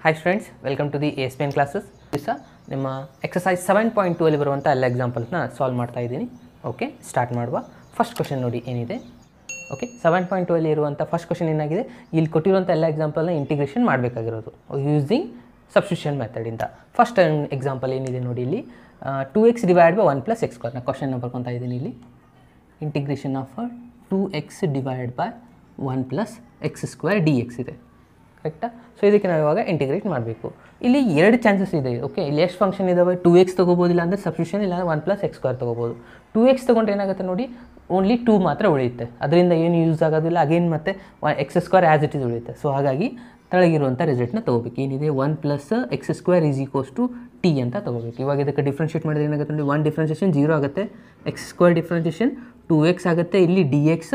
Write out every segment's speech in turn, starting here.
Hi friends, welcome to the ASPN classes. This ನಿಮ್ಮ exercise 7.2 ಅಲ್ಲಿ ಬರುವಂತ ಎಲ್ಲ ಎಕ್ಸಾಂಪಲ್ಸ್ ನ ಸಾಲ್ವ್ ಮಾಡ್ತಾ ಇದ್ದೀನಿ. ಓಕೆ, ಸ್ಟಾರ್ಟ್ ಮಾಡುವ. ಫಸ್ಟ್ ಕ್ವೆಶ್ಚನ್ ನೋಡಿ ಏನಿದೆ. ಓಕೆ, 7.2 ಅಲ್ಲಿ ಇರುವಂತ ಫಸ್ಟ್ ಕ್ವೆಶ್ಚನ್ ಏನಾಗಿದೆ, ಇಲ್ಲಿ ಕೊಟ್ಟಿರುವಂತ ಎಲ್ಲ ಎಕ್ಸಾಂಪಲ್ ನ ಇಂಟಿಗ್ರೇಷನ್ ಮಾಡಬೇಕಾಗಿರೋದು ಯೂಸಿಂಗ್ ಸಬ್ಸ್ಟಿಟ್ಯೂಷನ್ ಮೆಥಡ್ ಇಂದ. ಫಸ್ಟ್ ಎಕ್ಸಾಂಪಲ್ ಏನಿದೆ ನೋಡಿ, ಇಲ್ಲಿ 2x ಡಿವೈಡ್ ಬೈ 1 + x² ನ ಕ್ವೆಶ್ಚನ್ ನ ಬರ್ಕೊಂತಾ ಇದ್ದೀನಿ. ಇಲ್ಲಿ integration of 2x divide by 1 + x² dx ಇದೆ. ಕರೆಕ್ಟಾ? ಸೊ ಇದಕ್ಕೆ ನಾವು ಇವಾಗ ಇಂಟಿಗ್ರೇಟ್ ಮಾಡಬೇಕು. ಇಲ್ಲಿ ಎರಡು ಚಾನ್ಸಸ್ ಇದೆ. ಓಕೆ, ಇಲ್ಲಿ ಎಷ್ಟು ಫಂಕ್ಷನ್ ಇದಾವೆ, 2x ತೊಗೋಬೋದಿಲ್ಲ ಅಂದರೆ ಸಬ್ಸ್ಟಿಟ್ಯೂಷನ್, ಇಲ್ಲ 1 + x² ತೊಗೋಬೋದು. 2x ತೊಗೊಂಡ್ರೆ ಏನಾಗುತ್ತೆ ನೋಡಿ, ಓನ್ಲಿ 2 ಮಾತ್ರ ಉಳಿಯುತ್ತೆ, ಅದರಿಂದ ಏನು ಯೂಸ್ ಆಗೋದಿಲ್ಲ. ಅಗೇನ್ ಮತ್ತೆ x² ಆ್ಯಸ್ ಇಟ್ ಇಸ್ ಉಳಿಯುತ್ತೆ. ಸೊ ಹಾಗಾಗಿ ಕೆಳಗಿರುವಂಥ ರಿಸಲ್ಟ್ನ ತೊಗೋಬೇಕು. ಏನಿದೆ, 1 + x² = t ಅಂತ ತೊಗೋಬೇಕು. ಇವಾಗ ಇದಕ್ಕೆ ಡಿಫ್ರೆನ್ಷಿಯೇಟ್ ಮಾಡಿದ್ರೆ ಏನಾಗುತ್ತೆ ನೋಡಿ, 1 ಡಿಫ್ರೆನ್ಷಿಯೇಷನ್ 0 ಆಗುತ್ತೆ, x² ಡಿಫ್ರೆನ್ಷಿಯೇಷನ್ 2x ಆಗುತ್ತೆ, ಇಲ್ಲಿ dx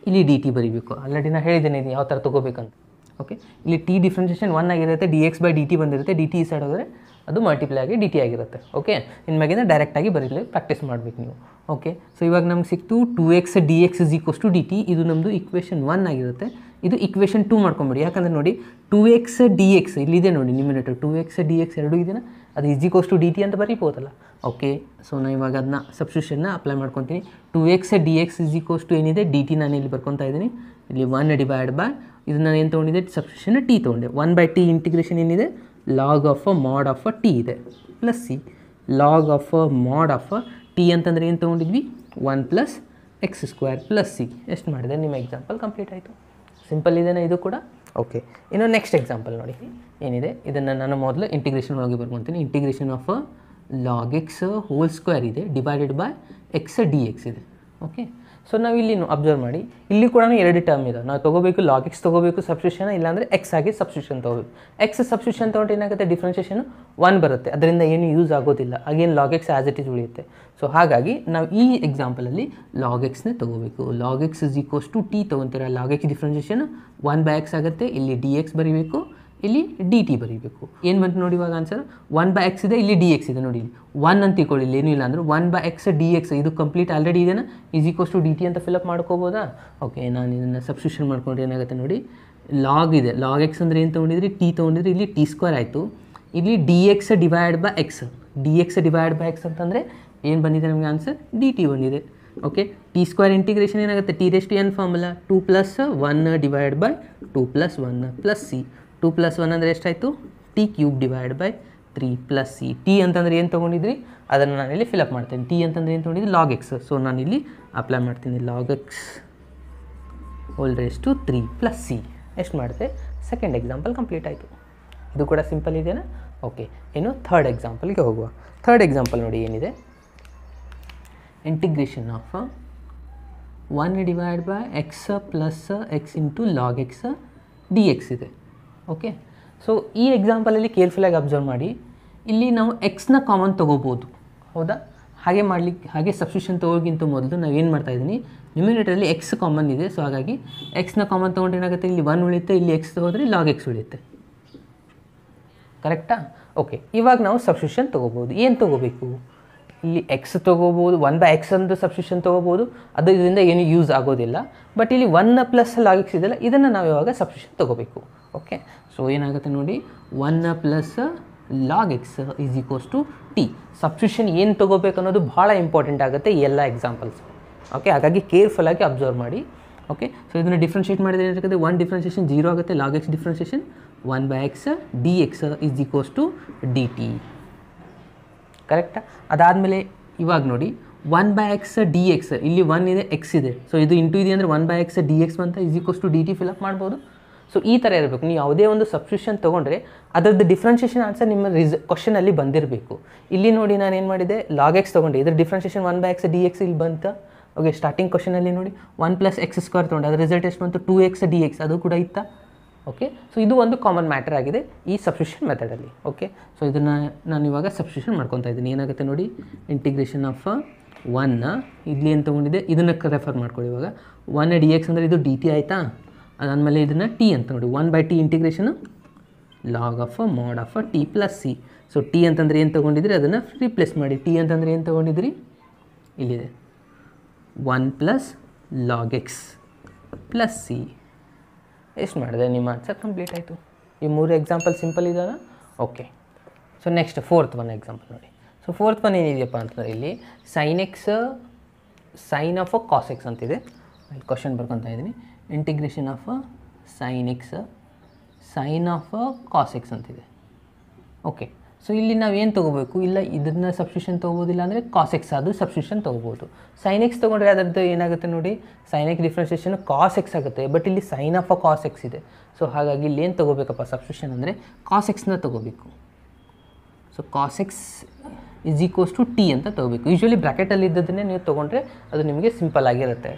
ಇಲ್ಲಿ dt ಬರೀಬೇಕು. ಆಲ್ರೆಡಿ ನಾನು ಹೇಳಿದ್ದೇನೆ ಇದು ಯಾವ ಥರ ತೊಗೋಬೇಕಂತ. ಓಕೆ, ಇಲ್ಲಿ ಟಿ ಡಿಫ್ರೆನ್ಷಿಯೇಷನ್ 1 ಆಗಿರುತ್ತೆ, dx/dt ಬಂದಿರುತ್ತೆ, dt ಈ ಸೈಡ್ ಹೋದರೆ ಅದು ಮಲ್ಟಿಪ್ಲೈ ಆಗಿ dt ಆಗಿರುತ್ತೆ. ಓಕೆ, ಇನ್ಮ್ಯಾಗಿಂದ ಡೈರೆಕ್ಟಾಗಿ ಬರೀಲಿ ಪ್ರಾಕ್ಟೀಸ್ ಮಾಡಬೇಕು ನೀವು. ಓಕೆ, ಸೊ ಇವಾಗ ನಮ್ಗೆ ಸಿಕ್ತು 2x dx = dt. ಇದು ನಮ್ಮದು ಇಕ್ವೇಷನ್ 1 ಆಗಿರುತ್ತೆ. ಇದು ಇಕ್ವೇಷನ್ 2 ಮಾಡ್ಕೊಂಬಿಡಿ. ಯಾಕಂದರೆ ನೋಡಿ 2x dx ಇಲ್ಲಿದೆ ನೋಡಿ, ನಿಮಿನೇಟರ್ 2x dx ಎರಡೂ ಇದೆಯಾ, ಅದು = dt ಅಂತ ಬರೀಬೋದಲ್ಲ. ಓಕೆ, ಸೊ ನಾನು ಇವಾಗ ಅದನ್ನ ಸಬ್ಸ್ಟಿಟ್ಯೂಷನ್ನ ಅಪ್ಲೈ ಮಾಡ್ಕೊತೀನಿ. 2x dx = ಏನಿದೆ dt ನಾನು ಇಲ್ಲಿ ಬರ್ಕೊತಾ ಇದ್ದೀನಿ. ಇಲ್ಲಿ 1 ಡಿವೈಡ್ ಬೈ ಇದು ನಾನು ಏನು ತೊಗೊಂಡಿದ್ದೆ, ಸಬ್ಸ್ಟಿಟ್ಯೂಷನ್ t ತೊಗೊಂಡೆ. 1/t ಇಂಟಿಗ್ರೇಷನ್ ಏನಿದೆ, log of mod of t ಇದೆ plus c. log of mod of t ಅಂತಂದರೆ ಏನು ತೊಗೊಂಡಿದ್ವಿ, 1 + x² + c. ಎಷ್ಟು ಮಾಡಿದೆ, ನಿಮ್ಮ ಎಕ್ಸಾಂಪಲ್ ಕಂಪ್ಲೀಟ್ ಆಯಿತು. ಸಿಂಪಲ್ ಇದೆಯಾ ಇದು ಕೂಡ. ಓಕೆ, ಇನ್ನು ನೆಕ್ಸ್ಟ್ ಎಕ್ಸಾಂಪಲ್ ನೋಡಿ ಏನಿದೆ, ಇದನ್ನು ನಾನು ಮೊದಲು ಇಂಟಿಗ್ರೇಷನ್ ಒಳಗೆ ಬರ್ಕೊತೀನಿ. ಇಂಟಿಗ್ರೇಷನ್ ಆಫ್ log x² ಇದೆ ಡಿವೈಡೆಡ್ ಬೈ x dx ಇದೆ. ಓಕೆ, ಸೊ ನಾವು ಇಲ್ಲಿ ಅಬ್ಸರ್ವ್ ಮಾಡಿ, ಇಲ್ಲಿ ಕೂಡ ಎರಡು ಟರ್ಮ್ ಇದೆ. ನಾವು ತೊಗೋಬೇಕು log x ತೊಗೋಬೇಕು ಸಬ್ಸ್ಟಿಟ್ಯೂಷನ್, ಇಲ್ಲಾಂದರೆ x ಆಗಿ ಸಬ್ಸ್ಟಿಟ್ಯೂಷನ್ ತೊಗೋಬೇಕು. x ಸಬ್ಸ್ಟಿಟ್ಯೂಷನ್ ತೊಗೊಂಡು ಏನಾಗುತ್ತೆ, ಡಿಫ್ರೆನ್ಷಿಯೇಷನ್ 1 ಬರುತ್ತೆ, ಅದರಿಂದ ಏನು ಯೂಸ್ ಆಗೋದಿಲ್ಲ. Again log x as it is ಉಳಿಯುತ್ತೆ. ಸೊ ಹಾಗಾಗಿ ನಾವು ಈ ಎಕ್ಸಾಂಪಲಲ್ಲಿ log x ತೊಗೋಬೇಕು. log x = t ತೊಗೊತೀರ. log x differentiation 1/x ಆಗುತ್ತೆ, ಇಲ್ಲಿ dx ಬರೀಬೇಕು, ಇಲ್ಲಿ dt ಬರೀಬೇಕು. ಏನು ಬಂತು ನೋಡಿ ಇವಾಗ ಆನ್ಸರ್, 1/x ಇದೆ, ಇಲ್ಲಿ dx ಇದೆ ನೋಡಿ. ಇಲ್ಲಿ 1 ಅಂತ ತಿಳ್ಕೊಳ್ಳಿ, ಇಲ್ಲಿ ಏನೂ ಇಲ್ಲ ಅಂದ್ರೆ 1/x dx ಇದು ಕಂಪ್ಲೀಟ್ ಆಲ್ರೆಡಿ ಇದೆನಾ, = dt ಅಂತ ಫಿಲಪ್ ಮಾಡ್ಕೋಬೋದಾ. ಓಕೆ, ನಾನು ಇದನ್ನು ಸಬ್ಸ್ಟಿಟ್ಯೂಷನ್ ಮಾಡ್ಕೊಂಡ್ರೆ ಏನಾಗುತ್ತೆ ನೋಡಿ, ಲಾಗ್ ಇದೆ, log x ಅಂದರೆ ಏನು ತೊಗೊಂಡಿದ್ರಿ, t ತೊಗೊಂಡಿದ್ರಿ, ಇಲ್ಲಿ t² ಆಯಿತು. ಇಲ್ಲಿ dx divide by x, dx divide by x ಅಂತಂದರೆ ಏನು ಬಂದಿದೆ ನಮಗೆ ಆನ್ಸರ್, dt ಬಂದಿದೆ. ಓಕೆ, t² ಇಂಟಿಗ್ರೇಷನ್ ಏನಾಗುತ್ತೆ, t⁻n formula 2 + 1 divide by 2 + 1 + c. 2 + 1 ಅಂದರೆ ಎಷ್ಟಾಯಿತು, t³ divide by 3 + c. t ಅಂತಂದರೆ ಏನು ತೊಗೊಂಡಿದ್ರಿ, ಅದನ್ನು ನಾನಿಲ್ಲಿ ಫಿಲಪ್ ಮಾಡ್ತೀನಿ. t ಅಂತಂದರೆ ಏನು ತೊಗೊಂಡಿದ್ರಿ, log x. ಸೊ ನಾನಿಲ್ಲಿ ಅಪ್ಲೈ ಮಾಡ್ತೀನಿ, log x ⁻³ 3 + c. ಎಷ್ಟು ಮಾಡಿದೆ, ಸೆಕೆಂಡ್ ಎಕ್ಸಾಂಪಲ್ ಕಂಪ್ಲೀಟ್ ಆಯಿತು. ಇದು ಕೂಡ ಸಿಂಪಲ್ ಇದೆಯಾ. ಓಕೆ, ಇನ್ನು ಥರ್ಡ್ ಎಕ್ಸಾಂಪಲ್ಗೆ ಹೋಗುವ. ಥರ್ಡ್ ಎಕ್ಸಾಂಪಲ್ ನೋಡಿ ಏನಿದೆ, integration of 1 divide by x + x * log x dx ಇದೆ. ಓಕೆ, ಸೊ ಈ ಎಕ್ಸಾಂಪಲಲ್ಲಿ ಕೇರ್ಫುಲ್ಲಾಗಿ ಅಬ್ಸರ್ವ್ ಮಾಡಿ, ಇಲ್ಲಿ ನಾವು ಎಕ್ಸ್ನ ಕಾಮನ್ ತೊಗೋಬೋದು, ಹೌದಾ. ಹಾಗೆ ಸಬ್ಸ್ಟಿಟ್ಯೂಷನ್ ತೊಗೋಗಿಂತ ಮೊದಲು ನಾವು ಏನು ಮಾಡ್ತಾ ಇದ್ದೀನಿ, ನ್ಯೂಮಿನೇಟರಲ್ಲಿ x ಕಾಮನ್ ಇದೆ. ಸೊ ಹಾಗಾಗಿ ಎಕ್ಸ್ನ ಕಾಮನ್ ತೊಗೊಂಡ್ರೆ ಏನಾಗುತ್ತೆ, ಇಲ್ಲಿ 1 ಉಳಿಯುತ್ತೆ, ಇಲ್ಲಿ x ತೊಗೋದ್ರೆ log x ಉಳಿಯುತ್ತೆ. ಕರೆಕ್ಟಾ? ಓಕೆ, ಇವಾಗ ನಾವು ಸಬ್ಸ್ಟಿಟ್ಯೂಷನ್ ತೊಗೋಬೋದು. ಏನು ತೊಗೋಬೇಕು, ಇಲ್ಲಿ x ತೊಗೋಬೋದು, 1/x ಅಂತ ಸಬ್ಸ್ಟಿಟ್ಯೂಷನ್ ತೊಗೋಬೋದು, ಅದು ಇದರಿಂದ ಏನು ಯೂಸ್ ಆಗೋದಿಲ್ಲ. ಬಟ್ ಇಲ್ಲಿ 1 + log x ಇದೆಯಲ್ಲ, ಇದನ್ನು ನಾವು ಇವಾಗ ಸಬ್ಸ್ಟಿಟ್ಯೂಷನ್ ತೊಗೋಬೇಕು. ಓಕೆ, ಸೊ ಏನಾಗುತ್ತೆ ನೋಡಿ, 1 + log x = t. ಸಬ್ಸ್ಟಿಟ್ಯೂಷನ್ ಏನು ತೊಗೋಬೇಕು ಅನ್ನೋದು ಭಾಳ ಇಂಪಾರ್ಟೆಂಟ್ ಆಗುತ್ತೆ ಈ ಎಲ್ಲ ಎಕ್ಸಾಂಪಲ್ಸ್. ಓಕೆ, ಹಾಗಾಗಿ ಕೇರ್ಫುಲ್ಲಾಗಿ ಅಬ್ಸರ್ವ್ ಮಾಡಿ. ಓಕೆ, ಸೊ ಇದನ್ನು ಡಿಫ್ರೆನ್ಷಿಯೇಟ್ ಮಾಡಿದರೆ ಏನಾಗುತ್ತೆ, 1 ಡಿಫ್ರೆನ್ಷಿಯೇಷನ್ 0 ಆಗುತ್ತೆ, log x differentiation 1/x dx = dt. ಕರೆಕ್ಟಾ? ಅದಾದಮೇಲೆ ಇವಾಗ ನೋಡಿ 1/x dx, ಇಲ್ಲಿ 1 ಇದೆ, x ಇದೆ. ಸೊ ಇದು ಇಂಟು ಇದೆ ಅಂದರೆ 1/x dx ಅಂತ = dt ಫಿಲಪ್ ಮಾಡ್ಬೋದು. ಸೊ ಈ ಥರ ಇರಬೇಕು. ನೀವು ಯಾವುದೇ ಒಂದು ಸಬ್ಸ್ಟಿಟ್ಯೂಷನ್ ತೊಗೊಂಡ್ರೆ ಅದರದ್ದು ಡಿಫ್ರೆನ್ಷಿಯೇಷನ್ ಆನ್ಸರ್ ನಿಮ್ಮ ಕ್ವಶನಲ್ಲಿ ಬಂದಿರಬೇಕು. ಇಲ್ಲಿ ನೋಡಿ ನಾನು ಏನು ಮಾಡಿದೆ, log x ತೊಗೊಂಡೆ, ಇದ್ರ ಡಿಫ್ರೆನ್ಷಿಯೇಷನ್ 1/x dx ಇಲ್ಲಿ ಬಂತು. ಓಕೆ, ಸ್ಟಾರ್ಟಿಂಗ್ ಕ್ವಶನಲ್ಲಿ ನೋಡಿ 1 + x² ತೊಗೊಂಡೆ, ಅದರ ರಿಸಲ್ಟ್ ಎಷ್ಟು ಬಂತು, 2x dx, ಅದು ಕೂಡ ಇತ್ತಾ. ಓಕೆ, ಸೊ ಇದು ಒಂದು ಕಾಮನ್ ಮ್ಯಾಟರ್ ಆಗಿದೆ ಈ ಸಬ್ಸ್ಟಿಟ್ಯೂಷನ್ ಮೆಥಡಲ್ಲಿ. ಓಕೆ, ಸೊ ಇದನ್ನು ನಾನು ಇವಾಗ ಸಬ್ಸ್ಟಿಟ್ಯೂಷನ್ ಮಾಡ್ಕೊತಾ ಇದ್ದೀನಿ. ಏನಾಗುತ್ತೆ ನೋಡಿ, ಇಂಟಿಗ್ರೇಷನ್ ಆಫ್ 1 ಇಲ್ಲಿ ಏನು ತೊಗೊಂಡಿದೆ, ಇದನ್ನು ರೆಫರ್ ಮಾಡ್ಕೊಳ್ಳಿ. ಇವಾಗ 1 dx ಅಂದರೆ ಇದು dt ಆಯಿತಾ. ಅದಾದಮೇಲೆ ಇದನ್ನು t ಅಂತ ನೋಡಿ, 1/t integration log of mod of t + c. So t ಅಂತಂದರೆ ಏನು ತೊಗೊಂಡಿದ್ರಿ, ಅದನ್ನು ರಿಪ್ಲೇಸ್ ಮಾಡಿ. t ಅಂತಂದರೆ ಏನು ತೊಗೊಂಡಿದ್ರಿ, ಇಲ್ಲಿದೆ 1 + log x + c. ಎಷ್ಟು ಮಾಡಿದೆ, ನಿಮ್ಮ ಆನ್ಸರ್ ಕಂಪ್ಲೀಟ್ ಆಯಿತು. ಈ 3 ಎಕ್ಸಾಂಪಲ್ ಸಿಂಪಲ್ ಇದಾನ. Okay, so next fourth one example ನೋಡಿ. ಸೊ ಫೋರ್ತ್ ಒನ್ ಏನಿದೆಯಪ್ಪ ಅಂತಂದರೆ ಇಲ್ಲಿ sine x sine of cos x ಅಂತಿದೆ. ಇಲ್ಲಿ ಕ್ವಶನ್ ಬರ್ಕೊತಾ ಇದ್ದೀನಿ. Integration of sine x sine of cos x ಅಂತಿದೆ. ಓಕೆ, ಸೊ ಇಲ್ಲಿ ನಾವು ಏನು ತೊಗೋಬೇಕು, ಇಲ್ಲ ಇದನ್ನು ಸಬ್ಸ್ಟಿಟ್ಯೂಷನ್ ತೊಗೋಬೋದಿಲ್ಲ ಅಂದರೆ ಕಾಸ್ ಎಕ್ಸ್ ಆದರೂ ಸಬ್ಸ್ಟಿಟ್ಯೂಷನ್ ತೊಗೋಬೋದು. ಸೈನ್ ಎಕ್ಸ್ ತೊಗೊಂಡ್ರೆ ಅದರದ್ದು ಏನಾಗುತ್ತೆ ನೋಡಿ, sine x differentiation cos x ಆಗುತ್ತೆ. ಬಟ್ ಇಲ್ಲಿ ಸೈನ್ ಆಫ್ ಕಾಸ್ ಎಕ್ಸ್ ಇದೆ. ಸೊ ಹಾಗಾಗಿ ಇಲ್ಲಿ ಏನು ತೊಗೋಬೇಕಪ್ಪ ಸಬ್ಸ್ಟಿಟ್ಯೂಷನ್ ಅಂದರೆ ಕಾಸ್ ಎಕ್ಸ್ನ ತೊಗೋಬೇಕು. So cos x is equals to t ಅಂತ ತೊಗೋಬೇಕು. ಯೂಶ್ವಲಿ ಬ್ರ್ಯಾಕೆಟಲ್ಲಿ ಇದ್ದದನ್ನೇ ನೀವು ತೊಗೊಂಡ್ರೆ ಅದು ನಿಮಗೆ ಸಿಂಪಲ್ ಆಗಿರುತ್ತೆ.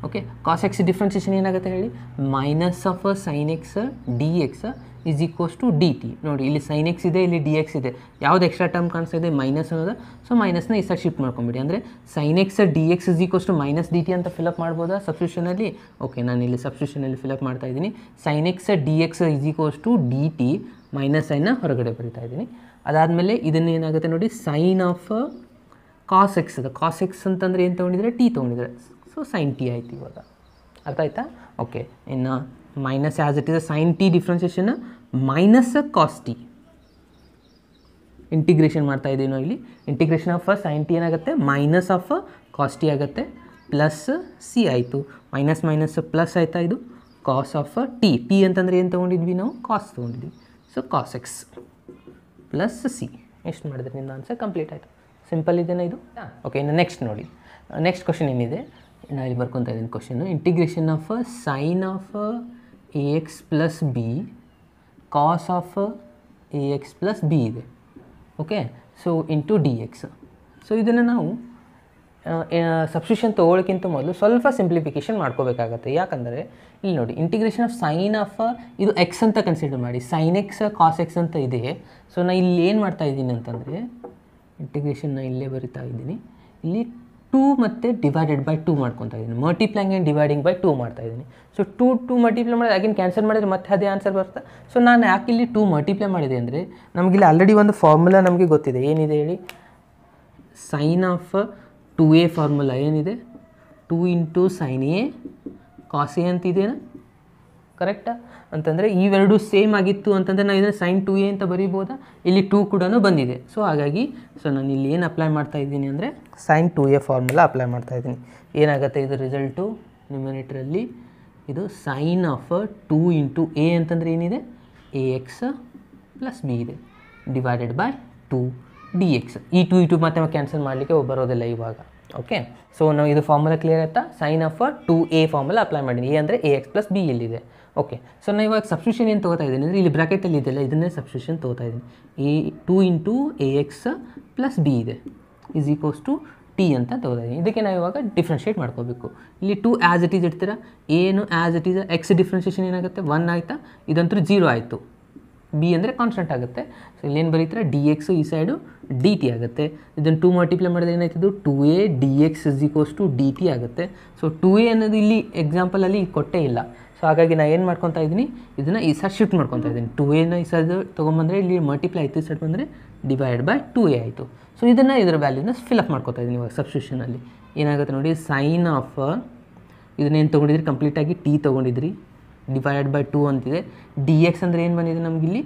ಓಕೆ, ಕಾಸ್ ಎಕ್ಸ್ ಡಿಫ್ರೆನ್ಸಿಯೇಷನ್ ಏನಾಗುತ್ತೆ ಹೇಳಿ, minus of sine x d x is equals to d t. ನೋಡಿ ಇಲ್ಲಿ ಸೈನ್ ಎಕ್ಸ್ ಇದೆ, ಇಲ್ಲಿ ಡಿ ಎಕ್ಸ್ ಇದೆ. ಯಾವ್ದು ಎಕ್ಸ್ಟ್ರಾ ಟರ್ಮ್ ಕಾಣಿಸ್ತಾ ಇದೆ, ಮೈನಸ್ ಅನ್ನೋದು. ಸೊ ಮೈನಸ್ನ ಈ ಸೈಡ್ ಶಿಫ್ಟ್ ಮಾಡ್ಕೊಂಬಿಡಿ. ಅಂದರೆ sine x d x is equals to minus d t ಅಂತ ಫಿಲಪ್ ಮಾಡ್ಬೋದಾ ಸಬ್ಸ್ಟಿಟ್ಯೂಷನಲ್ಲಿ. ಓಕೆ, ನಾನು ಇಲ್ಲಿ ಸಬ್ಸ್ಟಿಟ್ಯೂಷನಲ್ಲಿ ಫಿಲಪ್ ಮಾಡ್ತಾ ಇದ್ದೀನಿ. Sine x d x is equals to d t, minus ಸೈನ್ನ ಹೊರಗಡೆ ಬರಿತಾ ಇದ್ದೀನಿ. ಅದಾದಮೇಲೆ ಇದನ್ನು ಏನಾಗುತ್ತೆ ನೋಡಿ, ಸೈನ್ ಆಫ್ ಕಾಸ್ ಎಕ್ಸ್ ಅದು. ಕಾಸ್ ಎಕ್ಸ್ ಅಂತಂದರೆ ಏನು ತೊಗೊಂಡಿದ್ರೆ, ಟಿ ತೊಗೊಂಡಿದ್ರೆ. ಸೊ ಸೈನ್ ಟಿ ಆಯಿತು ಇವಾಗ. ಅರ್ಥ ಆಯ್ತಾ? ಓಕೆ, ಇನ್ನು minus as it is sine t differentiation minus cos t integration ಮಾಡ್ತಾ ಇದ್ದೀವಿ ನಾವು ಇಲ್ಲಿ. ಇಂಟಿಗ್ರೇಷನ್ ಆಫ್ ಸೈನ್ ಟಿ ಏನಾಗುತ್ತೆ, ಮೈನಸ್ ಆಫ್ ಕಾಸ್ ಟಿ ಆಗುತ್ತೆ, ಪ್ಲಸ್ ಸಿ ಆಯಿತು. ಮೈನಸ್ ಮೈನಸ್ ಪ್ಲಸ್ ಆಯಿತಾ, ಇದು ಕಾಸ್ ಆಫ್ ಟಿ. ಟಿ ಅಂತಂದರೆ ಏನು ತೊಗೊಂಡಿದ್ವಿ ನಾವು, ಕಾಸ್ ತೊಗೊಂಡಿದ್ವಿ. So cos x plus c. ಎಷ್ಟು ಮಾಡಿದ್ರೆ ನಿಮ್ದು ಆನ್ಸರ್ ಕಂಪ್ಲೀಟ್ ಆಯಿತು. ಸಿಂಪಲ್ ಇದೆಯಾ ಇದು? ಓಕೆ, ಇನ್ನು ನೆಕ್ಸ್ಟ್ ನೋಡಿ. ನೆಕ್ಸ್ಟ್ ಕ್ವಶನ್ ಏನಿದೆ, ನಾನು ಇಲ್ಲಿ ಬರ್ಕೊತಾ ಇದ್ದೀನಿ question. Integration of sine of a x plus b cos of a x plus b ಇದೆ. Okay, so into d x. So ಇದನ್ನು ನಾವು ಸಬ್ಸ್ಟಿಟ್ಯೂಷನ್ ತೊಗೊಳ್ಳೋಕ್ಕಿಂತ ಮೊದಲು ಸ್ವಲ್ಪ ಸಿಂಪ್ಲಿಫಿಕೇಷನ್ ಮಾಡ್ಕೋಬೇಕಾಗತ್ತೆ. ಯಾಕಂದರೆ ಇಲ್ಲಿ ನೋಡಿ, ಇಂಟಿಗ್ರೇಷನ್ ಆಫ್ ಸೈನ್ ಆಫ್ ಇದು ಎಕ್ಸ್ ಅಂತ ಕನ್ಸಿಡರ್ ಮಾಡಿ, ಸೈನ್ ಎಕ್ಸ್ ಕಾಸ್ ಎಕ್ಸ್ ಅಂತ ಇದೆ. ಸೊ ನಾನು ಇಲ್ಲಿ ಏನು ಮಾಡ್ತಾ ಇದ್ದೀನಿ ಅಂತಂದರೆ, ಇಂಟಿಗ್ರೇಷನ್ನ ಇಲ್ಲೇ ಬರಿತಾ ಇದ್ದೀನಿ. ಇಲ್ಲಿ 2 ಮತ್ತು ಡಿವೈಡೆಡ್ ಬೈ 2 ಮಾಡ್ಕೊತಾ ಇದ್ದೀನಿ. ಮಲ್ಟಿಪ್ಲೈಂಗ್ ಆ್ಯಂಡ್ ಡಿವೈಡಿಂಗ್ ಬೈ 2 ಮಾಡ್ತಾ ಇದ್ದೀನಿ. ಸೊ 2 ಮಲ್ಟಿಪ್ಲೈ ಮಾಡಿದ್ರೆ ಅಗೇನ್ ಕ್ಯಾನ್ಸಲ್ ಮಾಡಿದರೆ ಮತ್ತೆ ಅದೇ ಆನ್ಸರ್ ಬರುತ್ತೆ. ಸೊ ನಾನು ಯಾಕೆ ಇಲ್ಲಿ 2 ಮಲ್ಟಿಪ್ಲೈ ಮಾಡಿದೆ ಅಂದರೆ, ನಮಗಿಲ್ಲಿ ಆಲ್ರೆಡಿ ಒಂದು ಫಾರ್ಮುಲಾ ನಮಗೆ ಗೊತ್ತಿದೆ. ಏನಿದೆ ಹೇಳಿ, ಸೈನ್ ಆಫ್ 2a ಫಾರ್ಮುಲಾ ಏನಿದೆ, 2 into sine a cos a ಅಂತಿದೆಯಾ, ಕರೆಕ್ಟಾ? ಅಂತಂದರೆ ಇವೆರಡು ಸೇಮ್ ಆಗಿತ್ತು ಅಂತಂದರೆ ನಾವು ಇದನ್ನು ಸೈನ್ 2a ಅಂತ ಬರೀಬೋದಾ. ಇಲ್ಲಿ 2 ಕೂಡ ಬಂದಿದೆ. ಸೊ ಹಾಗಾಗಿ ನಾನು ಇಲ್ಲಿ ಏನು ಅಪ್ಲೈ ಮಾಡ್ತಾ ಇದ್ದೀನಿ ಅಂದರೆ ಸೈನ್ 2a ಫಾರ್ಮುಲಾ ಅಪ್ಲೈ ಮಾಡ್ತಾ ಇದ್ದೀನಿ. ಏನಾಗುತ್ತೆ ಇದು ರಿಸಲ್ಟು ನ್ಯೂಮರೇಟರಲ್ಲಿ, ಇದು ಸೈನ್ ಆಫ್ 2 ಇಂಟು ಎ ಅಂತಂದರೆ ಏನಿದೆ, ಎ ಎಕ್ಸ್ ಪ್ಲಸ್ ಬಿ ಇದೆ, ಡಿವೈಡೆಡ್ ಬೈ 2 ಡಿ ಎಕ್ಸ್. ಈ 2 ಮತ್ತೆ ಕ್ಯಾನ್ಸಲ್ ಮಾಡಲಿಕ್ಕೆ ಬರೋದಿಲ್ಲ ಇವಾಗ. ಓಕೆ, ಸೊ ನಾವು ಇದು ಫಾರ್ಮುಲಾ ಕ್ಲಿಯರ್ ಆಯಿತಾ? Sine of 2a formula apply ಮಾಡಿದ್ದೀನಿ. ಎ ಅಂದರೆ ಎ ಎಕ್ಸ್ ಪ್ಲಸ್ ಬಿ ಇಲ್ಲಿದೆ. ಓಕೆ, ಸೊ ನಾನು ಇವಾಗ ಸಬ್ಸ್ಟಿಟ್ಯೂಷನ್ ಏನು ತೊಗೋತಾ ಇದ್ದೀನಿ ಅಂದರೆ, ಇಲ್ಲಿ ಬ್ರ್ಯಾಕೆಟಲ್ಲಿ ಇದೆಯಲ್ಲ, ಇದನ್ನೇ ಸಬ್ಸ್ಟಿಟ್ಯೂಷನ್ ತೊಗೋತಾ ಇದ್ದೀನಿ. 2 into A x plus b ಇದೆ ಈಸ್ ಈಕ್ವಲ್ಸ್ ಟು ಟಿ ಅಂತ ತೊಗೋತಾ ಇದ್ದೀನಿ. ಇದಕ್ಕೆ ನಾವು ಇವಾಗ ಡಿಫ್ರೆನ್ಷಿಯೇಟ್ ಮಾಡ್ಕೋಬೇಕು. ಇಲ್ಲಿ 2 ಆ್ಯಸ್ ಇಟ್ ಈಸ್ ಇಡ್ತೀರಾ, ಏನು as it is x differentiation ಏನಾಗುತ್ತೆ, 1 ಆಯಿತಾ, ಇದಂತೂ 0 ಆಯಿತು. ಬಿ ಅಂದರೆ ಕಾನ್ಸ್ಟೆಂಟ್ ಆಗುತ್ತೆ. ಸೊ ಇಲ್ಲೇನು ಬರೀತಾರೆ, ಡಿ ಎಕ್ಸು ಈ ಸೈಡು ಡಿ ಟಿ ಆಗುತ್ತೆ. ಇದನ್ನು 2 ಮಲ್ಟಿಪ್ಲೈ ಮಾಡಿದ್ರೆ ಏನಾಯ್ತದು, 2a d x is equals to d t ಆಗುತ್ತೆ. ಸೊ 2a ಅನ್ನೋದು ಇಲ್ಲಿ ಎಕ್ಸಾಂಪಲಲ್ಲಿ ಕೊಟ್ಟೇ ಇಲ್ಲ. ಸೊ ಹಾಗಾಗಿ ನಾನು ಏನು ಮಾಡ್ಕೊತಾ ಇದ್ದೀನಿ, ಇದನ್ನು ಈ ಸೈಡ್ ಶಿಫ್ಟ್ ಮಾಡ್ಕೊತಾ ಇದ್ದೀನಿ. 2a ಈ ಸೈಡ್ ತೊಗೊಂಬಂದರೆ ಇಲ್ಲಿ ಮಲ್ಟಿಪ್ಲೈ ಆಯಿತು, ಈ ಸೈಡ್ ಬಂದರೆ ಡಿವೈಡ್ ಬೈ 2a ಆಯಿತು. ಸೊ ಇದನ್ನು ಇದರ ವ್ಯಾಲ್ಯೂನ ಫಿಲಪ್ ಮಾಡ್ಕೊತಾ ಇದ್ದೀನಿ ಇವಾಗ ಸಬ್ಸ್ಟಿಟ್ಯೂಷನಲ್ಲಿ. ಏನಾಗುತ್ತೆ ನೋಡಿ, ಸೈನ್ ಆಫ್ ಇದನ್ನೇನು ತೊಗೊಂಡಿದ್ರಿ, ಕಂಪ್ಲೀಟಾಗಿ ಟಿ ತೊಗೊಂಡಿದ್ರಿ, ಡಿವೈಡೆಡ್ ಬೈ 2 ಅಂತಿದೆ. ಡಿ ಎಕ್ಸ್ ಅಂದರೆ ಏನು ಬಂದಿದೆ ನಮಗಿಲ್ಲಿ,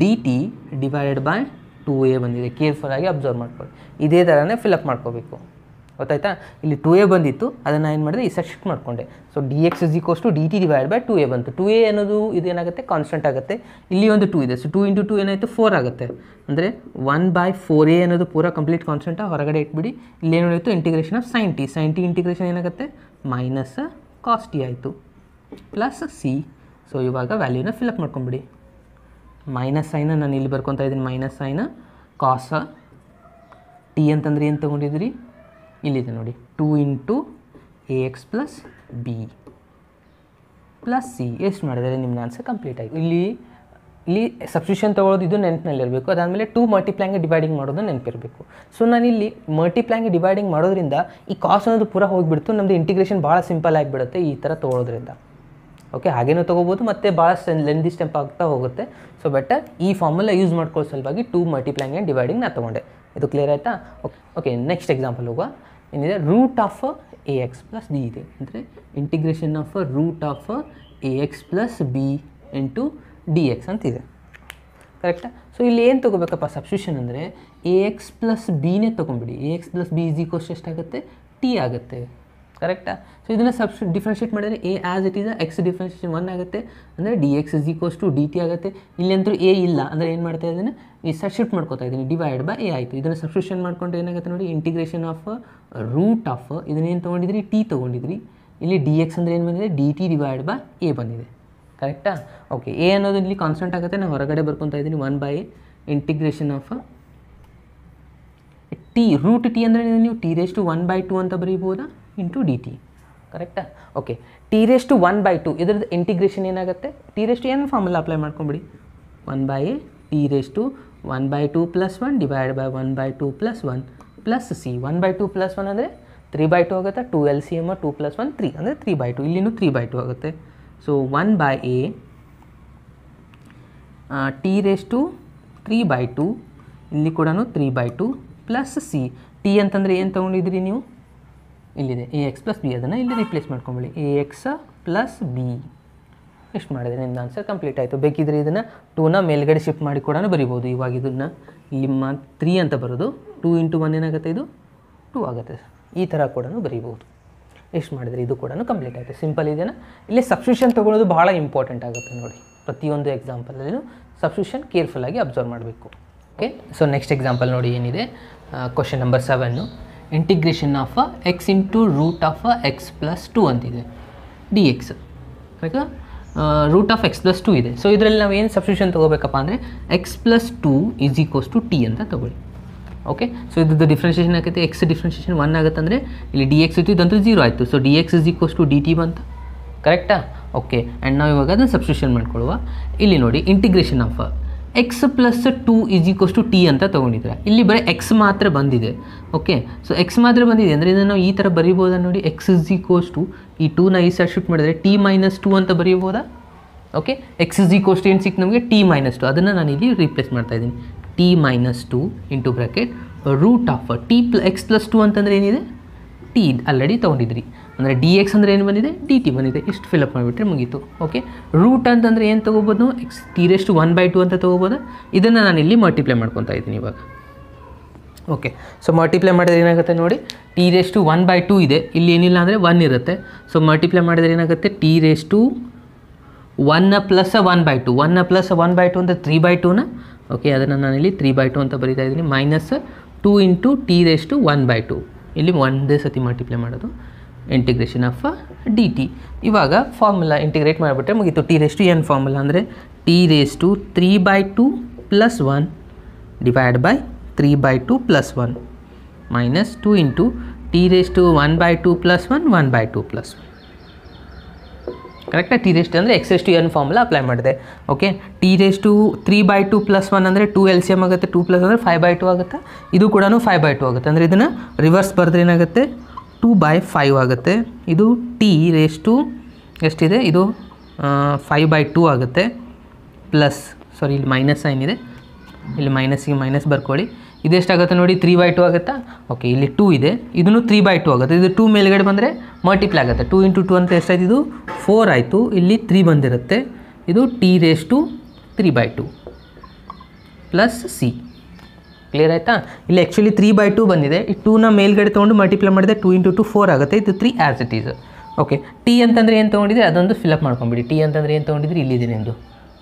D t divided by 2a ಬಂದಿದೆ. ಕೇರ್ಫುಲ್ಲಾಗಿ ಅಬ್ಸರ್ವ್ ಮಾಡ್ಕೊಳ್ಳಿ. ಇದೇ ಥರನೇ ಫಿಲಪ್ ಮಾಡ್ಕೋಬೇಕು. ಗೊತ್ತಾಯ್ತಾ? ಇಲ್ಲಿ 2a ಬಂದಿತ್ತು, ಅದನ್ನು ಏನು ಮಾಡಿದೆ, ಈ ಸೈಡ್ ಶಿಫ್ಟ್ ಮಾಡಿಕೊಂಡೆ. So d x is equals to d t divide by 2a ಬಂತು. 2a ಅನ್ನೋದು ಇದೇನಾಗುತ್ತೆ, ಕಾನ್ಸ್ಟೆಂಟ್ ಆಗುತ್ತೆ. ಇಲ್ಲಿ ಒಂದು 2 ಇದೆ. ಸೊ 2 ಇಂಟು 2 ಏನಾಯಿತು, 4 ಆಗುತ್ತೆ. ಅಂದರೆ 1/4a ಅನ್ನೋದು ಪೂರ ಕಂಪ್ಲೀಟ್ ಕಾನ್ಸ್ಟೆಂಟ ಹೊರಗಡೆ ಇಟ್ಬಿಡಿ. ಇಲ್ಲೇನು ಉಳಿಯಿತು, integration of sine t. Sine t integration ಏನಾಗುತ್ತೆ, ಮೈನಸ್ ಕಾಸ್ ಟಿ ಆಯಿತು, ಪ್ಲಸ್ ಸಿ. ಸೊ ಇವಾಗ ವ್ಯಾಲ್ಯೂನ ಫಿಲಪ್ ಮಾಡ್ಕೊಂಬಿಡಿ. ಮೈನಸ್ ಸೈನ ನಾನು ಇಲ್ಲಿ ಬರ್ಕೊತಾ ಇದ್ದೀನಿ, ಮೈನಸ್ ಸೈನ ಕಾಸ ಟಿ ಅಂತಂದರೆ ಏನು ತೊಗೊಂಡಿದ್ದೀರಿ, ಇಲ್ಲಿದೆ ನೋಡಿ, 2 into A x plus B plus c. ಎಷ್ಟು ಮಾಡಿದರೆ ನಿಮ್ಮ ಆನ್ಸರ್ ಕಂಪ್ಲೀಟ್ ಆಯಿತು. ಇಲ್ಲಿ ಸಬ್ಸ್ಟಿಟ್ಯೂಷನ್ ತೊಗೊಳ್ಳೋದು ಇದು ನೆನಪಿನಲ್ಲಿರಬೇಕು. ಅದಾದಮೇಲೆ 2 ಮಲ್ಟಿಪ್ಲೈಂಗ್ ಡಿವೈಡಿಂಗ್ ಮಾಡೋದು ನೆನಪಿರಬೇಕು. ಸೊ ನಾನಿಲ್ಲಿ ಮಲ್ಟಿಪ್ಲೈಂಗ್ ಡಿವೈಡಿಂಗ್ ಮಾಡೋದ್ರಿಂದ ಈ ಕಾಸ್ ಅನ್ನೋದು ಪೂರ ಹೋಗಿಬಿಡ್ತು, ನಮ್ಮದು ಇಂಟಿಗ್ರೇಷನ್ ಭಾಳ ಸಿಂಪಲ್ ಆಗಿಬಿಡುತ್ತೆ ಈ ಥರ ತೊಗೊಳೋದ್ರಿಂದ. ಓಕೆ, ಹಾಗೇನೂ ತೊಗೋಬೋದು, ಮತ್ತು ಭಾಳ ಲೆಂದಿ ಸ್ಟೆಪ್ ಆಗ್ತಾ ಹೋಗುತ್ತೆ. ಸೊ ಬೆಟರ್ ಈ ಫಾರ್ಮುಲಾ ಯೂಸ್ ಮಾಡ್ಕೊಳ್ಳೋ ಸಲುವಾಗಿ 2 ಮಲ್ಟಿಪ್ಲೈಂಗ್ ಆ್ಯಂಡ್ ಡಿವೈಡಿಂಗ್ ನಾನು ತೊಗೊಂಡೆ. ಇದು ಕ್ಲಿಯರ್ ಆಯಿತಾ? ಓಕೆ, ನೆಕ್ಸ್ಟ್ ಎಕ್ಸಾಂಪಲ್ ಹೋಗುವ. ಏನಿದೆ, root of a x plus b ಇದೆ. ಅಂದರೆ integration of root of a x plus b into d x ಅಂತಿದೆ. ಕರೆಕ್ಟಾ? ಸೊ ಇಲ್ಲಿ ಏನು ತೊಗೋಬೇಕಪ್ಪ ಸಬ್ಸ್ಟಿಟ್ಯೂಷನ್ ಅಂದರೆ ಎ ಎಕ್ಸ್ ಪ್ಲಸ್ ಬಿನೇ ತೊಗೊಂಬಿಡಿ. A x plus b is equals ಎಷ್ಟಾಗುತ್ತೆ? ಟಿ ಆಗುತ್ತೆ. ಕರೆಕ್ಟಾ? ಸೊ ಇದನ್ನು ಡಿಫ್ರೆನ್ಷಿಯೇಟ್ ಮಾಡಿದರೆ a as it is x differentiation 1 ಆಗುತ್ತೆ, ಅಂದರೆ d x is equals to d t ಆಗುತ್ತೆ. ಇಲ್ಲಂತೂ ಎ ಇಲ್ಲ ಅಂದರೆ ಏನು ಮಾಡ್ತಾ ಇದ್ದೀನಿ, ಈ ಸಬ್ಸ್ಟಿಟ್ಯೂಟ್ ಮಾಡ್ಕೋತಾ ಇದ್ದೀನಿ, ಡಿವೈಡ್ ಬೈ ಎ ಆಯಿತು. ಇದನ್ನು ಸಬ್ಸ್ಟಿಟ್ಯೂಷನ್ ಮಾಡ್ಕೊಂಡ್ರೆ ಏನಾಗುತ್ತೆ ನೋಡಿ, ಇಂಟಿಗ್ರೇಷನ್ ಆಫ್ ರೂಟ್ ಆಫ್ ಇದನ್ನೇನು ತೊಗೊಂಡಿದ್ರಿ, ಟಿ ತೊಗೊಂಡಿದ್ರಿ. ಇಲ್ಲಿ ಡಿ ಎಕ್ಸ್ ಅಂದರೆ ಏನು ಬಂದಿದೆ, D t divide by A ಬಂದಿದೆ. ಕರೆಕ್ಟಾ? ಓಕೆ, ಎ ಅನ್ನೋದು ಇಲ್ಲಿ ಕಾನ್ಸ್ಟೆಂಟ್ ಆಗುತ್ತೆ, ನಾನು ಹೊರಗಡೆ ಬರ್ಕೊತಾ ಇದ್ದೀನಿ 1 integration of t. Root t ಅಂದರೆ ನೀವು ಟಿ ರೇಸ್ ಟು 1/2 ಅಂತ ಬರೀಬೋದಾ ಇಂಟು ಡಿ ಟಿ. ಕರೆಕ್ಟಾ? ಓಕೆ, ಟಿ ರೇಸ್ ಟು 1/2 ಇದರದ್ದು ಇಂಟಿಗ್ರೇಷನ್ ಏನಾಗುತ್ತೆ, ಟಿ ರೇಸ್ ಟು ಏನು ಫಾರ್ಮುಲಾ ಅಪ್ಲೈ ಮಾಡ್ಕೊಂಬಿಡಿ, 1/a t raise to 1/2 plus 1 divide by 1/2 plus 1 plus c. 1/2 plus 1 ಅಂದರೆ 3/2 ಆಗುತ್ತೆ. 2 LCM 2 ಪ್ಲಸ್ 1 3 ಅಂದರೆ 3/2. ಇಲ್ಲಿನೂ 3/2 ಆಗುತ್ತೆ. So 1/a t raise to 3/2, ಇಲ್ಲಿ ಕೂಡ 3/2 ಪ್ಲಸ್ ಸಿ. ಟಿ ಅಂತಂದರೆ ಏನು ತೊಗೊಂಡಿದ್ದೀರಿ ನೀವು, ಇಲ್ಲಿದೆ ಎ ಎಕ್ಸ್ ಪ್ಲಸ್ ಬಿ, ಅದನ್ನು ಇಲ್ಲಿ ರಿಪ್ಲೇಸ್ ಮಾಡ್ಕೊಂಬಿಡಿ, ಎ ಎಕ್ಸ್ ಪ್ಲಸ್ ಬಿ. ಎಷ್ಟು ಮಾಡಿದರೆ ನಿಮ್ದು ಆನ್ಸರ್ ಕಂಪ್ಲೀಟ್ ಆಯಿತು. ಬೇಕಿದ್ರೆ ಇದನ್ನು 2ನ ಮೇಲ್ಗಡೆ ಶಿಫ್ಟ್ ಮಾಡಿ ಕೂಡ ಬರಿಬೋದು. ಇವಾಗ ಇದನ್ನು ಇಲ್ಲಿ 3 ಅಂತ ಬರೋದು, 2 ಇಂಟು 1 ಏನಾಗುತ್ತೆ, ಇದು 2 ಆಗುತ್ತೆ. ಈ ಥರ ಕೂಡ ಬರಿಬೋದು. ಎಷ್ಟು ಮಾಡಿದರೆ ಇದು ಕೂಡ ಕಂಪ್ಲೀಟ್ ಆಯಿತು. ಸಿಂಪಲ್ ಇದೆಯಾ? ಇಲ್ಲಿ ಸಬ್ಸ್ಟಿಟ್ಯೂಷನ್ ತೊಗೊಳ್ಳೋದು ಭಾಳ ಇಂಪಾರ್ಟೆಂಟ್ ಆಗುತ್ತೆ ನೋಡಿ. ಪ್ರತಿಯೊಂದು ಎಕ್ಸಾಂಪಲಲ್ಲೂ ಸಬ್ಸ್ಟಿಟ್ಯೂಷನ್ ಕೇರ್ಫುಲ್ಲಾಗಿ ಅಬ್ಸರ್ವ್ ಮಾಡಬೇಕು. ಓಕೆ, ಸೊ ನೆಕ್ಸ್ಟ್ ಎಕ್ಸಾಂಪಲ್ ನೋಡಿ ಏನಿದೆ, question number 7, integration of x into root of x plus 2 ಅಂತಿದೆ, ಡಿ ಎಕ್ಸ್. ಆಯಿತಾ? ರೂಟ್ ಆಫ್ ಎಕ್ಸ್ ಪ್ಲಸ್ 2 ಇದೆ. ಸೊ ಇದರಲ್ಲಿ ನಾವು ಏನು ಸಬ್ಸ್ಟಿಟ್ಯೂಷನ್ ತೊಗೋಬೇಕಪ್ಪ ಅಂದರೆ x plus 2 is equals to t ಅಂತ ತೊಗೊಳ್ಳಿ. ಓಕೆ, ಸೊ ಇದ್ದು ಡಿಫ್ರೆನ್ಷಿಯೇಷನ್ ಆಗುತ್ತೆ, ಎಕ್ಸ್ ಡಿಫ್ರೆನ್ಷಿಯೇಷನ್ 1 ಆಗುತ್ತೆ, ಅಂದರೆ ಇಲ್ಲಿ ಡಿ ಎಕ್ಸ್ ಇತ್ತು, ಇದಂತೂ 0 ಆಯಿತು. So d x is equals to d t ಬಂತು. ಕರೆಕ್ಟಾ? ಓಕೆ, ಆ್ಯಂಡ್ ನಾವು ಇವಾಗ ಅದನ್ನು ಸಬ್ಸ್ಟಿಟ್ಯೂಷನ್ ಮಾಡ್ಕೊಳ್ಳುವ. ಇಲ್ಲಿ ನೋಡಿ, integration of x plus 2 is equals to t ಅಂತ ತೊಗೊಂಡಿದ್ರೆ, ಇಲ್ಲಿ ಬರೀ ಎಕ್ಸ್ ಮಾತ್ರ ಬಂದಿದೆ. ಓಕೆ, ಸೊ ಎಕ್ಸ್ ಮಾತ್ರ ಬಂದಿದೆ ಅಂದರೆ ಇದನ್ನು ನಾವು ಈ ಥರ ಬರೀಬೋದಾ ನೋಡಿ, ಎಕ್ಸ್ ಇಸ್ ಈಕ್ವಲ್ಸ್ ಟು ಈ 2ನ ಈ ಸೈಡ್ ಶಿಫ್ಟ್ ಮಾಡಿದರೆ ಟಿ ಮೈನಸ್ 2 ಅಂತ ಬರೀಬೋದಾ. Okay, x is equals to ಏನು ಸಿಕ್ತು ನಮಗೆ, ಟಿ ಮೈನಸ್ 2. ಅದನ್ನು ನಾನು ಇಲ್ಲಿ ರಿಪ್ಲೇಸ್ ಮಾಡ್ತಾ ಇದ್ದೀನಿ, t minus 2 into bracket root of t x plus 2 ಅಂತಂದರೆ ಏನಿದೆ, ಟಿ ಆಲ್ರೆಡಿ ತೊಗೊಂಡಿದ್ರಿ, ಅಂದರೆ ಡಿ ಎಕ್ಸ್ ಅಂದರೆ ಏನು ಬಂದಿದೆ, ಡಿ ಟಿ ಬಂದಿದೆ. ಇಷ್ಟು ಫಿಲಪ್ ಮಾಡಿಬಿಟ್ರೆ ಮುಗೀತು. ಓಕೆ, ರೂಟ್ ಅಂತಂದರೆ ಏನು ತೊಗೋಬೋದು, ಎಕ್ಸ್ ಟಿ ರೇಸ್ ಟು 1/2 ಅಂತ ತೊಗೋಬೋದಾ. ಇದನ್ನು ನಾನು ಇಲ್ಲಿ ಮಲ್ಟಿಪ್ಲೈ ಮಾಡ್ಕೊತಾ ಇದ್ದೀನಿ ಇವಾಗ. ಓಕೆ, ಸೊ ಮಲ್ಟಿಪ್ಲೈ ಮಾಡಿದ್ರೆ ಏನಾಗುತ್ತೆ ನೋಡಿ, ಟಿ ರೇಸ್ ಟು 1/2 ಇದೆ, ಇಲ್ಲಿ ಏನಿಲ್ಲ ಅಂದರೆ 1 ಇರುತ್ತೆ. ಸೊ ಮಲ್ಟಿಪ್ಲೈ ಮಾಡಿದರೆ ಏನಾಗುತ್ತೆ, t raise to 1 plus 1/2, 1 plus 1/2 ಅಂದರೆ 3/2ನ. ಓಕೆ, ಅದನ್ನು ನಾನಿಲ್ಲಿ 3/2 ಅಂತ ಬರೀತಾ ಇದ್ದೀನಿ, minus 2 into t raise to 1/2. ಇಲ್ಲಿ ಒಂದೇ ಸತಿ ಮಲ್ಟಿಪ್ಲೈ ಮಾಡೋದು, ಇಂಟಿಗ್ರೇಷನ್ ಆಫ್ ಡಿ ಟಿ. ಇವಾಗ ಫಾರ್ಮುಲಾ ಇಂಟಿಗ್ರೇಟ್ ಮಾಡಿಬಿಟ್ರೆ ಮುಗೀತು. ಟಿ ರೇಸ್ ಟು ಏನು ಫಾರ್ಮುಲಾ ಅಂದರೆ t raise to 3/2 plus 1 divide by 3/2 plus 1 minus 2 into t raise to 1/2 plus 1 1/2 plus 1. ಕರೆಕ್ಟಾಗಿ ಟಿ ರೇಸ್ ಟು ಅಂದರೆ x raise to n formula apply ಮಾಡಿದೆ. Okay, t raise to 3/2 plus 1 ಅಂದರೆ 2 LCM ಆಗುತ್ತೆ, 2 plus ಅಂದರೆ 5/2 ಆಗುತ್ತೆ. ಇದು ಕೂಡ 5/2 ಆಗುತ್ತೆ, ಅಂದರೆ ಇದನ್ನು ರಿವರ್ಸ್ ಬರೆದ್ರೆ ಏನಾಗುತ್ತೆ, 2/5 ಆಗುತ್ತೆ. ಇದು ಟಿ ರೇಸ್ ಟು ಎಷ್ಟಿದೆ, ಇದು 5/2 ಆಗುತ್ತೆ. ಪ್ಲಸ್ ಸಾರಿ, ಇಲ್ಲಿ ಮೈನಸ್ ಸೈನ್ ಇದೆ, ಇಲ್ಲಿ ಮೈನಸ್ಸಿಗೆ ಮೈನಸ್ ಬರ್ಕೊಳ್ಳಿ. ಇದೆಷ್ಟಾಗುತ್ತೆ ನೋಡಿ, 3/2 ಆಗುತ್ತಾ. ಓಕೆ, ಇಲ್ಲಿ 2 ಇದೆ, ಇದನ್ನು 3/2 ಆಗುತ್ತೆ. ಇದು 2 ಮೇಲ್ಗಡೆ ಬಂದರೆ ಮಲ್ಟಿಪ್ಲೈ ಆಗುತ್ತೆ. 2 ಇಂಟು 2 ಅಂತ ಎಷ್ಟಾಯ್ತು, ಇದು 4 ಆಯಿತು. ಇಲ್ಲಿ 3 ಬಂದಿರುತ್ತೆ, ಇದು t raise to 3/2 plus c. Clear ಆಯಿತಾ? ಇಲ್ಲಿ ಆ್ಯಕ್ಚುಲಿ 3/2 ಬಂದಿದೆ, ಈ 2ನ ಮೇಲ್ಗಡೆ ತೊಗೊಂಡು ಮಲ್ಟಿಪ್ಲೈ ಮಾಡಿದೆ, 2 ಇಂಟು 2 4 ಆಗುತ್ತೆ. ಇದು 3 as it is. Okay, T ಅಂತಂದರೆ ಏನು ತೊಗೊಂಡಿದ್ರೆ ಅದೊಂದು ಫಿಲಪ್ ಮಾಡ್ಕೊಂಬಿಡಿ. ಟಿ ಅಂತಂದರೆ ಏನು ತೊಗೊಂಡಿದ್ರಿ, ಇಲ್ಲಿದೆ ನಿಮ್ಮದು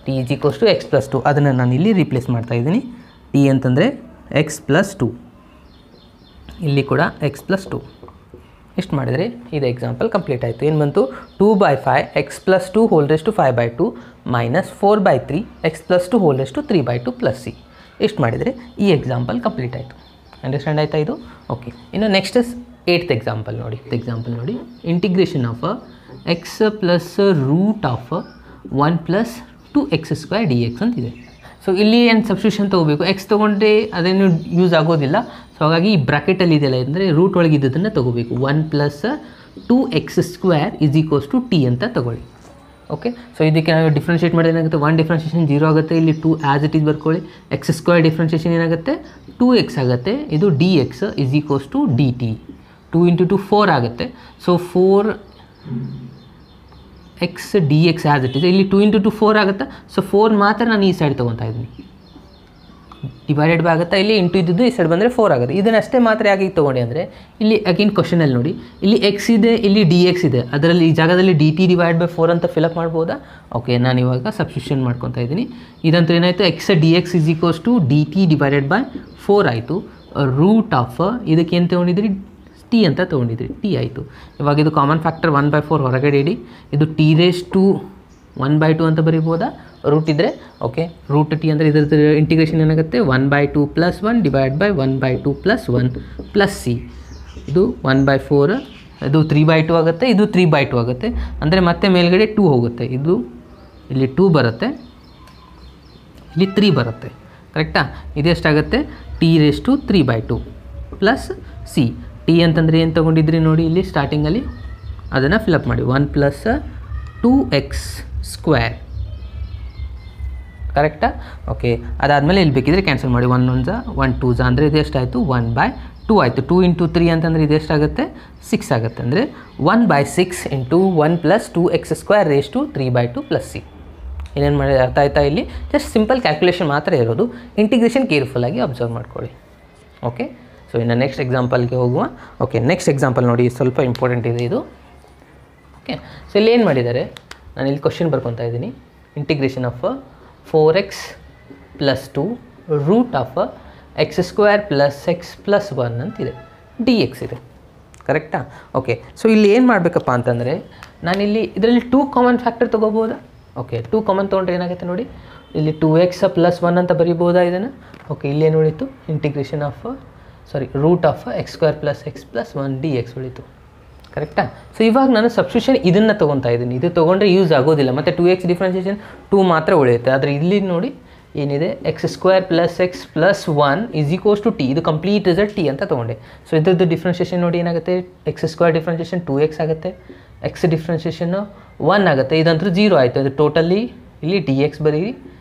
t is equals to x plus 2. ಅದನ್ನು ನಾನು ಇಲ್ಲಿ ರಿಪ್ಲೇಸ್ ಮಾಡ್ತಾಯಿದ್ದೀನಿ. ಟಿ ಅಂತಂದರೆ ಎಕ್ಸ್ ಪ್ಲಸ್ 2, ಇಲ್ಲಿ ಕೂಡ ಎಕ್ಸ್ ಪ್ಲಸ್ 2. ಎಷ್ಟು ಮಾಡಿದರೆ ಇದು ಎಕ್ಸಾಂಪಲ್ ಕಂಪ್ಲೀಟ್ ಆಯಿತು. ಏನು ಬಂತು, 2/5 x plus 2 whole raise to 5/2 minus 4/3 x plus 2 whole raise to 3/2 plus c. ಎಷ್ಟು ಮಾಡಿದರೆ ಈ ಎಕ್ಸಾಂಪಲ್ ಕಂಪ್ಲೀಟ್ ಆಯಿತು. ಅಂಡರ್ಸ್ಟ್ಯಾಂಡ್ ಆಯಿತಾ ಇದು? ಓಕೆ, ಇನ್ನು ನೆಕ್ಸ್ಟ್ 8th ಎಕ್ಸಾಂಪಲ್ ನೋಡಿ. Integration of x plus root of 1 plus 2x² d x ಅಂತಿದೆ. ಸೊ ಇಲ್ಲಿ ಏನು ಸಬ್ಸ್ಟಿಟ್ಯೂಷನ್ ತೊಗೋಬೇಕು, ಎಕ್ಸ್ ತೊಗೊಂಡ್ರೆ ಅದೇನು ಯೂಸ್ ಆಗೋದಿಲ್ಲ. ಸೊ ಹಾಗಾಗಿ ಈ ಬ್ರಾಕೆಟಲ್ಲಿ ಇದೆಲ್ಲ ಅಂದರೆ ರೂಟ್ ಒಳಗೆ ಇದ್ದದನ್ನು ತೊಗೋಬೇಕು. 1 plus 2x² is equals to t ಅಂತ ತೊಗೊಳ್ಳಿ. ಓಕೆ, ಸೊ ಇದಕ್ಕೆ ನಾವು ಡಿಫ್ರೆನ್ಷಿಯೇಟ್ ಮಾಡಿದ್ರೆ ಏನಾಗುತ್ತೆ, 1 ಡಿಫ್ರೆನ್ಷಿಯೇಷನ್ 0 ಆಗುತ್ತೆ. ಇಲ್ಲಿ 2 ಆ್ಯಸ್ ಇಟ್ ಈಸ್ ಬರ್ಕೊಳ್ಳಿ. x² ಡಿಫ್ರೆನ್ಷಿಯೇಷನ್ ಏನಾಗುತ್ತೆ, 2x ಆಗುತ್ತೆ. ಇದು d x is equals to d t. 2 into 2 4 ಆಗುತ್ತೆ. So 4 x d x as it ಇದೆ. ಇಲ್ಲಿ 2 × 2 4 ಆಗುತ್ತಾ, ಸೊ 4 ಮಾತ್ರ ನಾನು ಈ ಸೈಡ್ ತೊಗೊತಾ ಇದ್ದೀನಿ, ಡಿವೈಡೆಡ್ ಬೈ ಆಗುತ್ತಾ, ಇಲ್ಲಿ ಇಂಟು ಇದ್ದಿದ್ದು ಈ ಸೈಡ್ ಬಂದರೆ 4 ಆಗುತ್ತೆ. ಇದನ್ನಷ್ಟೇ ಮಾತ್ರ ಯಾಕೆ ತೊಗೊಂಡೆ ಅಂದರೆ ಇಲ್ಲಿ ಅಗೇನ್ ಕ್ವಶನಲ್ಲಿ ನೋಡಿ, ಇಲ್ಲಿ ಎಕ್ಸ್ ಇದೆ, ಇಲ್ಲಿ ಡಿ ಎಕ್ಸ್ ಇದೆ, ಅದರಲ್ಲಿ ಈ ಜಾಗದಲ್ಲಿ ಡಿ ಟಿ ಡಿವೈಡ್ ಬೈ 4 ಅಂತ ಫಿಲಪ್ ಮಾಡ್ಬೋದಾ? ಓಕೆ, ನಾನು ಇವಾಗ ಸಬ್ಸ್ಟಿಟ್ಯೂಷನ್ ಮಾಡ್ಕೊತಾ ಇದ್ದೀನಿ. ಇದಂತೂ ಏನಾಯಿತು, x d x is equals to d t divided by 4 ಆಯಿತು. ರೂಟ್ ಆಫ್ ಇದಕ್ಕೆ ಏನು ತೊಗೊಂಡಿದ್ರಿ, ಟಿ ಅಂತ ತೊಗೊಂಡಿದ್ರಿ, ಟಿ ಆಯಿತು. ಇವಾಗ ಇದು ಕಾಮನ್ ಫ್ಯಾಕ್ಟರ್ 1/4 ಹೊರಗಡೆ ಇಡಿ, ಇದು ಟಿ ರೇಸ್ ಟು 1/2 ಅಂತ ಬರೀಬೋದಾ ರೂಟ್ ಇದ್ದರೆ? ಓಕೆ, ರೂಟ್ ಟಿ ಅಂದರೆ ಇದ್ರದ್ದು ಇಂಟಿಗ್ರೇಷನ್ ಏನಾಗುತ್ತೆ, 1/2 + 1 ಡಿವೈಡ್ ಬೈ 1/2 + 1 ಪ್ಲಸ್ ಸಿ. ಇದು 1/4, ಇದು 3/2 ಆಗುತ್ತೆ, ಇದು 3/2 ಆಗುತ್ತೆ, ಅಂದರೆ ಮತ್ತೆ ಮೇಲ್ಗಡೆ 2 ಹೋಗುತ್ತೆ, ಇದು ಇಲ್ಲಿ 2 ಬರುತ್ತೆ, ಇಲ್ಲಿ 3 ಬರುತ್ತೆ, ಕರೆಕ್ಟಾ? ಇದೆಷ್ಟಾಗುತ್ತೆ, t raise to 3/2 plus c. T ಅಂತಂದರೆ ಏನು ತೊಗೊಂಡಿದ್ರಿ ನೋಡಿ, ಇಲ್ಲಿ ಸ್ಟಾರ್ಟಿಂಗಲ್ಲಿ ಅದನ್ನು ಫಿಲಪ್ ಮಾಡಿ, 1 + 2x², ಕರೆಕ್ಟಾ? ಓಕೆ, ಅದಾದಮೇಲೆ ಇಲ್ಲಿ ಬೇಕಿದ್ರೆ ಕ್ಯಾನ್ಸಲ್ ಮಾಡಿ, 1 1 1 2 ಅಂದರೆ ಇದು ಎಷ್ಟಾಯಿತು, 1/2 ಆಯಿತು. 2 × 3 ಅಂತಂದರೆ ಇದು ಎಷ್ಟಾಗುತ್ತೆ, 6 ಆಗುತ್ತೆ, ಅಂದರೆ 1/6 × 1 + 2x² race to 3/2 plus C. ಏನೇನು ಮಾಡಿ ಅರ್ಥ ಆಯ್ತಾ? ಇಲ್ಲಿ ಜಸ್ಟ್ ಸಿಂಪಲ್ ಕ್ಯಾಲ್ಕುಲೇಷನ್ ಮಾತ್ರ ಇರೋದು, ಇಂಟಿಗ್ರೇಷನ್ ಕೇರ್ಫುಲ್ಲಾಗಿ ಅಬ್ಸರ್ವ್ ಮಾಡ್ಕೊಳ್ಳಿ. ಓಕೆ, ಸೊ ಇನ್ನು ನೆಕ್ಸ್ಟ್ ಎಕ್ಸಾಂಪಲ್ಗೆ ಹೋಗುವ. ಓಕೆ, ನೆಕ್ಸ್ಟ್ ಎಕ್ಸಾಂಪಲ್ ನೋಡಿ, ಸ್ವಲ್ಪ ಇಂಪಾರ್ಟೆಂಟ್ ಇದೆ ಇದು. ಓಕೆ, ಸೊ ಇಲ್ಲಿ ಏನು ಮಾಡಿದ್ದಾರೆ, ನಾನು ಇಲ್ಲಿ ಕ್ವಶನ್ ಬರ್ಕೊತಾ ಇದ್ದೀನಿ, integration of 4x + 2 root of x² + x + 1 ಅಂತಿದೆ, ಡಿ ಎಕ್ಸ್ ಇದೆ, ಕರೆಕ್ಟಾ? ಓಕೆ, ಸೊ ಇಲ್ಲಿ ಏನು ಮಾಡಬೇಕಪ್ಪ ಅಂತಂದರೆ, ನಾನಿಲ್ಲಿ ಇದರಲ್ಲಿ 2 ಕಾಮನ್ ಫ್ಯಾಕ್ಟರ್ ತೊಗೋಬೋದಾ? ಓಕೆ, 2 ಕಾಮನ್ ತೊಗೊಂಡ್ರೆ ಏನಾಗುತ್ತೆ ನೋಡಿ, ಇಲ್ಲಿ 2x + 1 ಅಂತ ಬರೀಬೋದಾ ಇದನ್ನು? ಓಕೆ, ಇಲ್ಲೇನು ಉಳಿತು, integration of root of x² + x + 1 d x ಉಳಿತು, ಕರೆಕ್ಟಾ? ಸೊ ಇವಾಗ ನಾನು ಸಬ್ಸ್ಟಿಟ್ಯೂಷನ್ ಇದನ್ನು ತೊಗೊತಾ ಇದ್ದೀನಿ, ಇದು ತೊಗೊಂಡ್ರೆ ಯೂಸ್ ಆಗೋದಿಲ್ಲ, ಮತ್ತು 2x ಡಿಫ್ರೆನ್ಷಿಯೇಷನ್ 2 ಮಾತ್ರ ಉಳಿಯುತ್ತೆ. ಆದರೆ ಇಲ್ಲಿ ನೋಡಿ ಏನಿದೆ, x² + x + 1 is equals to t, ಇದು ಕಂಪ್ಲೀಟ್ ರಿಸಲ್ಟ್ ಟಿ ಅಂತ ತೊಗೊಂಡೆ. ಸೊ ಇದ್ರದ್ದು ಡಿಫ್ರೆನ್ಷಿಯೇಷನ್ ನೋಡಿ ಏನಾಗುತ್ತೆ, x² ಡಿಫ್ರೆನ್ಷಿಯೇಷನ್ 2x ಆಗುತ್ತೆ, x ಡಿಫ್ರೆನ್ಷಿಯೇಷನ್ನು 1 ಆಗುತ್ತೆ, ಇದಂತೂ 0 ಆಯಿತು. ಅದು ಟೋಟಲಿ ಇಲ್ಲಿ ಡಿ ಎಕ್ಸ್ ಬರೀರಿ,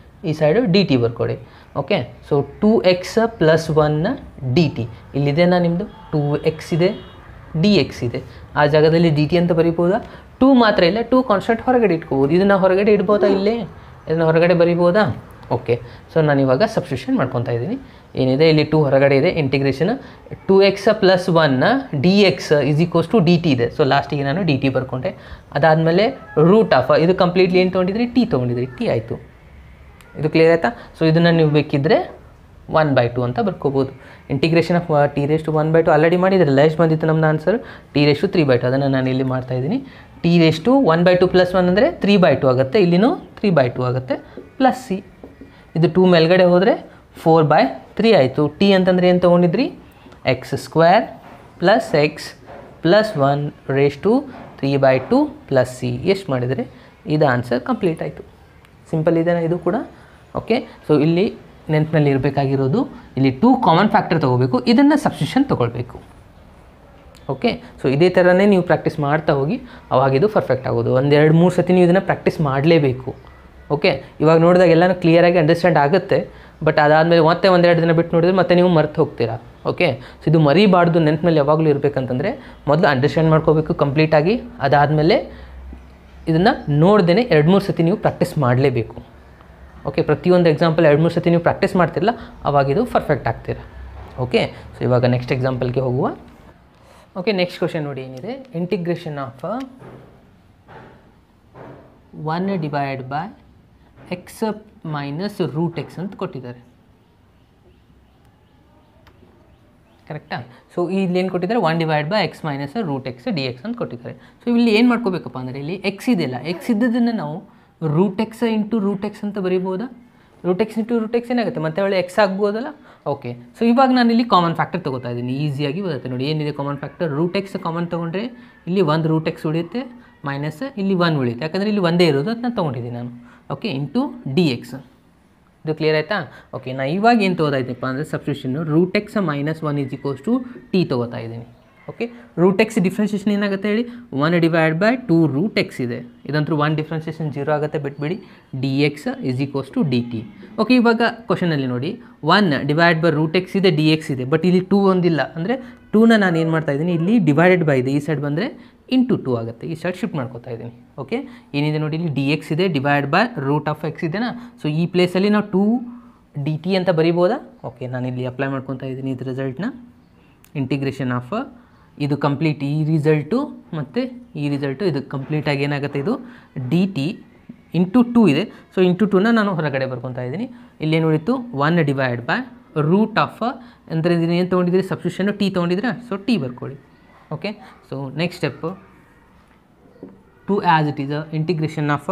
ಈ ಸೈಡು ಡಿ ಟಿ ಬರ್ಕೊಡಿ. Okay, so 2x + 1 d t ಇಲ್ಲಿದೆನಾ ನಿಮ್ಮದು, 2x ಇದೆ, ಡಿ ಎಕ್ಸ್ ಇದೆ, ಆ ಜಾಗದಲ್ಲಿ ಡಿ ಟಿ ಅಂತ ಬರೀಬೋದಾ? 2 ಮಾತ್ರ ಇಲ್ಲ, 2 ಕಾನ್ಸ್ಟೆಂಟ್ ಹೊರಗಡೆ ಇಟ್ಕೋಬೋದು, ಇದನ್ನು ಹೊರಗಡೆ ಇಡ್ಬೋದಾ, ಇಲ್ಲೇ ಇದನ್ನು ಹೊರಗಡೆ ಬರೀಬೋದಾ? ಓಕೆ, ಸೊ ನಾನು ಇವಾಗ ಸಬ್ಸ್ಟಿಟ್ಯೂಷನ್ ಮಾಡ್ಕೊತಾ ಇದ್ದೀನಿ. ಏನಿದೆ ಇಲ್ಲಿ 2 ಹೊರಗಡೆ ಇದೆ, integration 2x + 1 d x is equals to d t ಇದೆ, ಸೊ ಲಾಸ್ಟಿಗೆ ನಾನು ಡಿ ಟಿ ಬರ್ಕೊಂಡೆ. ಅದಾದಮೇಲೆ ರೂಟ್ ಆಫ್ ಇದು ಕಂಪ್ಲೀಟ್ಲಿ ಏನು ತೊಗೊಂಡಿದ್ರಿ, ಟಿ ತೊಗೊಂಡಿದ್ರಿ, ಟಿ ಆಯಿತು. ಇದು ಕ್ಲಿಯರ್ ಆಯಿತಾ? ಸೊ ಇದನ್ನು ನೀವು ಬೇಕಿದ್ದರೆ 1/2 ಅಂತ ಬರ್ಕೋಬೋದು. Integration of t raise to 1/2 already ಮಾಡಿದ್ರಲ್ಲ, ಎಷ್ಟು ಬಂದಿತ್ತು ನಮ್ಮದು ಆನ್ಸರ್, ಟಿ ರೇಸ್ ಟು 3/2, ಅದನ್ನು ನಾನು ಇಲ್ಲಿ ಮಾಡ್ತಾಯಿದ್ದೀನಿ. ಟಿ ರೇಸ್ ಟು 1/2 + 1 ಅಂದರೆ 3/2 ಆಗುತ್ತೆ, ಇಲ್ಲಿನೂ 3/2 ಆಗುತ್ತೆ, ಪ್ಲಸ್ ಸಿ. ಇದು 2 ಮೇಲ್ಗಡೆ ಹೋದರೆ 4/3 ಆಯಿತು. ಟಿ ಅಂತಂದರೆ ಏನು ತೊಗೊಂಡಿದ್ರಿ, x² + x + 1 raise to 3/2 plus c. ಎಷ್ಟು ಮಾಡಿದರೆ ಇದು ಆನ್ಸರ್ ಕಂಪ್ಲೀಟ್ ಆಯಿತು. ಸಿಂಪಲ್ ಇದೆನಾ ಇದು ಕೂಡ? ಓಕೆ, ಸೊ ಇಲ್ಲಿ ನೆನಪಿನಲ್ಲಿ ಇರಬೇಕಾಗಿರೋದು, ಇಲ್ಲಿ 2 ಕಾಮನ್ ಫ್ಯಾಕ್ಟರ್ ತೊಗೋಬೇಕು, ಇದನ್ನು ಸಬ್ಸ್ಟಿಟ್ಯೂಷನ್ ತೊಗೊಳ್ಬೇಕು. ಓಕೆ, ಸೊ ಇದೇ ಥರನೇ ನೀವು ಪ್ರಾಕ್ಟೀಸ್ ಮಾಡ್ತಾ ಹೋಗಿ, ಅವಾಗಿದು ಪರ್ಫೆಕ್ಟ್ ಆಗೋದು. 1 2 3 ಸತಿ ನೀವು ಇದನ್ನು ಪ್ರಾಕ್ಟೀಸ್ ಮಾಡಲೇಬೇಕು. ಓಕೆ, ಇವಾಗ ನೋಡಿದಾಗ ಎಲ್ಲನೂ ಕ್ಲಿಯರಾಗಿ ಅಂಡರ್ಸ್ಟ್ಯಾಂಡ್ ಆಗುತ್ತೆ, ಬಟ್ ಅದಾದಮೇಲೆ ಮತ್ತೆ 1 2 ದಿನ ಬಿಟ್ಟು ನೋಡಿದ್ರೆ ಮತ್ತೆ ನೀವು ಮರ್ತು ಹೋಗ್ತೀರಾ. ಓಕೆ, ಸೊ ಇದು ಮರಿಬಾರ್ದು, ನೆನಪಿನಲ್ಲಿ ಯಾವಾಗಲೂ ಇರಬೇಕಂತಂದರೆ ಮೊದಲು ಅಂಡರ್ಸ್ಟ್ಯಾಂಡ್ ಮಾಡ್ಕೋಬೇಕು ಕಂಪ್ಲೀಟಾಗಿ, ಅದಾದಮೇಲೆ ಇದನ್ನು ನೋಡ್ದೇ 2 3 ಸತಿ ನೀವು ಪ್ರಾಕ್ಟೀಸ್ ಮಾಡಲೇಬೇಕು. ಓಕೆ, ಪ್ರತಿಯೊಂದು ಎಕ್ಸಾಂಪಲ್ 2 3 ಸತಿ ನೀವು ಪ್ರಾಕ್ಟೀಸ್ ಮಾಡ್ತಿರಲ್ಲ, ಅವಾಗಿದು ಪರ್ಫೆಕ್ಟ್ ಆಗ್ತೀರಾ. ಓಕೆ, ಸೊ ಇವಾಗ ನೆಕ್ಸ್ಟ್ ಎಕ್ಸಾಂಪಲ್ಗೆ ಹೋಗುವ. ಓಕೆ, ನೆಕ್ಸ್ಟ್ ಕ್ವಶನ್ ನೋಡಿ ಏನಿದೆ, integration of 1 divide by x minus root x ಅಂತ ಕೊಟ್ಟಿದ್ದಾರೆ, ಕರೆಕ್ಟಾ? ಸೊ ಇಲ್ಲಿ ಏನು ಕೊಟ್ಟಿದ್ದಾರೆ, 1 divide by x minus root x d x ಅಂತ ಕೊಟ್ಟಿದ್ದಾರೆ. ಸೊ ಇಲ್ಲಿ ಏನು ಮಾಡ್ಕೋಬೇಕಪ್ಪ ಅಂದರೆ, ಇಲ್ಲಿ ಎಕ್ಸ್ ಇದೆಯಲ್ಲ, ಎಕ್ಸ್ ಇದ್ದದನ್ನು ನಾವು root x into root x ಅಂತ ಬರೀಬೋದಾ? Root x into root x ಏನಾಗುತ್ತೆ, ಮತ್ತೆ ಒಳ್ಳೆ ಎಕ್ಸ್ ಆಗ್ಬೋದಲ್ಲ? ಓಕೆ, ಸೊ ಇವಾಗ ನಾನು ಇಲ್ಲಿ ಕಾಮನ್ ಫ್ಯಾಕ್ಟರ್ ತೊಗೋತಾ ಇದ್ದೀನಿ, ಈಸಿಯಾಗಿ ಬರುತ್ತೆ ನೋಡಿ. ಏನಿದೆ common factor, root x common ತೊಗೊಂಡ್ರೆ ಇಲ್ಲಿ 1 ರೂಟ್ ಎಕ್ಸ್ ಉಳಿಯುತ್ತೆ, ಮೈನಸ್ ಇಲ್ಲಿ 1 ಉಳಿಯುತ್ತೆ, ಯಾಕಂದರೆ ಇಲ್ಲಿ ಒಂದೇ ಇರೋದು, ಅದನ್ನ ತೊಗೊಂಡಿದ್ದೀನಿ ನಾನು. Okay, into d x. ಇದು ಕ್ಲಿಯರ್ ಆಯಿತಾ? ಓಕೆ, ನಾನು ಇವಾಗ ಏನು ತೊಗೋತಾಯಿದ್ದೆಪ್ಪ ಅಂದರೆ substitution root x minus 1 is equals to t ತೊಗೋತಾ ಇದ್ದೀನಿ. ಓಕೆ ರೂಟ್ ಎಕ್ಸ್ ಡಿಫ್ರೆನ್ಷಿಯೇಷನ್ ಏನಾಗುತ್ತೆ ಹೇಳಿ 1 ಡಿವೈಡ್ ಬೈ 2 ರೂಟ್ ಎಕ್ಸ್ ಇದೆ ಇದಂತೂ 1 ಡಿಫ್ರೆನ್ಷಿಯೇಷನ್ 0 ಆಗುತ್ತೆ ಬಿಟ್ಬಿಡಿ d x is equals to d t okay ಇವಾಗ ಕ್ವಶನಲ್ಲಿ ನೋಡಿ 1 ಡಿವೈಡ್ ಬೈ ರೂಟ್ ಎಕ್ಸ್ ಇದೆ ಡಿ ಎಕ್ಸ್ ಇದೆ ಬಟ್ ಇಲ್ಲಿ 2 ಒಂದಿಲ್ಲ ಅಂದರೆ 2ನ ನಾನು ಏನು ಮಾಡ್ತಾ ಇದ್ದೀನಿ ಇಲ್ಲಿ ಡಿವೈಡೆಡ್ ಬೈ ಇದೆ ಈ ಸೈಡ್ ಬಂದರೆ ಇಂಟು 2 ಆಗುತ್ತೆ ಈ ಸೈಡ್ ಶಿಫ್ಟ್ ಮಾಡ್ಕೊತಾ ಇದ್ದೀನಿ ಓಕೆ ಏನಿದೆ ನೋಡಿ ಇಲ್ಲಿ ಡಿ ಎಕ್ಸ್ ಇದೆ divide by root of x ಇದೆನಾ ಸೊ ಈ ಪ್ಲೇಸಲ್ಲಿ ನಾವು 2 ಡಿ ಟಿ ಅಂತ ಬರಿಬೋದಾ ಓಕೆ ನಾನು ಇಲ್ಲಿ ಅಪ್ಲೈ ಮಾಡ್ಕೊತಾ ಇದ್ದೀನಿ ಇದು ರಿಸಲ್ಟ್ನ ಇಂಟಿಗ್ರೇಷನ್ ಆಫ್ ಇದು ಕಂಪ್ಲೀಟ್ ಈ ರಿಸಲ್ಟು ಮತ್ತು ಈ ರಿಸಲ್ಟು ಇದು ಕಂಪ್ಲೀಟಾಗಿ ಏನಾಗುತ್ತೆ ಇದು ಡಿ ಟಿ ಇಂಟು 2 ಇದೆ ಸೊ ಇಂಟು 2ನ ನಾನು ಹೊರಗಡೆ ಬರ್ಕೊತಾ ಇದ್ದೀನಿ ಇಲ್ಲೇನು ಉಳಿತು 1 ಡಿವೈಡ್ ಬೈ ರೂಟ್ ಆಫ್ ಅಂದರೆ ಇದನ್ನು ಏನು ತೊಗೊಂಡಿದ್ದೀರಿ ಸಬ್ಸ್ಟಿಟ್ಯೂಷನ್ನು ಟಿ ತೊಗೊಂಡಿದ್ದೀರಾ ಸೊ ಟಿ ಬರ್ಕೊಳ್ಳಿ okay so next step 2 as it is integration of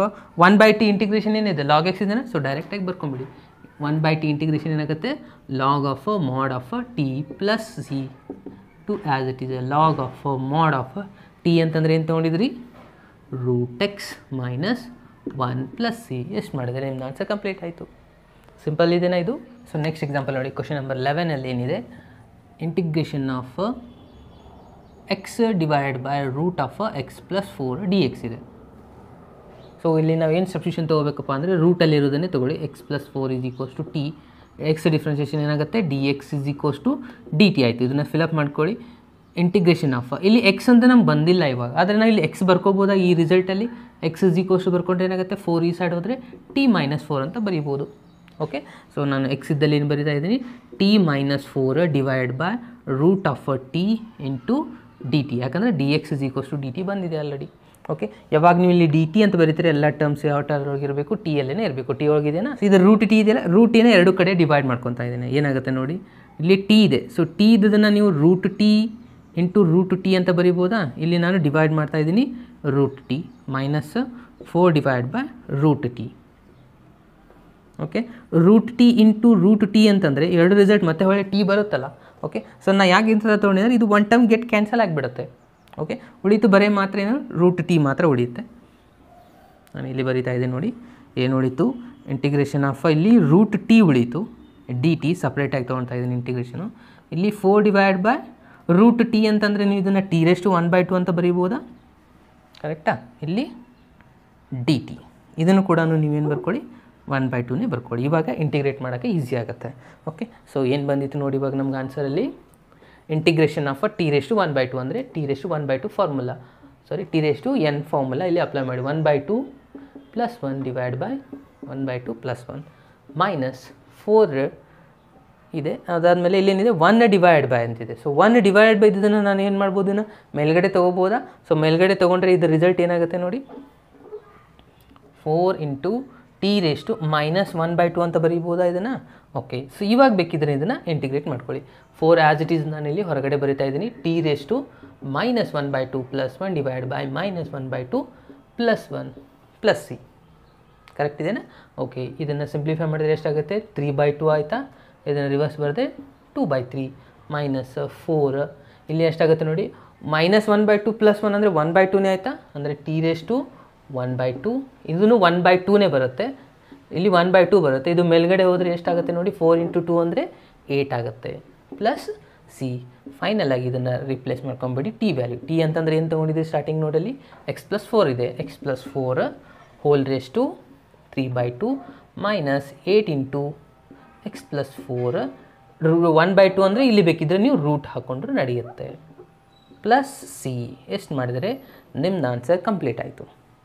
1 by t integration ಏನಿದೆ ಲಾಗ್ ಎಕ್ಸ್ ಇದೆಯಾ ಸೊ ಡೈರೆಕ್ಟಾಗಿ ಬರ್ಕೊಂಬಿಡಿ 1 ಬೈ ಟಿ ಇಂಟಿಗ್ರೇಷನ್ ಏನಾಗುತ್ತೆ log of mod of t plus c 2 as it is log of mod of t ಅಂತಂದರೆ ಏನು ತೊಗೊಂಡಿದ್ರಿ root x minus 1 plus c ಎಷ್ಟು ಮಾಡಿದರೆ ನಿಮ್ಮ ಆನ್ಸರ್ ಕಂಪ್ಲೀಟ್ ಆಯಿತು ಸಿಂಪಲ್ ಇದೆನಾ ಇದು ಸೊ ನೆಕ್ಸ್ಟ್ ಎಕ್ಸಾಂಪಲ್ ನೋಡಿ ಕ್ವಶನ್ ನಂಬರ್ 11ಅಲ್ಲಿ ಏನಿದೆ integration of x divide by root of x plus 4 d x ಇದೆ ಸೊ ಇಲ್ಲಿ ನಾವು ಏನು ಸಬ್ಸ್ಟಿಟ್ಯೂಷನ್ ತೊಗೋಬೇಕಪ್ಪ ಅಂದರೆ ರೂಟಲ್ಲಿರೋದನ್ನೇ ತೊಗೊಳ್ಳಿ x plus 4 is equals to t x differentiation ಏನಾಗುತ್ತೆ d x is equals to d t ಆಯಿತು ಇದನ್ನು ಫಿಲಪ್ ಮಾಡ್ಕೊಳ್ಳಿ ಇಂಟಿಗ್ರೇಷನ್ ಆಫ್ ಇಲ್ಲಿ ಎಕ್ಸ್ ಅಂತ ನಮ್ಗೆ ಬಂದಿಲ್ಲ ಇವಾಗ ಆದರೆ ನಾವು ಇಲ್ಲಿ ಎಕ್ಸ್ ಬರ್ಕೋಬೋದಾ ಈ ರಿಸಲ್ಟಲ್ಲಿ ಎಕ್ಸ್ ಇಸ್ ಈಕ್ವಲ್ಸ್ ಟು ಬರ್ಕೊಂಡ್ರೆ ಏನಾಗುತ್ತೆ 4 ಈ ಸೈಡ್ ಹೋದರೆ ಟಿ ಮೈನಸ್ 4 ಅಂತ ಬರೀಬೋದು ಓಕೆ ಸೊ ನಾನು ಎಕ್ಸ್ ಇದ್ದಲ್ಲಿ ಏನು ಬರೀತಾ ಇದ್ದೀನಿ t minus 4 divide by root of t into d t ಯಾಕಂದರೆ d x is equals to d t ಬಂದಿದೆ ಆಲ್ರೆಡಿ ಓಕೆ ಯಾವಾಗ ನೀವು ಇಲ್ಲಿ ಡಿ ಟಿ ಅಂತ ಬರೀತಾರೆ ಎಲ್ಲ ಟರ್ಮ್ಸ್ ಯಾವ ಟರ್ಮ್ ಒಳಗಿರಬೇಕು ಟಿ ಅಲ್ಲೇ ಇರಬೇಕು ಟಿ ಒಳಗಿದೆಯಾ ಇದು ರೂಟ್ ಟಿ ಇದೆಯಲ್ಲ ರೂಟ್ ಟಿನ ಎರಡು ಕಡೆ ಡಿವೈಡ್ ಮಾಡ್ಕೊತಾ ಇದ್ದೀನಿ ಏನಾಗುತ್ತೆ ನೋಡಿ ಇಲ್ಲಿ ಟಿ ಇದೆ ಸೊ ಟಿ ಇದನ್ನು ನೀವು root t into root t ಅಂತ ಬರಿಬೋದಾ ಇಲ್ಲಿ ನಾನು ಡಿವೈಡ್ ಮಾಡ್ತಾ ಇದ್ದೀನಿ root t minus 4 divide by root t okay root t into root t ಅಂತಂದರೆ ಎರಡು ರಿಸಲ್ಟ್ ಮತ್ತೆ ಹೊಳೆ ಟಿ ಬರುತ್ತಲ್ಲ ಓಕೆ ಸೊ ನಾನು ಯಾಕೆ ಇಂಥ ತೊಗೊಂಡಿದ್ರೆ ಇದು ಒನ್ ಟರ್ಮ್ ಗೆಟ್ ಕ್ಯಾನ್ಸಲ್ ಆಗಿಬಿಡುತ್ತೆ ಓಕೆ ಉಳಿತು ಬರೀ ಮಾತ್ರ ಏನು ರೂಟ್ ಟಿ ಮಾತ್ರ ಉಳಿಯುತ್ತೆ ನಾನು ಇಲ್ಲಿ ಬರೀತಾ ಇದ್ದೀನಿ ನೋಡಿ ಏನು ಉಳಿತು ಇಂಟಿಗ್ರೇಷನ್ ಆಫ್ ಇಲ್ಲಿ ರೂಟ್ ಟಿ ಉಳಿತು ಡಿ ಟಿ ಸಪ್ರೇಟಾಗಿ ತೊಗೊಳ್ತಾ ಇದ್ದೀನಿ ಇಂಟಿಗ್ರೇಷನು ಇಲ್ಲಿ 4 ಡಿವೈಡ್ ಬೈ ರೂಟ್ ಟಿ ಅಂತಂದರೆ ನೀವು ಇದನ್ನು ಟಿ ರೆಸ್ಟ್ 1/2 ಅಂತ ಬರೀಬೋದಾ ಕರೆಕ್ಟಾ ಇಲ್ಲಿ ಡಿ ಟಿ ಇದನ್ನು ಕೂಡ ನೀವೇನು ಬರ್ಕೊಳ್ಳಿ 1/2ನೇ ಬರ್ಕೊಳ್ಳಿ ಇವಾಗ ಇಂಟಿಗ್ರೇಟ್ ಮಾಡೋಕ್ಕೆ ಈಸಿ ಆಗುತ್ತೆ ಓಕೆ ಸೊ ಏನು ಬಂದಿತ್ತು ನೋಡಿ ಇವಾಗ ನಮ್ಗೆ ಆನ್ಸರಲ್ಲಿ ಇಂಟಿಗ್ರೇಷನ್ ಆಫ್ ಟಿ ರೆಸ್ಟ್ 1/2 ಅಂದರೆ ಟಿ ರೆಸ್ಟ್ 1/2 ಫಾರ್ಮುಲಾ ಸಾರಿ ಟಿ ರೆಸ್ಟ್ ಎನ್ ಫಾರ್ಮುಲಾ ಇಲ್ಲಿ ಅಪ್ಲೈ ಮಾಡಿ 1/2 plus 1 divide by 1/2 plus 1 minus 4 ಇದೆ ಅದಾದಮೇಲೆ ಇಲ್ಲೇನಿದೆ 1 ಡಿವೈಡ್ ಬೈ ಅಂತಿದೆ ಸೊ 1 ಡಿವೈಡ್ ಬೈ ಇದನ್ನು ನಾನು ಏನು ಮಾಡ್ಬೋದು ಇದನ್ನು ಮೇಲ್ಗಡೆ ತೊಗೋಬೋದಾ ಸೊ ಮೇಲ್ಗಡೆ ತೊಗೊಂಡ್ರೆ ಇದು ರಿಸಲ್ಟ್ ಏನಾಗುತ್ತೆ ನೋಡಿ 4 ಇಂಟು ಟಿ ರೆಸ್ಟು ಮೈನಸ್ 1/2 ಅಂತ ಬರೀಬೋದಾ ಇದನ್ನು ಓಕೆ ಸೊ ಇವಾಗ ಬೇಕಿದ್ರೆ ಇದನ್ನು ಇಂಟಿಗ್ರೇಟ್ ಮಾಡ್ಕೊಳ್ಳಿ 4 ಆ್ಯಸ್ ಇಟ್ ಈಸ್ ನಾನಿಲ್ಲಿ ಹೊರಗಡೆ ಬರೀತಾ ಇದ್ದೀನಿ t raise to minus 1/2 plus 1 divide by minus 1/2 plus 1 plus c correct ಇದೆನಾ ಓಕೆ ಇದನ್ನು ಸಿಂಪ್ಲಿಫೈ ಮಾಡಿದರೆ ಎಷ್ಟಾಗುತ್ತೆ 3/2 ಆಯಿತಾ ಇದನ್ನು ರಿವರ್ಸ್ ಬರೆದೆ 2/3 ಮೈನಸ್ 4 ಇಲ್ಲಿ ಎಷ್ಟಾಗುತ್ತೆ ನೋಡಿ ಮೈನಸ್ 1/2 ಪ್ಲಸ್ 1 ಅಂದರೆ 1/2ನೇ ಆಯಿತಾ ಅಂದರೆ ಟಿ ರೆಸ್ಟು 1/2 ಇದನ್ನು 1/2ನೇ ಬರುತ್ತೆ ಇಲ್ಲಿ 1/2 ಬರುತ್ತೆ ಇದು ಮೇಲ್ಗಡೆ ಹೋದರೆ ಎಷ್ಟಾಗುತ್ತೆ ನೋಡಿ 4 ಇಂಟು 2 ಅಂದರೆ 8 ಆಗುತ್ತೆ ಪ್ಲಸ್ ಸಿ ಫೈನಲ್ ಆಗಿ ಇದನ್ನು ರಿಪ್ಲೇಸ್ ಮಾಡ್ಕೊಂಬಿಡಿ ಟಿ ವ್ಯಾಲ್ಯೂ ಟಿ ಅಂತಂದರೆ ಏನು ತೊಗೊಂಡಿದ್ದೀವಿ ಸ್ಟಾರ್ಟಿಂಗ್ ನೋಡಲ್ಲಿ ಎಕ್ಸ್ ಪ್ಲಸ್ 4 ಇದೆ x plus 4 whole raise to 3/2 minus 8 into x plus 4 1/2 ಅಂದರೆ ಇಲ್ಲಿ ಬೇಕಿದ್ದರೆ ನೀವು ರೂಟ್ ಹಾಕ್ಕೊಂಡ್ರೆ ನಡೆಯುತ್ತೆ ಪ್ಲಸ್ ಸಿ ಎಷ್ಟು ಮಾಡಿದರೆ ನಿಮ್ದು ಆನ್ಸರ್ ಕಂಪ್ಲೀಟ್ ಆಯಿತು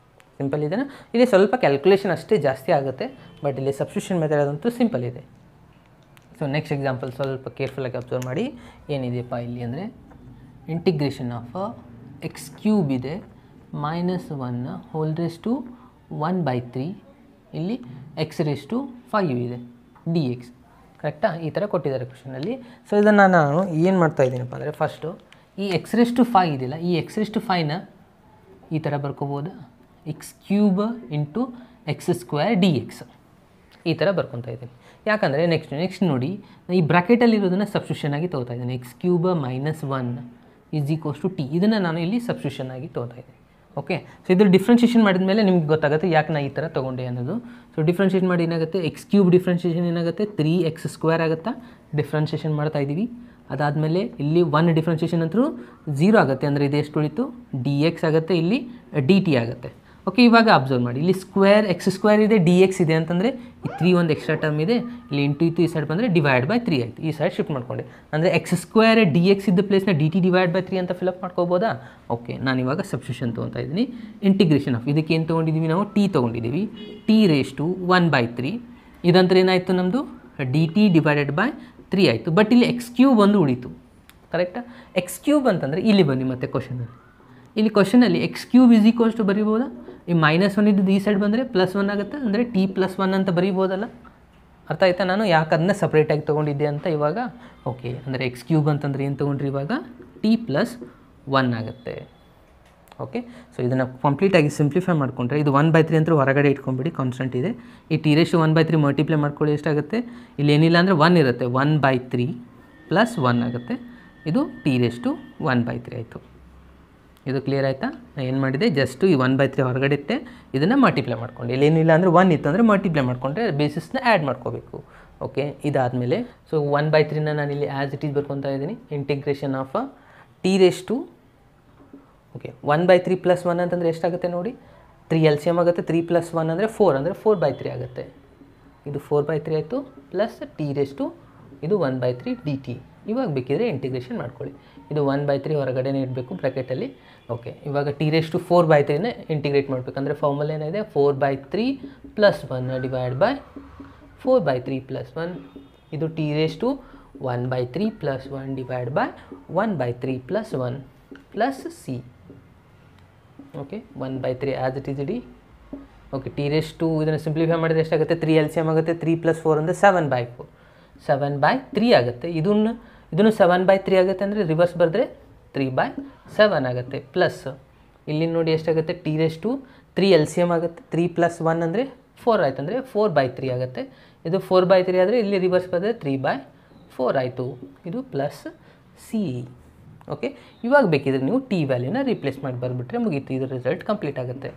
ಸಿಂಪಲ್ ಇದೆನಾ ಇಲ್ಲಿ ಸ್ವಲ್ಪ ಕ್ಯಾಲ್ಕುಲೇಷನ್ ಅಷ್ಟೇ ಜಾಸ್ತಿ ಆಗುತ್ತೆ ಬಟ್ ಇಲ್ಲಿ ಸಬ್ಸ್ಟಿಟ್ಯೂಷನ್ ಮೆಥಡ್ ಅದಂತೂ ಸಿಂಪಲ್ ಇದೆ ಸೊ ನೆಕ್ಸ್ಟ್ ಎಕ್ಸಾಂಪಲ್ ಸ್ವಲ್ಪ ಕೇರ್ಫುಲ್ಲಾಗಿ ಅಬ್ಸರ್ವ್ ಮಾಡಿ ಏನಿದೆಯಪ್ಪ ಇಲ್ಲಿ ಅಂದರೆ ಇಂಟಿಗ್ರೇಷನ್ ಆಫ್ ಎಕ್ಸ್ ಕ್ಯೂಬ್ ಇದೆ ಮೈನಸ್ 1 ಹೋಲ್ ರೆಸ್ಟು 1/3 ಇಲ್ಲಿ ಎಕ್ಸ್ ರೆಸ್ಟು 5 ಇದೆ ಡಿ ಎಕ್ಸ್ ಕರೆಕ್ಟಾ ಈ ಥರ ಕೊಟ್ಟಿದ್ದಾರೆ ಕ್ವಶನಲ್ಲಿ ಸೊ ಇದನ್ನು ನಾನು ಏನು ಮಾಡ್ತಾ ಇದ್ದೀನಪ್ಪ ಅಂದರೆ ಫಸ್ಟು ಈ ಎಕ್ಸ್ ರೆಸ್ಟು 5 ಇದೆಯಲ್ಲ ಈ ಎಕ್ಸ್ ರೆಸ್ಟು 5ನ ಈ ಥರ ಬರ್ಕೋಬೋದಾ x cube into x square d x ಈ ಥರ ಬರ್ಕೊತಾ ಇದ್ದೀನಿ ಯಾಕಂದರೆ ನೆಕ್ಸ್ಟ್ ನೋಡಿ ಈ ಬ್ರ್ಯಾಕೆಟಲ್ಲಿರೋದನ್ನು ಸಬ್ಸ್ಟಿಟ್ಯೂಷನ್ ಆಗಿ ತೊಗೋತಾ ಇದ್ದೀನಿ x cube minus 1 is equals to t ಇದನ್ನು ನಾನು ಇಲ್ಲಿ ಸಬ್ಸ್ಟಿಟ್ಯೂಷನ್ ಆಗಿ ತೊಗೋತಾ ಇದ್ದೀನಿ ಓಕೆ. ಸೊ ಇದು ಡಿಫ್ರೆನ್ಷಿಯೇಷನ್ ಮಾಡಿದ ಮೇಲೆ ನಿಮ್ಗೆ ಗೊತ್ತಾಗುತ್ತೆ ಯಾಕೆ ನಾನು ಈ ಥರ ತೊಗೊಂಡೆ ಅನ್ನೋದು. ಸೊ ಡಿಫ್ರೆನ್ಷಿಯೇಟ್ ಮಾಡಿ ಏನಾಗುತ್ತೆ, ಎಕ್ಸ್ ಕ್ಯೂಬ್ ಡಿಫ್ರೆನ್ಷಿಯೇಷನ್ ಏನಾಗುತ್ತೆ 3x² ಆಗುತ್ತಾ, ಡಿಫ್ರೆನ್ಷಿಯೇಷನ್ ಮಾಡ್ತಾ ಇದ್ದೀವಿ. ಅದಾದಮೇಲೆ ಇಲ್ಲಿ 1 ಡಿಫ್ರೆನ್ಷಿಯೇಷನ್ ಅಂತೂ 0 ಆಗುತ್ತೆ, ಅಂದರೆ ಇದು ಎಷ್ಟು ಉಳಿತು dx ಆಗುತ್ತೆ, ಇಲ್ಲಿ dt ಆಗುತ್ತೆ. ಓಕೆ, ಇವಾಗ ಅಬ್ಸರ್ವ್ ಮಾಡಿ, ಇಲ್ಲಿ ಸ್ಕ್ವೇರ್ x² ಇದೆ, dx ಇದೆ ಅಂತಂದರೆ ಈ 3 ಒಂದು ಎಕ್ಸ್ಟ್ರಾ ಟರ್ಮ್ ಇದೆ, ಇಲ್ಲಿ ಇಂಟು ಇತ್ತು, ಈ ಸೈಡ್ ಬಂದರೆ /3 ಆಯಿತು, ಈ ಸೈಡ್ ಶಿಫ್ಟ್ ಮಾಡ್ಕೊಂಡೆ. ಅಂದರೆ x² dx ಇದ್ದ ಪ್ಲೇಸ್ನ dt /3 ಅಂತ ಫಿಲಪ್ ಮಾಡ್ಕೋಬೋದಾ. ಓಕೆ, ನಾನು ಇವಾಗ ಸಬ್ಸ್ಟಿಟ್ಯೂಷನ್ ತೊಗೊತಾ ಇದ್ದೀನಿ. ಇಂಟಿಗ್ರೇಷನ್ ಆಫ್ ಇದಕ್ಕೆ ಏನು ತೊಗೊಂಡಿದ್ದೀವಿ ನಾವು, t ತೊಗೊಂಡಿದ್ದೀವಿ, t⁻1/3. ಇದಂದ್ರೆ ಏನಾಯಿತು ನಮ್ಮದು dt /3 ಆಯಿತು. ಬಟ್ ಇಲ್ಲಿ x³ ಒಂದು ಉಳಿತು, ಕರೆಕ್ಟಾ. x³ ಅಂತಂದರೆ ಇಲ್ಲಿ ಬನ್ನಿ ಮತ್ತೆ ಕ್ವಶನಲ್ಲಿ, ಇಲ್ಲಿ ಕ್ವಶನಲ್ಲಿ x³ ಬರೀಬೋದಾ, ಈ -1 ಇದ್ದು ಈ ಸೈಡ್ ಬಂದರೆ +1 ಆಗುತ್ತೆ, ಅಂದರೆ t+1 ಅಂತ ಬರೀಬೋದಲ್ಲ. ಅರ್ಥ ಆಯ್ತಾ ನಾನು ಯಾಕೆ ಅದನ್ನ ಸಪ್ರೇಟಾಗಿ ತೊಗೊಂಡಿದ್ದೆ ಅಂತ ಇವಾಗ. ಓಕೆ, ಅಂದರೆ x³ ಅಂತಂದರೆ ಏನು ತೊಗೊಂಡ್ರಿ ಇವಾಗ t+1 ಆಗುತ್ತೆ. ಓಕೆ, ಸೊ ಇದನ್ನು ಕಂಪ್ಲೀಟಾಗಿ ಸಿಂಪ್ಲಿಫೈ ಮಾಡಿಕೊಂಡ್ರೆ ಇದು 1/3 ಅಂತ ಹೊರಗಡೆ ಇಟ್ಕೊಂಡ್ಬಿಡಿ, ಕಾನ್ಸ್ಟೆಂಟ್ ಇದೆ. ಈ t⁻1/3 ಮಲ್ಟಿಪ್ಲೈ ಮಾಡ್ಕೊಳ್ಳಿ ಎಷ್ಟಾಗುತ್ತೆ, ಇಲ್ಲಿ ಏನಿಲ್ಲ ಅಂದರೆ 1 ಇರುತ್ತೆ, 1/3 + 1 ಆಗುತ್ತೆ, ಇದು t⁻1/3 ಆಯಿತು. ಇದು ಕ್ಲಿಯರ್ ಆಯಿತಾ. ನಾನು ಏನು ಮಾಡಿದೆ, ಜಸ್ಟು ಈ 1/3 ಹೊರಗಡೆ ಇತ್ತೆ, ಇದನ್ನು ಮಲ್ಟಿಪ್ಲೈ ಮಾಡ್ಕೊಂಡು, ಇಲ್ಲೇನಿಲ್ಲ ಅಂದರೆ 1 ಇತ್ತು ಅಂದರೆ ಮಲ್ಟಿಪ್ಲೈ ಮಾಡಿಕೊಂಡ್ರೆ ಬೇಸಿಸ್ನ ಆ್ಯಡ್ ಮಾಡ್ಕೋಬೇಕು. ಓಕೆ, ಇದಾದಮೇಲೆ ಸೊ 1/3ನ ನಾನಿಲ್ಲಿ ಆ್ಯಸ್ ಇಟ್ ಈಸ್ ಬರ್ಕೊತಾ ಇದ್ದೀನಿ. ಇಂಟಿಗ್ರೇಷನ್ ಆಫ್ ಓಕೆ 1/3 + 1 ಅಂತಂದರೆ ಎಷ್ಟಾಗುತ್ತೆ ನೋಡಿ, 3 LCM ಆಗುತ್ತೆ, 3 + 1 ಅಂದರೆ 4, ಅಂದರೆ 4/3 ಆಗುತ್ತೆ. ಇದು 4/3 ಆಯಿತು, ಪ್ಲಸ್ t⁻, ಇದು 1/3 dt. ಇವಾಗ ಬೇಕಿದ್ರೆ ಇಂಟಿಗ್ರೇಷನ್ ಮಾಡ್ಕೊಳ್ಳಿ, ಇದು 1/3 ಹೊರಗಡೆನೇ ಇಡಬೇಕು ಬ್ರ್ಯಾಕೆಟಲ್ಲಿ. ಓಕೆ, ಇವಾಗ t⁻4/3ನೇ ಇಂಟಿಗ್ರೇಟ್ ಮಾಡಬೇಕು, ಅಂದರೆ ಫಾರ್ಮುಲಾ ಏನಿದೆ 4/3 + 1 / 4/3 + 1, ಇದು t⁻1/3 + 1 / 1/3 + 1 plus c. Okay, 1/3 as it is ED. Okay, t⁻, ಇದನ್ನು ಸಿಂಪ್ಲಿಫೈ ಮಾಡಿದರೆ ಎಷ್ಟಾಗುತ್ತೆ, 3 LCM ಆಗುತ್ತೆ, 3 + 4 ಅಂದರೆ 7/4, 7/3 ಆಗುತ್ತೆ. ಇದನ್ನು 7/3 ಆಗುತ್ತೆ, ಅಂದರೆ ರಿವರ್ಸ್ ಬರೆದ್ರೆ 3/7 ಆಗುತ್ತೆ. ಪ್ಲಸ್ ಇಲ್ಲಿ ನೋಡಿ ಎಷ್ಟಾಗುತ್ತೆ, t⁻3 LCM ಆಗುತ್ತೆ, 3 + 1 ಅಂದರೆ 4 ಆಯಿತು, ಅಂದರೆ 4/3 ಆಗುತ್ತೆ. ಇದು 4/3 ಆದರೆ ಇಲ್ಲಿ ರಿವರ್ಸ್ ಬರೆದ್ರೆ 3/4 ಆಯಿತು, ಇದು ಪ್ಲಸ್ c. ಓಕೆ, ಇವಾಗ ಬೇಕಿದ್ರೆ ನೀವು t ವ್ಯಾಲ್ಯೂನ ರಿಪ್ಲೇಸ್ ಮಾಡಿ ಬರೆದ್ಬಿಟ್ರೆ ಮುಗೀತು, ಇದು ರಿಸಲ್ಟ್ ಕಂಪ್ಲೀಟ್ ಆಗುತ್ತೆ.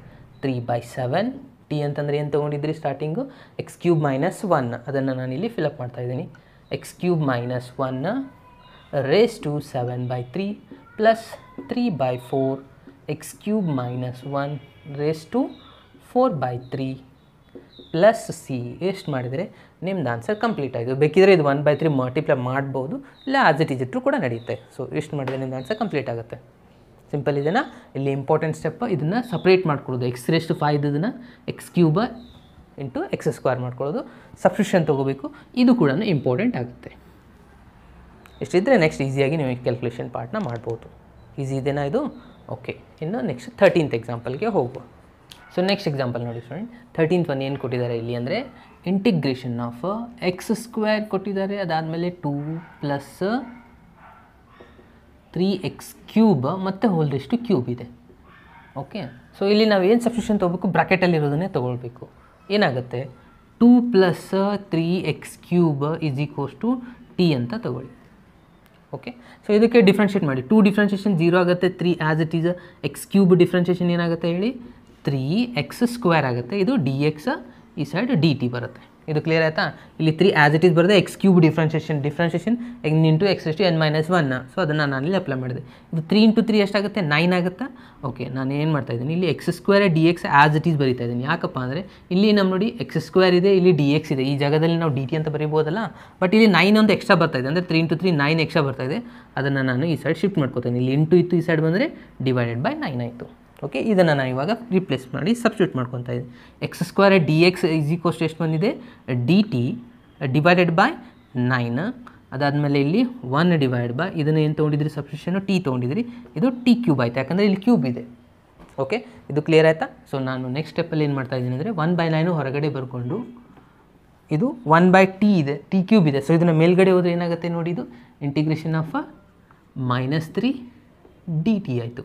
3/7, t ಅಂತಂದರೆ ಏನು ತೊಗೊಂಡಿದ್ರಿ ಸ್ಟಾರ್ಟಿಂಗು, x³ - 1, ಅದನ್ನು ನಾನಿಲ್ಲಿ ಫಿಲಪ್ ಮಾಡ್ತಾಯಿದ್ದೀನಿ. x³ - 1 raised to 7/3 plus 3/4, x³ - 1 raised to 4/3 plus c. ಎಷ್ಟು ಮಾಡಿದರೆ ನಿಮ್ದು ಆನ್ಸರ್ ಕಂಪ್ಲೀಟ್ ಆಯಿತು. ಬೇಕಿದ್ರೆ ಇದು 1/3 ಮಲ್ಟಿಪ್ಲೈ ಮಾಡ್ಬೋದು, ಇಲ್ಲ ಆಸ್ ಇಟ್ ಈಸ್ ಇಟ್ಟರು ಕೂಡ ನಡೆಯುತ್ತೆ. ಸೊ ಎಷ್ಟು ಮಾಡಿದರೆ ನಿಮ್ದು ಆನ್ಸರ್ ಕಂಪ್ಲೀಟ್ ಆಗುತ್ತೆ. ಸಿಂಪಲ್ ಇದನ್ನು ಇಲ್ಲಿ ಇಂಪಾರ್ಟೆಂಟ್ ಸ್ಟೆಪ್, ಇದನ್ನು ಸಪ್ರೇಟ್ ಮಾಡ್ಕೊಳ್ಳೋದು, x⁵5 ಇದನ್ನು x³ × x² ಮಾಡ್ಕೊಳ್ಳೋದು, ಸಬ್ಸ್ಟಿಟ್ಯೂಷನ್ ತೊಗೋಬೇಕು, ಇದು ಕೂಡ ಇಂಪಾರ್ಟೆಂಟ್ ಆಗುತ್ತೆ. ಇಷ್ಟಿದ್ದರೆ ನೆಕ್ಸ್ಟ್ ಈಸಿಯಾಗಿ ನೀವು ಕ್ಯಾಲ್ಕುಲೇಷನ್ ಪಾರ್ಟ್ನ ಮಾಡ್ಬೋದು. ಈಸಿ ಇದೆನಾ ಇದು. ಓಕೆ, ಇನ್ನು ನೆಕ್ಸ್ಟ್ 13th ಎಕ್ಸಾಂಪಲ್ಗೆ ಹೋಗುವ. ಸೊ ನೆಕ್ಸ್ಟ್ ಎಕ್ಸಾಂಪಲ್ ನೋಡಿ ಸ್ಟೂಡೆಂಟ್, 13th ಒನ್ ಏನು ಕೊಟ್ಟಿದ್ದಾರೆ ಇಲ್ಲಿ ಅಂದರೆ ಇಂಟಿಗ್ರೇಷನ್ ಆಫ್ x² ಕೊಟ್ಟಿದ್ದಾರೆ, ಅದಾದಮೇಲೆ 2 + 3x³ ಮತ್ತು ⁻³ ಇದೆ. ಓಕೆ, ಸೊ ಇಲ್ಲಿ ನಾವು ಏನು ಸಬ್ಸ್ಟಿಟ್ಯೂಷನ್ ತೊಗೋಬೇಕು, ಬ್ರಾಕೆಟಲ್ಲಿರೋದನ್ನೇ ತೊಗೊಳ್ಬೇಕು. ಏನಾಗುತ್ತೆ, 2 + 3x³ = t ಅಂತ ತೊಗೊಳ್ಳಿ. ಓಕೆ, ಸೊ ಇದಕ್ಕೆ ಡಿಫ್ರೆನ್ಷಿಯೇಟ್ ಮಾಡಿ, 2 ಡಿಫ್ರೆನ್ಷಿಯೇಷನ್ 0 ಆಗುತ್ತೆ, 3 as it is, x³ differentiation ಏನಾಗುತ್ತೆ ಹೇಳಿ, 3x² ಆಗುತ್ತೆ, ಇದು dx, ಈ ಸೈಡ್ dt ಬರುತ್ತೆ. ಇದು ಕ್ಲಿಯರ್ ಆಯಿತಾ. ಇಲ್ಲಿ 3 ಆ್ಯಸ್ ಇಟ್ ಈಸ್ ಬರುತ್ತೆ, x³ ಡಿಫ್ರೆನ್ಷಿಯೇಷನ್ × x⁻n-1, ಸೊ ಅದನ್ನು ನಾನಿಲ್ಲಿ ಅಪ್ಲೈ ಮಾಡಿದೆ. ಇದು 3 × 3 ಎಷ್ಟಾಗುತ್ತೆ, 9 ಆಗುತ್ತಾ. ಓಕೆ, ನಾನು ಏನು ಮಾಡ್ತಾಯಿದ್ದೀನಿ, ಇಲ್ಲಿ x² dx as it is ಬರೀತಾ ಇದ್ದೀನಿ. ಯಾಕಪ್ಪ ಅಂದರೆ ಇಲ್ಲಿ ನಮ್ಮ ನೋಡಿ x² ಇದೆ, ಇಲ್ಲಿ dx ಇದೆ, ಈ ಜಾಗದಲ್ಲಿ ನಾವು dt ಅಂತ ಬರೀಬೋದಲ್ಲ. ಬಟ್ ಇಲ್ಲಿ 9 ಒಂದು ಎಕ್ಸ್ಟ್ರಾ ಬರ್ತಾಯಿದೆ, ಅಂದರೆ 3 × 3 9 ಎಕ್ಸ್ಟ್ರಾ ಬರ್ತಾಯಿದೆ, ಅದನ್ನು ನಾನು ಈ ಸೈಡ್ ಶಿಫ್ಟ್ ಮಾಡ್ಕೋತೀನಿ. ಇಲ್ಲಿ ಇಂಟು ಇತ್ತು, ಈ ಸೈಡ್ ಬಂದರೆ /9 ಆಯಿತು. ಓಕೆ, ಇದನ್ನು ನಾನು ಇವಾಗ ರಿಪ್ಲೇಸ್ ಮಾಡಿ ಸಬ್ಸ್ಟಿಟ್ಯೂಟ್ ಮಾಡ್ಕೊತಾ ಇದ್ದೀನಿ. x² dx = ಎಷ್ಟು ಬಂದಿದೆ, dt /9. ಅದಾದಮೇಲೆ ಇಲ್ಲಿ 1 ಇದನ್ನು ಏನು ತೊಗೊಂಡಿದ್ರಿ ಸಬ್ಸ್ಟಿಟ್ಯೂಷನು, t ತೊಗೊಂಡಿದ್ರಿ, ಇದು t³ ಆಯಿತು, ಯಾಕಂದರೆ ಇಲ್ಲಿ ಕ್ಯೂಬ್ ಇದೆ. ಓಕೆ, ಇದು ಕ್ಲಿಯರ್ ಆಯಿತಾ. ಸೊ ನಾನು ನೆಕ್ಸ್ಟ್ ಸ್ಟೆಪ್ಪಲ್ಲಿ ಏನು ಮಾಡ್ತಾ ಇದ್ದೀನಿ ಅಂದರೆ 1/9 ಹೊರಗಡೆ ಬರ್ಕೊಂಡು, ಇದು 1/t ಇದೆ, t³ ಇದೆ. ಸೊ ಇದನ್ನು ಮೇಲ್ಗಡೆ ಹೋದರೆ ಏನಾಗುತ್ತೆ ನೋಡಿ, ಇದು ಇಂಟಿಗ್ರೇಷನ್ ಆಫ್ -3 dt ಆಯಿತು,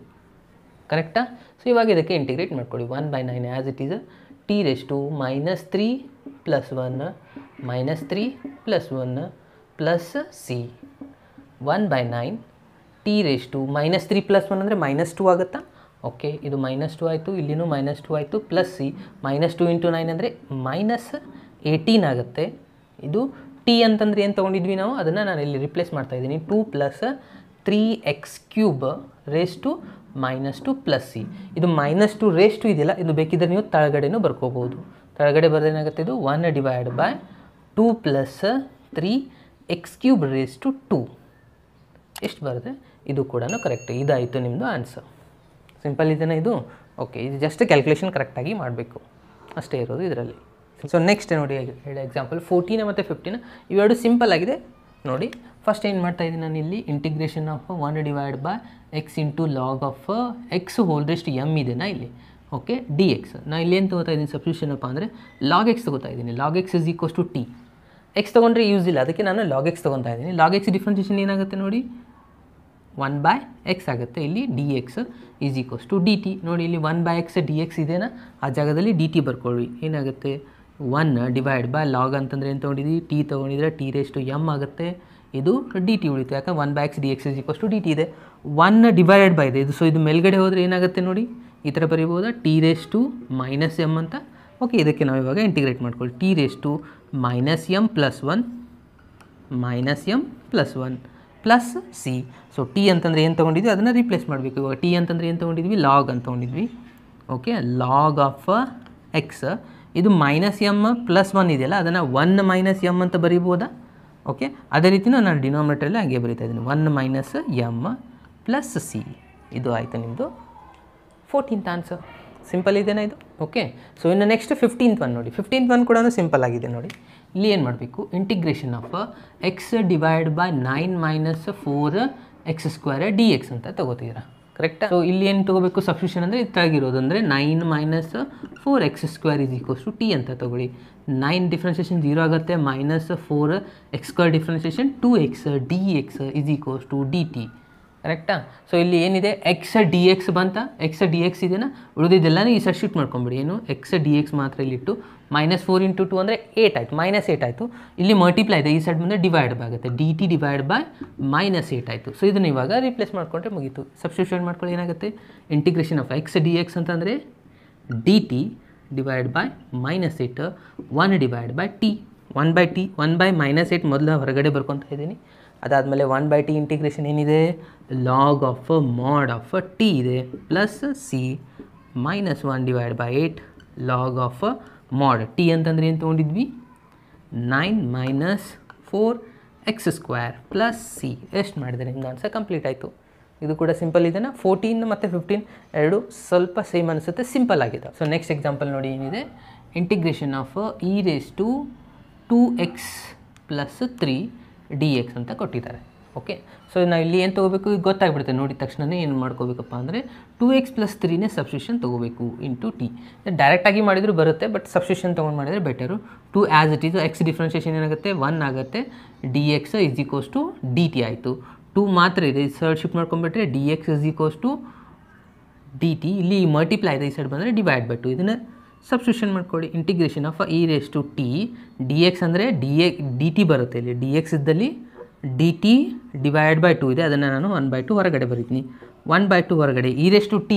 ಕರೆಕ್ಟಾ. ಸೊ ಇವಾಗ ಇದಕ್ಕೆ ಇಂಟಿಗ್ರೇಟ್ ಮಾಡ್ಕೊಳ್ಳಿ. 1/9 as it is, t⁻³ -3 + 1 -3 + 1 plus c. 1/9 t⁻³ -3 + 1 ಅಂದರೆ -2 ಆಗುತ್ತಾ. ಓಕೆ, ಇದು -2 ಆಯಿತು, ಇಲ್ಲಿನೂ -2 ಆಯಿತು, ಪ್ಲಸ್ ಸಿ -2 × 9 ಅಂದರೆ -18 ಆಗುತ್ತೆ. ಇದು ಟಿ ಅಂತಂದರೆ ಏನು ತೊಗೊಂಡಿದ್ವಿ ನಾವು, ಅದನ್ನು ನಾನು ಇಲ್ಲಿ ರಿಪ್ಲೇಸ್ ಮಾಡ್ತಾಯಿದ್ದೀನಿ. 2 + 3x³ ರೇಸ್ಟು -2 ಪ್ಲಸ್ ಸಿ. ಇದು -2 ರೇಸ್ಟು ಇದೆಯಲ್ಲ, ಇದು ಬೇಕಿದ್ದರೆ ನೀವು ತಳಗಡೆನೂ ಬರ್ಕೋಬೋದು. ತಳಗಡೆ ಬರೋದೇನಾಗುತ್ತೆ, ಇದು 1/2 + 3x³ ರೇಸ್ಟು 2 ಎಷ್ಟು ಬರುತ್ತೆ, ಇದು ಕೂಡ ಕರೆಕ್ಟ್. ಇದಾಯಿತು ನಿಮ್ಮದು ಆನ್ಸರ್. ಸಿಂಪಲ್ ಇದೆಯಾ ಇದು? ಓಕೆ, ಇದು ಜಸ್ಟ್ ಕ್ಯಾಲ್ಕುಲೇಷನ್ ಕರೆಕ್ಟಾಗಿ ಮಾಡಬೇಕು ಅಷ್ಟೇ ಇರೋದು ಇದರಲ್ಲಿ. ಸೊ ನೆಕ್ಸ್ಟ್ ನೋಡಿ ಎಕ್ಸಾಂಪಲ್ 14 ಮತ್ತು 15 ಇವೆರಡು ಸಿಂಪಲ್ ಆಗಿದೆ ನೋಡಿ. ಫಸ್ಟ್ ಏನು ಮಾಡ್ತಾ ಇದ್ದೀನಿ ನಾನು ಇಲ್ಲಿ, integration of 1/x × log of x whole raised m ಇದೆನಾ ಇಲ್ಲಿ. ಓಕೆ, dx ನಾನು ಇಲ್ಲಿ ಏನು ತೊಗೋತಾ ಇದ್ದೀನಿ ಸಬ್ಸ್ಟಿಟ್ಯೂಷನ್ ಅಪ್ಪ ಅಂದರೆ log x ತೊಗೋತಾ ಇದ್ದೀನಿ. log x = t. x ತೊಗೊಂಡ್ರೆ ಯೂಸ್ ಇಲ್ಲ, ಅದಕ್ಕೆ ನಾನು log x ತೊಗೊತಾ ಇದ್ದೀನಿ. log x ಡಿಫ್ರೆನ್ಷಿಯೇಷನ್ ಏನಾಗುತ್ತೆ ನೋಡಿ, 1/x ಆಗುತ್ತೆ. ಇಲ್ಲಿ dx = dt. ನೋಡಿ ಇಲ್ಲಿ 1/x dx ಇದೆನಾ, ಆ ಜಾಗದಲ್ಲಿ dt ಬರ್ಕೊಳ್ಳಿ. ಏನಾಗುತ್ತೆ, 1/log ಅಂತಂದರೆ ಏನು ತೊಗೊಂಡಿದ್ವಿ, t ತೊಗೊಂಡಿದ್ರೆ t⁻m ಆಗುತ್ತೆ. ಇದು dt ಉಳಿತು, ಯಾಕೆ 1/x dx = dt ಇದೆ. 1/by ಇದೆ ಇದು. ಸೊ ಇದು ಮೇಲ್ಗಡೆ ಹೋದರೆ ಏನಾಗುತ್ತೆ ನೋಡಿ, ಈ ಥರ ಬರೀಬೋದಾ, t⁻m ಅಂತ. ಓಕೆ, ಇದಕ್ಕೆ ನಾವು ಇವಾಗ ಇಂಟಿಗ್ರೇಟ್ ಮಾಡ್ಕೊಳ್ಳಿ. t⁻m + 1 plus c. So T ಅಂತಂದರೆ ಏನು ತೊಗೊಂಡಿದ್ವಿ ಅದನ್ನು ರಿಪ್ಲೇಸ್ ಮಾಡಬೇಕು. ಇವಾಗ ಟಿ ಅಂತಂದರೆ ಏನು ತೊಗೊಂಡಿದ್ವಿ, ಲಾಗ್ ಅಂತ ತೊಗೊಂಡಿದ್ವಿ. Okay, log of x. ಇದು -m + 1 ಇದೆಯಲ್ಲ, ಅದನ್ನು 1 - m ಅಂತ ಬರೀಬೋದಾ. ಓಕೆ, ಅದೇ ರೀತಿ ನಾನು ಡಿನಾಮಿನೇಟರಲ್ಲಿ ಹಾಗೆ ಬರೀತಾ ಇದ್ದೀನಿ, 1 - m ಪ್ಲಸ್ ಸಿ. ಇದು ಆಯಿತು ನಿಮ್ಮದು 14th ಆನ್ಸರ್. ಸಿಂಪಲ್ ಇದೆಯಾ ಇದು? ಓಕೆ, ಸೊ ಇನ್ನು ನೆಕ್ಸ್ಟ್ 15th ಒನ್ ನೋಡಿ. 15th ಒನ್ ಕೂಡ ಸಿಂಪಲ್ ಆಗಿದೆ ನೋಡಿ. ಇಲ್ಲಿ ಏನು ಮಾಡಬೇಕು, integration of x / 9 - 4x² dx ಅಂತ ತೊಗೋತಿದ್ದೀರಾ, ಕರೆಕ್ಟಾ? ಸೊ ಇಲ್ಲಿ ಏನು ತೊಗೋಬೇಕು ಸಬ್ಸ್ಟಿಟ್ಯೂಷನ್ ಅಂದರೆ ಇದು ತೆಗಿರೋದು, ಅಂದರೆ 9 - 4x² = t ಅಂತ ತೊಗೊಳ್ಳಿ. 9 ಡಿಫ್ರೆನ್ಷಿಯೇಷನ್ 0 ಆಗುತ್ತೆ, -4x² differentiation 2x dx = dt, ಕರೆಕ್ಟಾ? ಸೊ ಇಲ್ಲಿ ಏನಿದೆ, x dx ಬಂತ, x dx ಇದೆಯಾ, ಉಳಿದಿದ್ದೆಲ್ಲನೂ ಈ ಸೈಡ್ ಶಿಫ್ಟ್ ಮಾಡ್ಕೊಂಬಿಡಿ. ಏನು, x dx ಮಾತ್ರ ಇಲ್ಲಿಟ್ಟು -4 × 2 ಅಂದರೆ 8 ಆಯಿತು, -8 ಆಯಿತು. ಇಲ್ಲಿ ಮಲ್ಟಿಪ್ಲೈ ಇದೆ, ಈ ಸೈಡ್ ಬಂದರೆ ಡಿವೈಡ್ ಆಗುತ್ತೆ, dt / -8 ಆಯಿತು. ಸೊ ಇದನ್ನು ಇವಾಗ ರಿಪ್ಲೇಸ್ ಮಾಡಿಕೊಂಡ್ರೆ ಮುಗೀತು. ಸಬ್ಸ್ಟಿಟ್ಯೂಷನ್ ಮಾಡ್ಕೊಳ್ಳಿ, ಏನಾಗುತ್ತೆ, ಇಂಟಿಗ್ರೇಷನ್ ಆಫ್ x dx ಅಂತಂದರೆ dt / -8 1/t 1/t 1/-8 ಮೊದಲು ಹೊರಗಡೆ ಬರ್ಕೊತಾ ಇದ್ದೀನಿ. ಅದಾದಮೇಲೆ 1/t ಇಂಟಿಗ್ರೇಷನ್ ಏನಿದೆ, log of mod of t ಇದೆ, plus C -1/8 log of mod t ಅಂತಂದರೆ ಏನು ತೊಗೊಂಡಿದ್ವಿ, 9 - 4x² ಪ್ಲಸ್ ಸಿ. ಎಷ್ಟು ಮಾಡಿದರೆ ನಿಮ್ದು ಆನ್ಸರ್ ಕಂಪ್ಲೀಟ್ ಆಯಿತು. ಇದು ಕೂಡ ಸಿಂಪಲ್ ಇದೆನಾ. 14 ಮತ್ತು 15 ಎರಡು ಸ್ವಲ್ಪ ಸೇಮ್ ಅನಿಸುತ್ತೆ, ಸಿಂಪಲ್ ಆಗಿದೆ. ಸೊ ನೆಕ್ಸ್ಟ್ ಎಕ್ಸಾಂಪಲ್ ನೋಡಿ ಏನಿದೆ, ಇಂಟಿಗ್ರೇಷನ್ ಆಫ್ e⁻²x + 3 dx ಅಂತ ಕೊಟ್ಟಿದ್ದಾರೆ. ಓಕೆ, ಸೊ ನಾವು ಇಲ್ಲಿ ಏನು ತೊಗೋಬೇಕು ಈಗ ಗೊತ್ತಾಗ್ಬಿಡುತ್ತೆ, ನೋಡಿದ ತಕ್ಷಣವೇ ಏನು ಮಾಡ್ಕೋಬೇಕಪ್ಪ ಅಂದರೆ 2x + 3ನೇ ಸಬ್ಸ್ಟಿಟ್ಯೂಷನ್ ತೊಗೋಬೇಕು ಇಂಟು ಟಿ. ಡೈರೆಕ್ಟಾಗಿ ಮಾಡಿದರೂ ಬರುತ್ತೆ, ಬಟ್ ಸಬ್ಸ್ಟಿಟ್ಯೂಷನ್ ತೊಗೊಂಡು ಮಾಡಿದರೆ better. 2 as it is, x differentiation ಏನಾಗುತ್ತೆ 1 ಆಗುತ್ತೆ, dx = dt ಆಯಿತು. 2 ಮಾತ್ರ ಇದೆ, ಈ ಸೈಡ್ ಶಿಫ್ಟ್ ಮಾಡ್ಕೊಂಡ್ಬಿಟ್ರೆ dx = dt. ಇಲ್ಲಿ ಮಲ್ಟಿಪ್ಲೈ ಇದೆ, ಈ ಸೈಡ್ ಬಂದರೆ /2. ಇದನ್ನು ಸಬ್ಸ್ಟಿಟ್ಯೂಷನ್ ಮಾಡ್ಕೊಳ್ಳಿ. ಇಂಟಿಗ್ರೇಷನ್ ಆಫ್ e⁻t dx ಅಂದರೆ dt ಬರುತ್ತೆ. ಇಲ್ಲಿ dx ಇದ್ದಲ್ಲಿ dt /2 ಇದೆ, ಅದನ್ನು ನಾನು 1/2 ಹೊರಗಡೆ ಬರೀತೀನಿ. 1/2 ಹೊರಗಡೆ e⁻t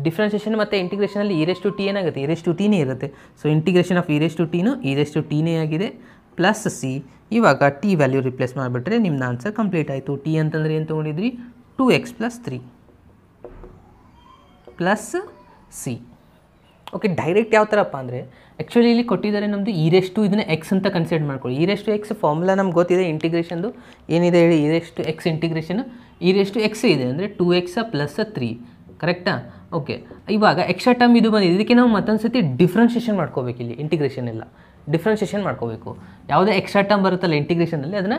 ಡಿಫ್ರೆನ್ಷಿಯೇಷನ್ ಮತ್ತು ಇಂಟಿಗ್ರೇಷನಲ್ಲಿ e⁻t ಏನಾಗುತ್ತೆ, e⁻tನೇ ಇರುತ್ತೆ. ಸೊ ಇಂಟಿಗ್ರೇಷನ್ ಆಫ್ e⁻tನೂ e⁻tನೇ ಆಗಿದೆ, ಪ್ಲಸ್ ಸಿ. ಇವಾಗ ಟಿ ವ್ಯಾಲ್ಯೂ ರಿಪ್ಲೇಸ್ ಮಾಡಿಬಿಟ್ರೆ ನಿಮ್ದು ಆನ್ಸರ್ ಕಂಪ್ಲೀಟ್ ಆಯಿತು. ಟಿ ಅಂತಂದರೆ ಏನು ತೊಗೊಂಡಿದ್ರಿ, 2x + 3 plus c. Okay, direct ಯಾವ ಥರಪ್ಪ ಅಂದರೆ ಆ್ಯಕ್ಚುಲಿ ಇಲ್ಲಿ ಕೊಟ್ಟಿದ್ದಾರೆ ನಮ್ಮದು e⁻, ಇದನ್ನು x ಅಂತ ಕನ್ಸಿಡರ್ ಮಾಡ್ಕೊಳ್ಳಿ. e⁻x ಫಾರ್ಮುಲಾ ನಮ್ಗೆ ಗೊತ್ತಿದೆ, ಇಂಟಿಗ್ರೇಷನ್ದು ಏನಿದೆ ಹೇಳಿ, e⁻x ಇಂಟಿಗ್ರೇಷನ್ e⁻x ಇದೆ ಅಂದರೆ 2x + 3, ಕರೆಕ್ಟಾ? ಓಕೆ, ಇವಾಗ ಎಕ್ಸ್ಟ್ರಾ ಟರ್ಮ್ ಇದು ಬಂದಿದೆ, ಇದಕ್ಕೆ ನಾವು ಮತ್ತೊಂದು ಸತಿ ಡಿಫ್ರೆನ್ಷಿಯೇಷನ್ ಮಾಡ್ಕೋಬೇಕು. ಇಲ್ಲಿ ಇಂಟಿಗ್ರೇಷನ್ ಎಲ್ಲ ಡಿಫ್ರೆನ್ಷಿಯೇಷನ್ ಮಾಡ್ಕೋಬೇಕು. ಯಾವುದೇ ಎಕ್ಸ್ಟ್ರಾ ಟರ್ಮ್ ಬರುತ್ತಲ್ಲ ಇಂಟಿಗ್ರೇಷನಲ್ಲಿ, ಅದನ್ನು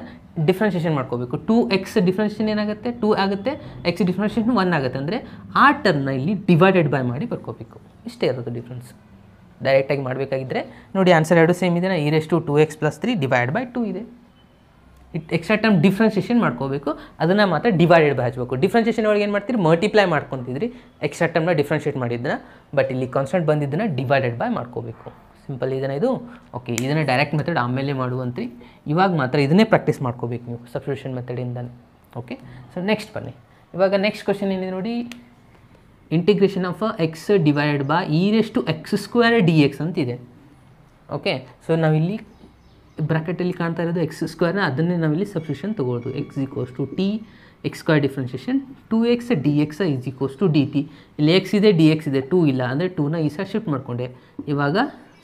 ಡಿಫ್ರೆನ್ಷಿಯೇಷನ್ ಮಾಡ್ಕೋಬೇಕು. 2x ಡಿಫ್ರೆನ್ಷಿಯೇಷನ್ ಏನಾಗುತ್ತೆ, 2 ಆಗುತ್ತೆ, x ಡಿಫ್ರೆನ್ಷಿಯೇಷನ್ 1 ಆಗುತ್ತೆ. ಅಂದರೆ ಆ ಟರ್ಮ್ನ ಇಲ್ಲಿ ಡಿವೈಡೆಡ್ ಬೈ ಮಾಡಿ ಬರ್ಕೋಬೇಕು. ಇಷ್ಟೇ ಇರೋದು ಡಿಫ್ರೆನ್ಸ್. ಡೈರೆಕ್ಟಾಗಿ ಮಾಡಬೇಕಾಗಿದ್ದರೆ ನೋಡಿ, ಆನ್ಸರ್ ಎರಡು ಸೇಮ್ ಇದೆ. e⁻2x + 3 /2 ಇದೆ. ಎಕ್ಸ್ಟ್ರಾ ಟರ್ಮ್ ಡಿಫ್ರೆನ್ಷಿಯೇಷನ್ ಮಾಡ್ಕೋಬೇಕು, ಅದನ್ನು ಮಾತ್ರ ಡಿವೈಡೆಡ್ ಬೈ ಹಚ್ಚಬೇಕು. ಡಿಫ್ರೆನ್ಷಿಯೇಷನ್ ಒಳಗೆ ಏನು ಮಾಡ್ತೀರಿ, ಮಲ್ಟಿಪ್ಲೈ ಮಾಡ್ಕೊತಿದ್ರಿ ಎಕ್ಸ್ಟ್ರಾ ಟರ್ಮ್ನ ಡಿಫ್ರೆನ್ಷಿಯೇಟ್ ಮಾಡಿದ್ದನ್ನ, ಬಟ್ ಇಲ್ಲಿ ಕಾನ್ಸ್ಟೆಂಟ್ ಬಂದಿದ್ದನ್ನು ಡಿವೈಡೆಡ್ ಬೈ ಮಾಡ್ಕೋಬೇಕು. ಸಿಂಪಲ್ ಇದನ್ನು ಇದು. ಓಕೆ, ಇದನ್ನು ಡೈರೆಕ್ಟ್ ಮೆಥಡ್ ಆಮೇಲೆ ಮಾಡುವಂತ್ರಿ, ಇವಾಗ ಮಾತ್ರ ಇದನ್ನೇ ಪ್ರಾಕ್ಟೀಸ್ ಮಾಡ್ಕೋಬೇಕು ನೀವು ಸಬ್ಸ್ಟಿಟ್ಯೂಷನ್ ಮೆಥಡಿಂದನೇ. ಓಕೆ, ಸೊ ನೆಕ್ಸ್ಟ್ ಬನ್ನಿ. ಇವಾಗ ನೆಕ್ಸ್ಟ್ ಕ್ವಶನ್ ಏನಿದೆ ನೋಡಿ, integration of x divided by e raise to x square d x ಅಂತಿದೆ. ಓಕೆ, ಸೊ ನಾವಿಲ್ಲಿ ಬ್ರಾಕೆಟಲ್ಲಿ ಕಾಣ್ತಾ ಇರೋದು ಎಕ್ಸ್ ಸ್ಕ್ವೇರ್ನ, ಅದನ್ನೇ ನಾವಿಲ್ಲಿ ಸಬ್ಸ್ಟಿಟ್ಯೂಷನ್ ತೊಗೊಳ್ಳೋದು. X equals to t x square differentiation 2x dx is equals to dt. ಇಲ್ಲಿ ಎಕ್ಸ್ ಇದೆ, ಡಿ ಎಕ್ಸ್ ಇದೆ, 2 ಇಲ್ಲ ಅಂದರೆ 2ನ ಈ ಸೈಡ್ ಶಿಫ್ಟ್ ಮಾಡಿಕೊಂಡೆ. ಇವಾಗ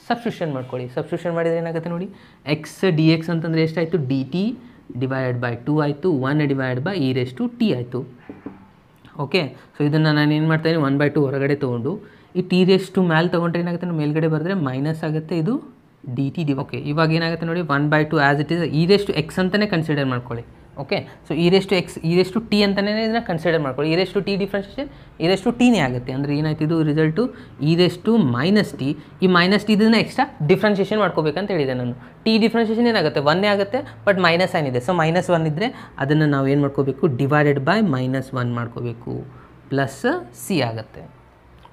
ಸಬ್ಸ್ಟಿಟ್ಯೂಷನ್ ಮಾಡ್ಕೊಳ್ಳಿ. ಸಬ್ಸ್ಟಿಟ್ಯೂಷನ್ ಮಾಡಿದರೆ ಏನಾಗುತ್ತೆ ನೋಡಿ, ಎಕ್ಸ್ ಡಿ ಎಕ್ಸ್ ಅಂತಂದರೆ ಎಷ್ಟಾಯಿತು, ಡಿ ಟಿ ಡಿವೈಡೆಡ್ ಬೈ 2 ಆಯಿತು, 1 divided by e raise to t ಆಯಿತು. ಓಕೆ, ಸೊ ಇದನ್ನು ನಾನು ಏನು ಮಾಡ್ತಾಯಿದ್ದೀನಿ, 1/2 ಹೊರಗಡೆ ತೊಗೊಂಡು ಈ ಟಿ ರೇಸ್ ಟು ಮೇಲೆ ತೊಗೊಂಡ್ರೆ ಏನಾಗುತ್ತೆ, ಮೇಲ್ಗಡೆ ಬರೆದ್ರೆ ಮೈನಸ್ ಆಗುತ್ತೆ, ಇದು ಡಿ ಟಿ ಡಿ. ಓಕೆ, ಇವಾಗ ಏನಾಗುತ್ತೆ ನೋಡಿ, 1/2 as it is e raise to x ಅಂತಲೇ ಕನ್ಸಿಡರ್ ಮಾಡ್ಕೊಳ್ಳಿ. Okay, so e raise to x e raise to t ಅಂತಲೇ ಇದನ್ನು ಕನ್ಸಿಡರ್ ಮಾಡ್ಕೊಳ್ಳಿ. E raise to t differentiation e raise to ಟಿನೇ ಆಗುತ್ತೆ. ಅಂದರೆ ಏನಾಯ್ತು, ಇದು result e raise to minus t. ಈ ಮೈನಸ್ ಟಿ ಇದನ್ನು ಎಕ್ಸ್ಟ್ರಾ ಡಿಫ್ರೆನ್ಷಿಯೇಷನ್ ಮಾಡ್ಕೋಬೇಕಂತ ಹೇಳಿದೆ ನಾನು. ಟಿ ಡಿಫ್ರೆನ್ಷಿಯೇಷನ್ ಏನಾಗುತ್ತೆ, 1 ಆಗುತ್ತೆ, ಬಟ್ ಮೈನಸ್ ಸೈನ್ ಇದೆ. ಸೊ -1 ಇದ್ದರೆ ಅದನ್ನು ನಾವು ಏನು ಮಾಡ್ಕೋಬೇಕು, ಡಿವೈಡೆಡ್ ಬೈ -1 ಮಾಡ್ಕೋಬೇಕು, ಪ್ಲಸ್ ಸಿ ಆಗುತ್ತೆ.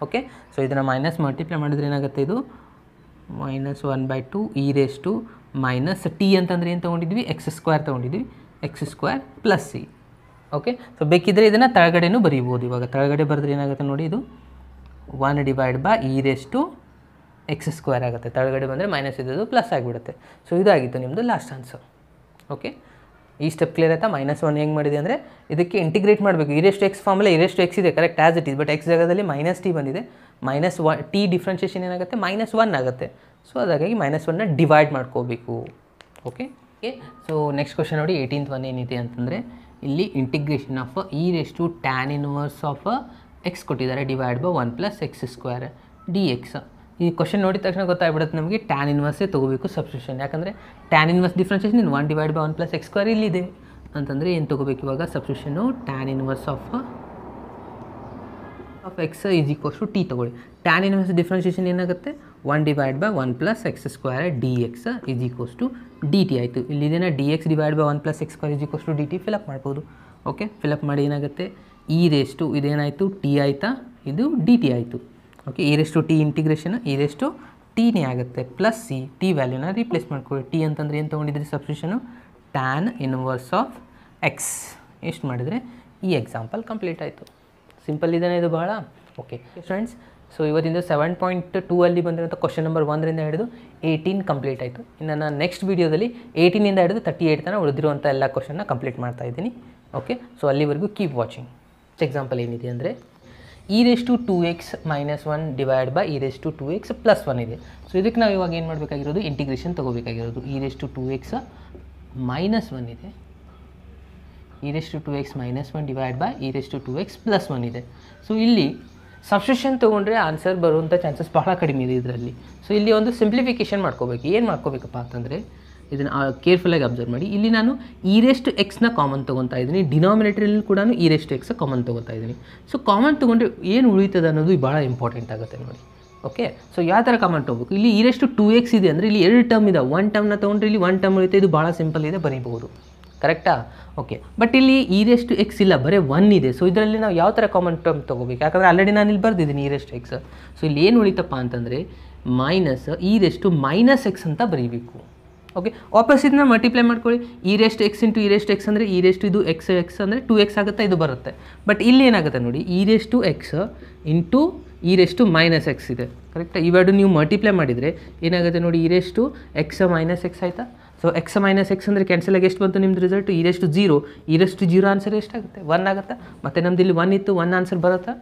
ಓಕೆ, ಸೊ ಇದನ್ನು ಮೈನಸ್ ಮಲ್ಟಿಪ್ಲೈ ಮಾಡಿದರೆ ಏನಾಗುತ್ತೆ, ಇದು -1/2 e raise to minus t ಅಂತಂದರೆ ಏನು ತೊಗೊಂಡಿದ್ವಿ, ಎಕ್ಸ್ ಸ್ಕ್ವೇರ್ ತೊಗೊಂಡಿದ್ವಿ, x square plus c. Okay, so ಬೇಕಿದ್ದರೆ ಇದನ್ನು ತಳಗಡೆನೂ ಬರೀಬೋದು. ಇವಾಗ ತಳಗಡೆ ಬರೆದ್ರೆ ಏನಾಗುತ್ತೆ ನೋಡಿ, ಇದು 1 divide by e raise to x square ಆಗುತ್ತೆ. ತಳಗಡೆ ಬಂದರೆ ಮೈನಸ್ ಇದ್ದದ್ದು ಪ್ಲಸ್ ಆಗಿಬಿಡುತ್ತೆ. ಸೊ ಇದಾಗಿತ್ತು ನಿಮ್ಮದು ಲಾಸ್ಟ್ ಆನ್ಸರ್. ಓಕೆ, ಈ ಸ್ಟೆಪ್ ಕ್ಲಿಯರ್ ಆಯಿತಾ. -1 ಹೆಂಗೆ ಮಾಡಿದೆ ಅಂದರೆ ಇದಕ್ಕೆ ಇಂಟಿಗ್ರೇಟ್ ಮಾಡಬೇಕು. ಇ ರೇಸ್ ಟು ಎಕ್ಸ್ ಫಾರ್ಮಲ್ಲಿ ಇ ರೇಸ್ ಟು ಎಕ್ಸ್ ಇದೆ correct as it is, but x ಜಾಗದಲ್ಲಿ ಮೈನಸ್ ಟಿ ಬಂದಿದೆ. -1 ಟಿ ಡಿಫ್ರೆನ್ಷಿಯೇಷನ್ ಏನಾಗುತ್ತೆ, -1 ಆಗುತ್ತೆ. ಸೊ ಹಾಗಾಗಿ -1ನ ಡಿವೈಡ್ ಮಾಡ್ಕೋಬೇಕು. ಓಕೆ, ಸೊ ನೆಕ್ಸ್ಟ್ ಕ್ವಶನ್ ನೋಡಿ, 18th ಒನ್ ಏನಿದೆ ಅಂತಂದರೆ ಇಲ್ಲಿ integration of e raise to tan inverse of x ಕೊಟ್ಟಿದ್ದಾರೆ, ಡಿವೈಡ್ ಬೈ 1 + x² dx. ಈ ಕ್ವಶನ್ ನೋಡಿದ ತಕ್ಷಣ ಗೊತ್ತಾಗ್ಬಿಡುತ್ತೆ ನಮಗೆ ಟ್ಯಾನ್ ಇನ್ವರ್ಸೇ ತೊಗೋಬೇಕು ಸಬ್ಸ್ಟಿಟ್ಯೂಷನ್. ಯಾಕಂದರೆ tan inverse differentiation in 1 divide by 1 + x² ಇಲ್ಲಿದೆ ಅಂತಂದರೆ ಏನು ತೊಗೋಬೇಕು ಇವಾಗ substitution, tan inverse of x is equals to t ತೊಗೊಳ್ಳಿ. ಟ್ಯಾನ್ ಇನ್ವರ್ಸ್ ಡಿಫ್ರೆನ್ಷಿಯೇಷನ್ ಏನಾಗುತ್ತೆ, 1 divide by 1 + x² dx is equals to d t ಆಯಿತು. ಇಲ್ಲಿದೇನ d x divide by 1 + x² is equals to d t fill up ಮಾಡ್ಬೋದು. Okay, fill up ಮಾಡಿ ಏನಾಗುತ್ತೆ, e raise to ಇದೇನಾಯಿತು, t ಆಯಿತಾ, ಇದು ಡಿ ಟಿ ಆಯಿತು. Okay, e raise to t integration e raise to ಟಿನೇ ಆಗುತ್ತೆ, ಪ್ಲಸ್ ಸಿ ಟಿ ವ್ಯಾಲ್ಯೂನ ರೀಪ್ಲೇಸ್ ಮಾಡ್ಕೊಳ್ಳಿ. ಟಿ ಅಂತಂದರೆ ಏನು ತೊಗೊಂಡಿದ್ರಿ substitution, tan inverse of x. ಎಷ್ಟು ಮಾಡಿದರೆ ಈ ಎಕ್ಸಾಂಪಲ್ ಕಂಪ್ಲೀಟ್ ಆಯಿತು. ಸಿಂಪಲ್ ಇದೇನೆ ಇದು ಭಾಳ. ಓಕೆ ಫ್ರೆಂಡ್ಸ್, ಸೊ ಇವತ್ತಿಂದ 7.2 ಅಲ್ಲಿ ಬಂದಿರೋಂಥ ಕ್ವಶನ್ ನಂಬರ್ 1ರಿಂದ ಹಿಡಿದು 18 ಕಂಪ್ಲೀಟ್ ಆಯಿತು. ಇನ್ನು ನಾನು ನೆಕ್ಸ್ಟ್ ವೀಡಿಯೋದಲ್ಲಿ 18ಇಂದ ಹಿಡಿದು 38 ತನಕ ಉಳಿದಿರುವಂಥ ಎಲ್ಲ ಕ್ವಶನ್ನ ಕಂಪ್ಲೀಟ್ ಮಾಡ್ತಾ ಇದ್ದೀನಿ. ಓಕೆ, ಸೊ ಅಲ್ಲಿವರೆಗೂ ಕೀಪ್ ವಾಚಿಂಗ್. ಎಕ್ಸಾಂಪಲ್ ಏನಿದೆ ಅಂದರೆ e raise to 2x - 1 divide by e raise to 2x + 1 ಇದೆ. ಸೊ ಇದಕ್ಕೆ ನಾವು ಇವಾಗ ಏನು ಮಾಡಬೇಕಾಗಿರೋದು, ಇಂಟಿಗ್ರೇಷನ್ ತೊಗೋಬೇಕಾಗಿರೋದು. ಇ ರೇಸ್ ಟು 2x - 1 ಇದೆ, e raise to 2x - 1 divide by e raise to 2x + 1 ಇದೆ. ಸೊ ಇಲ್ಲಿ ಸಬ್ಸ್ಟಿಟ್ಯೂಷನ್ ತೊಗೊಂಡ್ರೆ ಆನ್ಸರ್ ಬರುವಂಥ ಚಾನ್ಸಸ್ ಬಹಳ ಕಡಿಮೆ ಇದೆ ಇದರಲ್ಲಿ. ಸೊ ಇಲ್ಲಿ ಒಂದು ಸಿಂಪ್ಲಿಫಿಕೇಷನ್ ಮಾಡ್ಕೋಬೇಕು. ಏನು ಮಾಡ್ಕೋಬೇಕಪ್ಪ ಅಂತಂದರೆ ಇದನ್ನು ಕೇರ್ಫುಲ್ಲಾಗಿ ಅಬ್ಸರ್ವ್ ಮಾಡಿ. ಇಲ್ಲಿ ನಾನು ಇ ರೇಸ್ ಟು ಎಕ್ಸ್ನ ಕಾಮನ್ ತೊಗೊತಾ ಇದ್ದೀನಿ, ಡಿನಾಮಿನೇಟರಲ್ಲಿ ಕೂಡ e raise to x common ತೊಗೊತಾ ಇದ್ದೀನಿ. ಸೊ ಕಾಮನ್ ತೊಗೊಂಡ್ರೆ ಏನು ಉಳಿತದೆ ಅನ್ನೋದು ಭಾಳ ಇಂಪಾರ್ಟೆಂಟ್ ಆಗುತ್ತೆ ನೋಡಿ. ಓಕೆ, ಸೊ ಯಾವ ಥರ ಕಾಮನ್ ತೊಗೋಬೇಕು, ಇಲ್ಲಿ ಇ ರೇಸ್ ಟು 2x ಇದೆ ಅಂದರೆ ಇಲ್ಲಿ 2 ಟರ್ಮ್ ಇದೆ, 1 ಟರ್ಮ್ನ ತೊಗೊಂಡ್ರೆ ಇಲ್ಲಿ 1 ಟರ್ಮ್ ಉಳಿಯುತ್ತೆ. ಇದು ಭಾಳ ಸಿಂಪಲ್ ಇದೆ, ಬರೀಬಹುದು. ಕರೆಕ್ಟಾ? ಓಕೆ, ಬಟ್ ಇಲ್ಲಿ ಇ ರೇಸ್ ಟು ಎಕ್ಸ್ ಇಲ್ಲ, ಬರೀ 1 ಇದೆ. ಸೊ ಇದರಲ್ಲಿ ನಾವು ಯಾವ ಥರ ಕಾಮನ್ ಟರ್ಮ್ ತೊಗೋಬೇಕು, ಯಾಕಂದರೆ ಆಲ್ರೆಡಿ ನಾನು ಇಲ್ಲಿ ಬರ್ದಿದ್ದೀನಿ e raise to x. So ಇಲ್ಲಿ ಏನು ಉಳಿತಪ್ಪ ಅಂತಂದರೆ minus e raise to -x ಅಂತ ಬರೀಬೇಕು. ಓಕೆ, ವಾಪಸ್ ಇದನ್ನ ಮಲ್ಟಿಪ್ಲೈ ಮಾಡ್ಕೊಳ್ಳಿ. E raise to x into e raise to x ಅಂದರೆ ಇ ರೇಸ್ ಟು ಇದು ಎಕ್ಸ್ ಅಂದರೆ 2x ಆಗುತ್ತೆ, ಇದು ಬರುತ್ತೆ. ಬಟ್ ಇಲ್ಲಿ ಏನಾಗುತ್ತೆ ನೋಡಿ, e raise to x into e raise to -x ಇದೆ. ಕರೆಕ್ಟಾ? ಇವೆರಡು ನೀವು ಮಲ್ಟಿಪ್ಲೈ ಮಾಡಿದರೆ ಏನಾಗುತ್ತೆ ನೋಡಿ, e raise to x -x ಆಯಿತಾ. ಸೊ ಎಕ್ಸ್ -x ಅಂದರೆ ಕ್ಯಾನ್ಸಲ್ ಆಗಿ ಎಷ್ಟು ಬಂತು ನಿಮ್ಮದು result, e raise to 0. E raise to 0 answer ಎಷ್ಟಾಗುತ್ತೆ, 1 ಆಗುತ್ತೆ. ಮತ್ತು ನಮ್ದು ಇಲ್ಲಿ 1 ಇತ್ತು, 1 ಆನ್ಸರ್ ಬರುತ್ತಾ?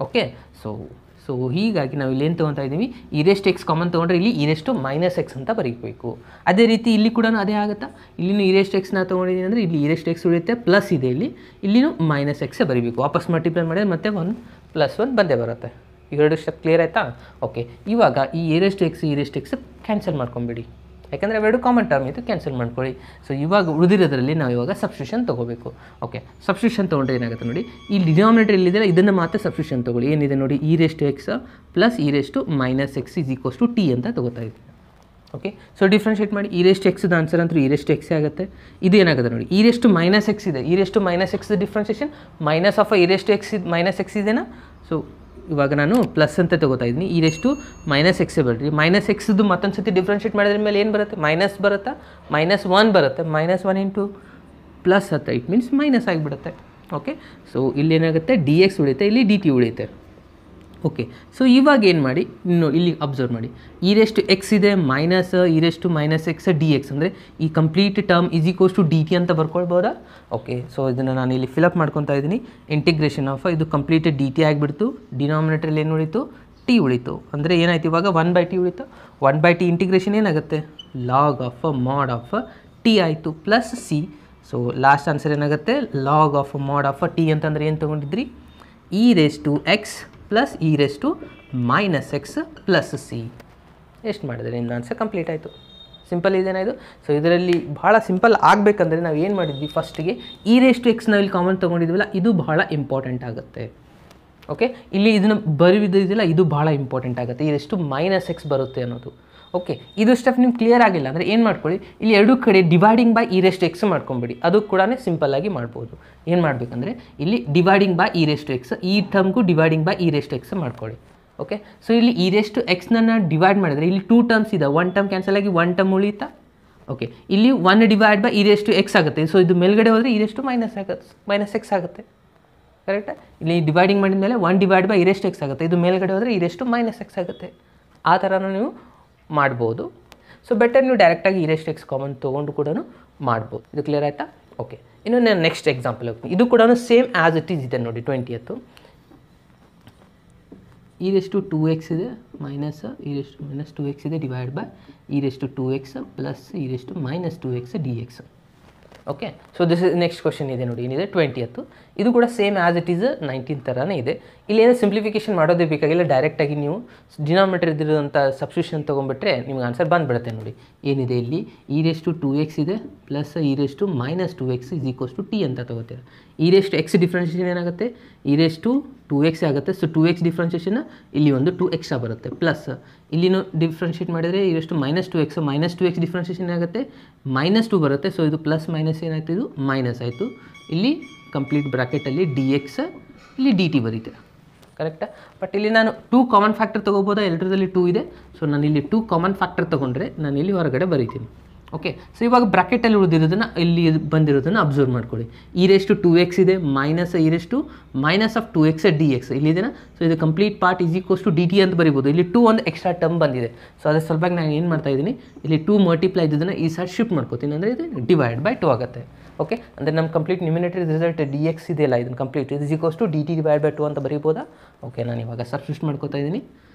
ಓಕೆ, ಸೊ ಹೀಗಾಗಿ ನಾವು ಇಲ್ಲಿ ಏನು ತೊಗೊತಾ ಇದ್ದೀವಿ, e raise to x common ತೊಗೊಂಡ್ರೆ ಇಲ್ಲಿ ಇ ರೇಸ್ ಟು -x ಅಂತ ಬರೀಬೇಕು. ಅದೇ ರೀತಿ ಇಲ್ಲಿ ಕೂಡ ಅದೇ ಆಗುತ್ತಾ, ಇಲ್ಲಿನೂ ಇ ರೇಸ್ ಟು ಎಕ್ಸ್ನ ತೊಗೊಂಡಿದ್ದೀನಿ ಅಂದರೆ ಇಲ್ಲಿ ಇ ರೇಸ್ ಟು ಎಕ್ಸ್ ಉಳಿಯುತ್ತೆ, ಪ್ಲಸ್ ಇದೆ ಇಲ್ಲಿನೂ -x ಬರೀಬೇಕು. ವಾಪಸ್ ಮಲ್ಟಿಪ್ಲೈ ಮಾಡಿದ್ರೆ ಮತ್ತೆ 1 + 1 ಬಂದೇ ಬರುತ್ತೆ. ಇವೆರಡು ಸ್ಟೆಪ್ ಕ್ಲಿಯರ್ ಆಯಿತಾ? ಓಕೆ, ಇವಾಗ ಈ e raise to x e raise to x cancel ಮಾಡ್ಕೊಂಬಿಡಿ, ಯಾಕಂದರೆ ಅವೆರಡು ಕಾಮನ್ ಟರ್ಮ್ ಇದು, ಕ್ಯಾನ್ಸಲ್ ಮಾಡ್ಕೊಳ್ಳಿ. ಸೊ ಇವಾಗ ಉಳಿದಿರೋದ್ರಲ್ಲಿ ನಾವು ಇವಾಗ ಸಬ್ಸ್ಟಿಟ್ಯೂಷನ್ ತೊಗೋಬೇಕು. ಓಕೆ, ಸಬ್ಸ್ಟಿಟ್ಯೂಷನ್ ತೊಗೊಂಡ್ರೆ ಏನಾಗುತ್ತೆ ನೋಡಿ, ಈ ಡಿನಾಮಿನೇಟರ್ ಇಲ್ಲಿದೆಯಲ್ಲ ಇದನ್ನು ಮಾತ್ರ ಸಬ್ಸ್ಟಿಟ್ಯೂಷನ್ ತೊಗೊಳ್ಳಿ. ಏನಿದೆ ನೋಡಿ, e raise to x plus e raise to -x is equals to t ಅಂತ ತೊಗೋತಾ ಇದ್ದೀನಿ. ಓಕೆ, ಸೊ ಡಿಫ್ರೆನ್ಷಿಯೇಟ್ ಮಾಡಿ. ಇ ರೇಸ್ ಟು ಎಕ್ಸ್ದ ಆನ್ಸರ್ ಅಂತೂ ಇ ರೇಸ್ ಟು ಎಕ್ಸೇ ಆಗುತ್ತೆ. ಇದು ಏನಾಗುತ್ತೆ ನೋಡಿ, ಇ ರೇಸ್ ಟು -x ಇದೆ, e raise to -x differentiation minus of e raise to x -x ಇದೆನಾ. ಸೊ ಇವಾಗ ನಾನು ಪ್ಲಸ್ ಅಂತ ತೊಗೋತಾ ಇದ್ದೀನಿ, ಇ ರೇಸ್ ಟು -x ಬರ್ರಿ. -xದು ಮತ್ತೊಂದು ಸತಿ ಡಿಫ್ರೆನ್ಷಿಯೇಟ್ ಮಾಡಿದ್ರ ಮೇಲೆ ಏನು ಬರುತ್ತೆ, ಮೈನಸ್ ಬರುತ್ತಾ, -1 ಬರುತ್ತೆ. -1 ಇಂಟು ಪ್ಲಸ್ ಹತ್ತ ಇಟ್ ಮೀನ್ಸ್ ಮೈನಸ್ ಆಗಿಬಿಡುತ್ತೆ. ಓಕೆ, ಸೊ ಇಲ್ಲಿ ಏನಾಗುತ್ತೆ, ಡಿ ಎಕ್ಸ್ ಉಳಿಯುತ್ತೆ, ಇಲ್ಲಿ ಡಿ ಟಿ ಉಳಿಯುತ್ತೆ. ಓಕೆ, ಸೊ ಇವಾಗ ಏನು ಮಾಡಿ, ಇನ್ನು ಇಲ್ಲಿ ಅಬ್ಸರ್ವ್ ಮಾಡಿ, ಇ ರೆಸ್ಟ್ ಎಕ್ಸ್ ಇದೆ minus e raised minus x d x, ಅಂದರೆ ಈ complete term is equals to d t ಅಂತ ಬರ್ಕೊಳ್ಬೋದಾ? ಓಕೆ, ಸೊ ಇದನ್ನು ನಾನು ಇಲ್ಲಿ ಫಿಲಪ್ ಮಾಡ್ಕೊತಾ ಇದ್ದೀನಿ. ಇಂಟಿಗ್ರೇಷನ್ ಆಫ್ ಇದು ಕಂಪ್ಲೀಟ್ ಡಿ ಟಿ ಆಗಿಬಿಡ್ತು, ಡಿನಾಮಿನೇಟ್ರಲ್ಲಿ ಏನು ಉಳಿತು, ಟಿ ಉಳಿತು. ಅಂದರೆ ಏನಾಯ್ತು ಇವಾಗ 1/t ಉಳಿತು. 1/t ಇಂಟಿಗ್ರೇಷನ್ ಏನಾಗುತ್ತೆ, log of mod of t ಆಯಿತು plus c. So last answer ಏನಾಗುತ್ತೆ, log of mod of t ಅಂತಂದರೆ ಏನು ತೊಗೊಂಡಿದ್ರಿ, e raise to x plus e raise to minus x plus c. ಎಷ್ಟು ಮಾಡಿದ್ರೆ ನಿಮ್ದು ಆನ್ಸರ್ ಕಂಪ್ಲೀಟ್ ಆಯಿತು. ಸಿಂಪಲ್ ಇದೇನಾ ಇದು? ಸೊ ಇದರಲ್ಲಿ ಭಾಳ ಸಿಂಪಲ್ ಆಗಬೇಕಂದ್ರೆ ನಾವು ಏನು ಮಾಡಿದ್ವಿ, ಫಸ್ಟಿಗೆ ಇ ರೇಸ್ ಟು ಎಕ್ಸ್ ನಾವಿಲ್ಲಿ ಕಾಮನ್ ತೊಗೊಂಡಿದ್ವಲ್ಲ, ಇದು ಬಹಳ ಇಂಪಾರ್ಟೆಂಟ್ ಆಗುತ್ತೆ. ಓಕೆ, ಇಲ್ಲಿ ಇದನ್ನು ಬರೆದಿದ್ದಿಲ್ಲ, ಇದು ಭಾಳ ಇಂಪಾರ್ಟೆಂಟ್ ಆಗುತ್ತೆ. E raise to minus x ಬರುತ್ತೆ ಅನ್ನೋದು. ಓಕೆ, ಇದು ಸ್ಟೆಪ್ ನಿಮ್ಗೆ ಕ್ಲಿಯರ್ ಆಗಿಲ್ಲ ಅಂದರೆ ಏನು ಮಾಡ್ಕೊಳ್ಳಿ, ಇಲ್ಲಿ ಎರಡೂ ಕಡೆ dividing by e raise to x ಮಾಡ್ಕೊಂಬಿಡಿ. ಅದು ಕೂಡ ಸಿಂಪಲ್ಲಾಗಿ ಮಾಡ್ಬೋದು. ಏನು ಮಾಡಬೇಕಂದ್ರೆ ಇಲ್ಲಿ dividing by e raise to x, ಈ ಟರ್ಮ್ಗೂ dividing by e raise to x ಮಾಡ್ಕೊಳ್ಳಿ. ಓಕೆ, ಸೊ ಇಲ್ಲಿ ಇ ರೇಸ್ ಟು ಎಕ್ಸ್ನ ಡಿವೈಡ್ ಮಾಡಿದರೆ ಇಲ್ಲಿ 2 ಟರ್ಮ್ಸ್ ಇದೆ, 1 ಟರ್ಮ್ ಕ್ಯಾನ್ಸಲ್ ಆಗಿ 1 ಟರ್ಮ್ ಉಳಿತಾ. ಓಕೆ, ಇಲ್ಲಿ 1 divide by e raise to x ಆಗುತ್ತೆ. ಸೊ ಇದು ಮೇಲ್ಗಡೆ ಹೋದರೆ e raise to minus x ಆಗುತ್ತೆ. ಕರೆಕ್ಟಾ? ಇಲ್ಲಿ ಡಿವೈಡಿಂಗ್ ಮಾಡಿದ ಮೇಲೆ 1 divide by e raise to x ಆಗುತ್ತೆ. ಇದು ಮೇಲ್ಗಡೆ ಹೋದರೆ e raise to minus x ಆಗುತ್ತೆ. ಆ ಥರನೂ ನೀವು ಮಾಡ್ಬೋದು. ಸೊ ಬೆಟರ್ ನೀವು ಡೈರೆಕ್ಟಾಗಿ e raise to x common ತೊಗೊಂಡು ಕೂಡ ಮಾಡ್ಬೋದು. ಇದು ಕ್ಲಿಯರ್ ಆಯಿತಾ? ಓಕೆ, ಇನ್ನು ನಾನು ನೆಕ್ಸ್ಟ್ ಎಕ್ಸಾಂಪಲ್ ಹೋಗ್ತೀನಿ. ಇದು ಕೂಡ ಸೇಮ್ ಆ್ಯಸ್ ಇಟ್ ಈಸ್ ಇದೆ ನೋಡಿ. 20th E raise to 2x ಇದೆ minus e raise to minus 2x ಇದೆ divide by e raise to 2x plus e raise to minus 2x d x. Okay, so this is next question ಇದೆ ನೋಡಿ, ಏನಿದೆ 20th. ಇದು ಕೂಡ same as it is 19 ಥರನೇ ಇದೆ. ಇಲ್ಲಿ ಏನೋ ಸಿಂಪ್ಲಿಫಿಕೇಶನ್ ಮಾಡೋದೇ ಬೇಕಾಗಿಲ್ಲ, ಡೈರೆಕ್ಟಾಗಿ ನೀವು ಡಿನಾಮಿನೇಟರ್ ಇದ್ದಿರೋಂಥ ಸಬ್ಸ್ಟಿಟ್ಯೂಷನ್ ತೊಗೊಂಡ್ಬಿಟ್ರೆ ನಿಮ್ಗೆ ಆನ್ಸರ್ ಬಂದುಬಿಡುತ್ತೆ ನೋಡಿ. ಏನಿದೆ ಇಲ್ಲಿ ಇ ರೇಸ್ ಟು 2x ಇದೆ plus e raise to minus 2x is equals to t ಅಂತ ತೊಗೋತೀರ. E raise to x differentiation ಏನಾಗುತ್ತೆ, ಇ ರೇಸ್ ಟು 2x ಆಗುತ್ತೆ. ಸೊ 2x ಡಿಫ್ರೆನ್ಷಿಯೇಷನ್ ಇಲ್ಲಿ ಒಂದು 2x ಬರುತ್ತೆ ಪ್ಲಸ್ ಇಲ್ಲಿನೂ ಡಿಫ್ರೆನ್ಷಿಯೇಟ್ ಮಾಡಿದರೆ e raise to minus 2x, minus 2x differentiation ಆಗುತ್ತೆ ಮೈನಸ್ 2 ಬರುತ್ತೆ. ಸೊ ಇದು ಪ್ಲಸ್ ಮೈನಸ್ ಏನಾಯಿತು, ಇದು ಮೈನಸ್ ಆಯಿತು. ಇಲ್ಲಿ ಕಂಪ್ಲೀಟ್ ಬ್ರ್ಯಾಕೆಟಲ್ಲಿ ಡಿ ಎಕ್ಸ್, ಇಲ್ಲಿ ಡಿ ಟಿ ಬರೀತೆ. ಕರೆಕ್ಟಾ? ಬಟ್ ಇಲ್ಲಿ ನಾನು 2 ಕಾಮನ್ ಫ್ಯಾಕ್ಟರ್ ತೊಗೋಬೋದಾ, ಎಲ್ಲರದಲ್ಲಿ 2 ಇದೆ. ಸೊ ನಾನು ಇಲ್ಲಿ 2 ಕಾಮನ್ ಫ್ಯಾಕ್ಟರ್ ತೊಗೊಂಡ್ರೆ ನಾನು ಇಲ್ಲಿ ಹೊರಗಡೆ ಬರೀತೀನಿ. ಓಕೆ, ಸೊ ಇವಾಗ ಬ್ರಾಕೆಟಲ್ಲಿ ಉಳಿದಿರೋದನ್ನು ಇಲ್ಲಿ ಬಂದಿರೋದನ್ನು ಅಬ್ಸರ್ವ್ ಮಾಡ್ಕೊಳ್ಳಿ. ಇ ರೇಸ್ ಟು 2x ಇದೆ minus e raise to minus of 2x d x ಇಲ್ಲಿದೆನಾ. ಸೊ ಇದು complete part is equals to d t ಅಂತ ಬರಿಬೋದು. ಇಲ್ಲಿ 2 ಒಂದು ಎಕ್ಸ್ಟ್ರಾ ಟರ್ಮ್ ಬಂದಿದೆ. ಸೊ ಅದ್ರ ಸಲುವಾಗಿ ನಾನು ಏನು ಮಾಡ್ತಾ ಇದ್ದೀನಿ, ಇಲ್ಲಿ 2 ಮಲ್ಟಿಪ್ಲೈ ಇದ್ದದನ್ನು ಈ ಸೈಡ್ ಶಿಫ್ಟ್ ಮಾಡ್ಕೋತೀನಿ, ಅಂದರೆ ಇದು ಡಿವೈಡ್ ಬೈ 2 ಆಗುತ್ತೆ. ಓಕೆ, ಅಂದರೆ ನಮ್ಮ complete numerator result d x ಇದೆಯಲ್ಲ, ಇದನ್ನು complete is equals to d t divide by 2 ಅಂತ ಬರೀಬೋದಾ? ಓಕೆ, ನಾನು ಇವಾಗ ಸಬ್ಸ್ಟಿಟ್ಯೂಟ್ ಮಾಡ್ಕೋತಾ ಇದ್ದೀನಿ.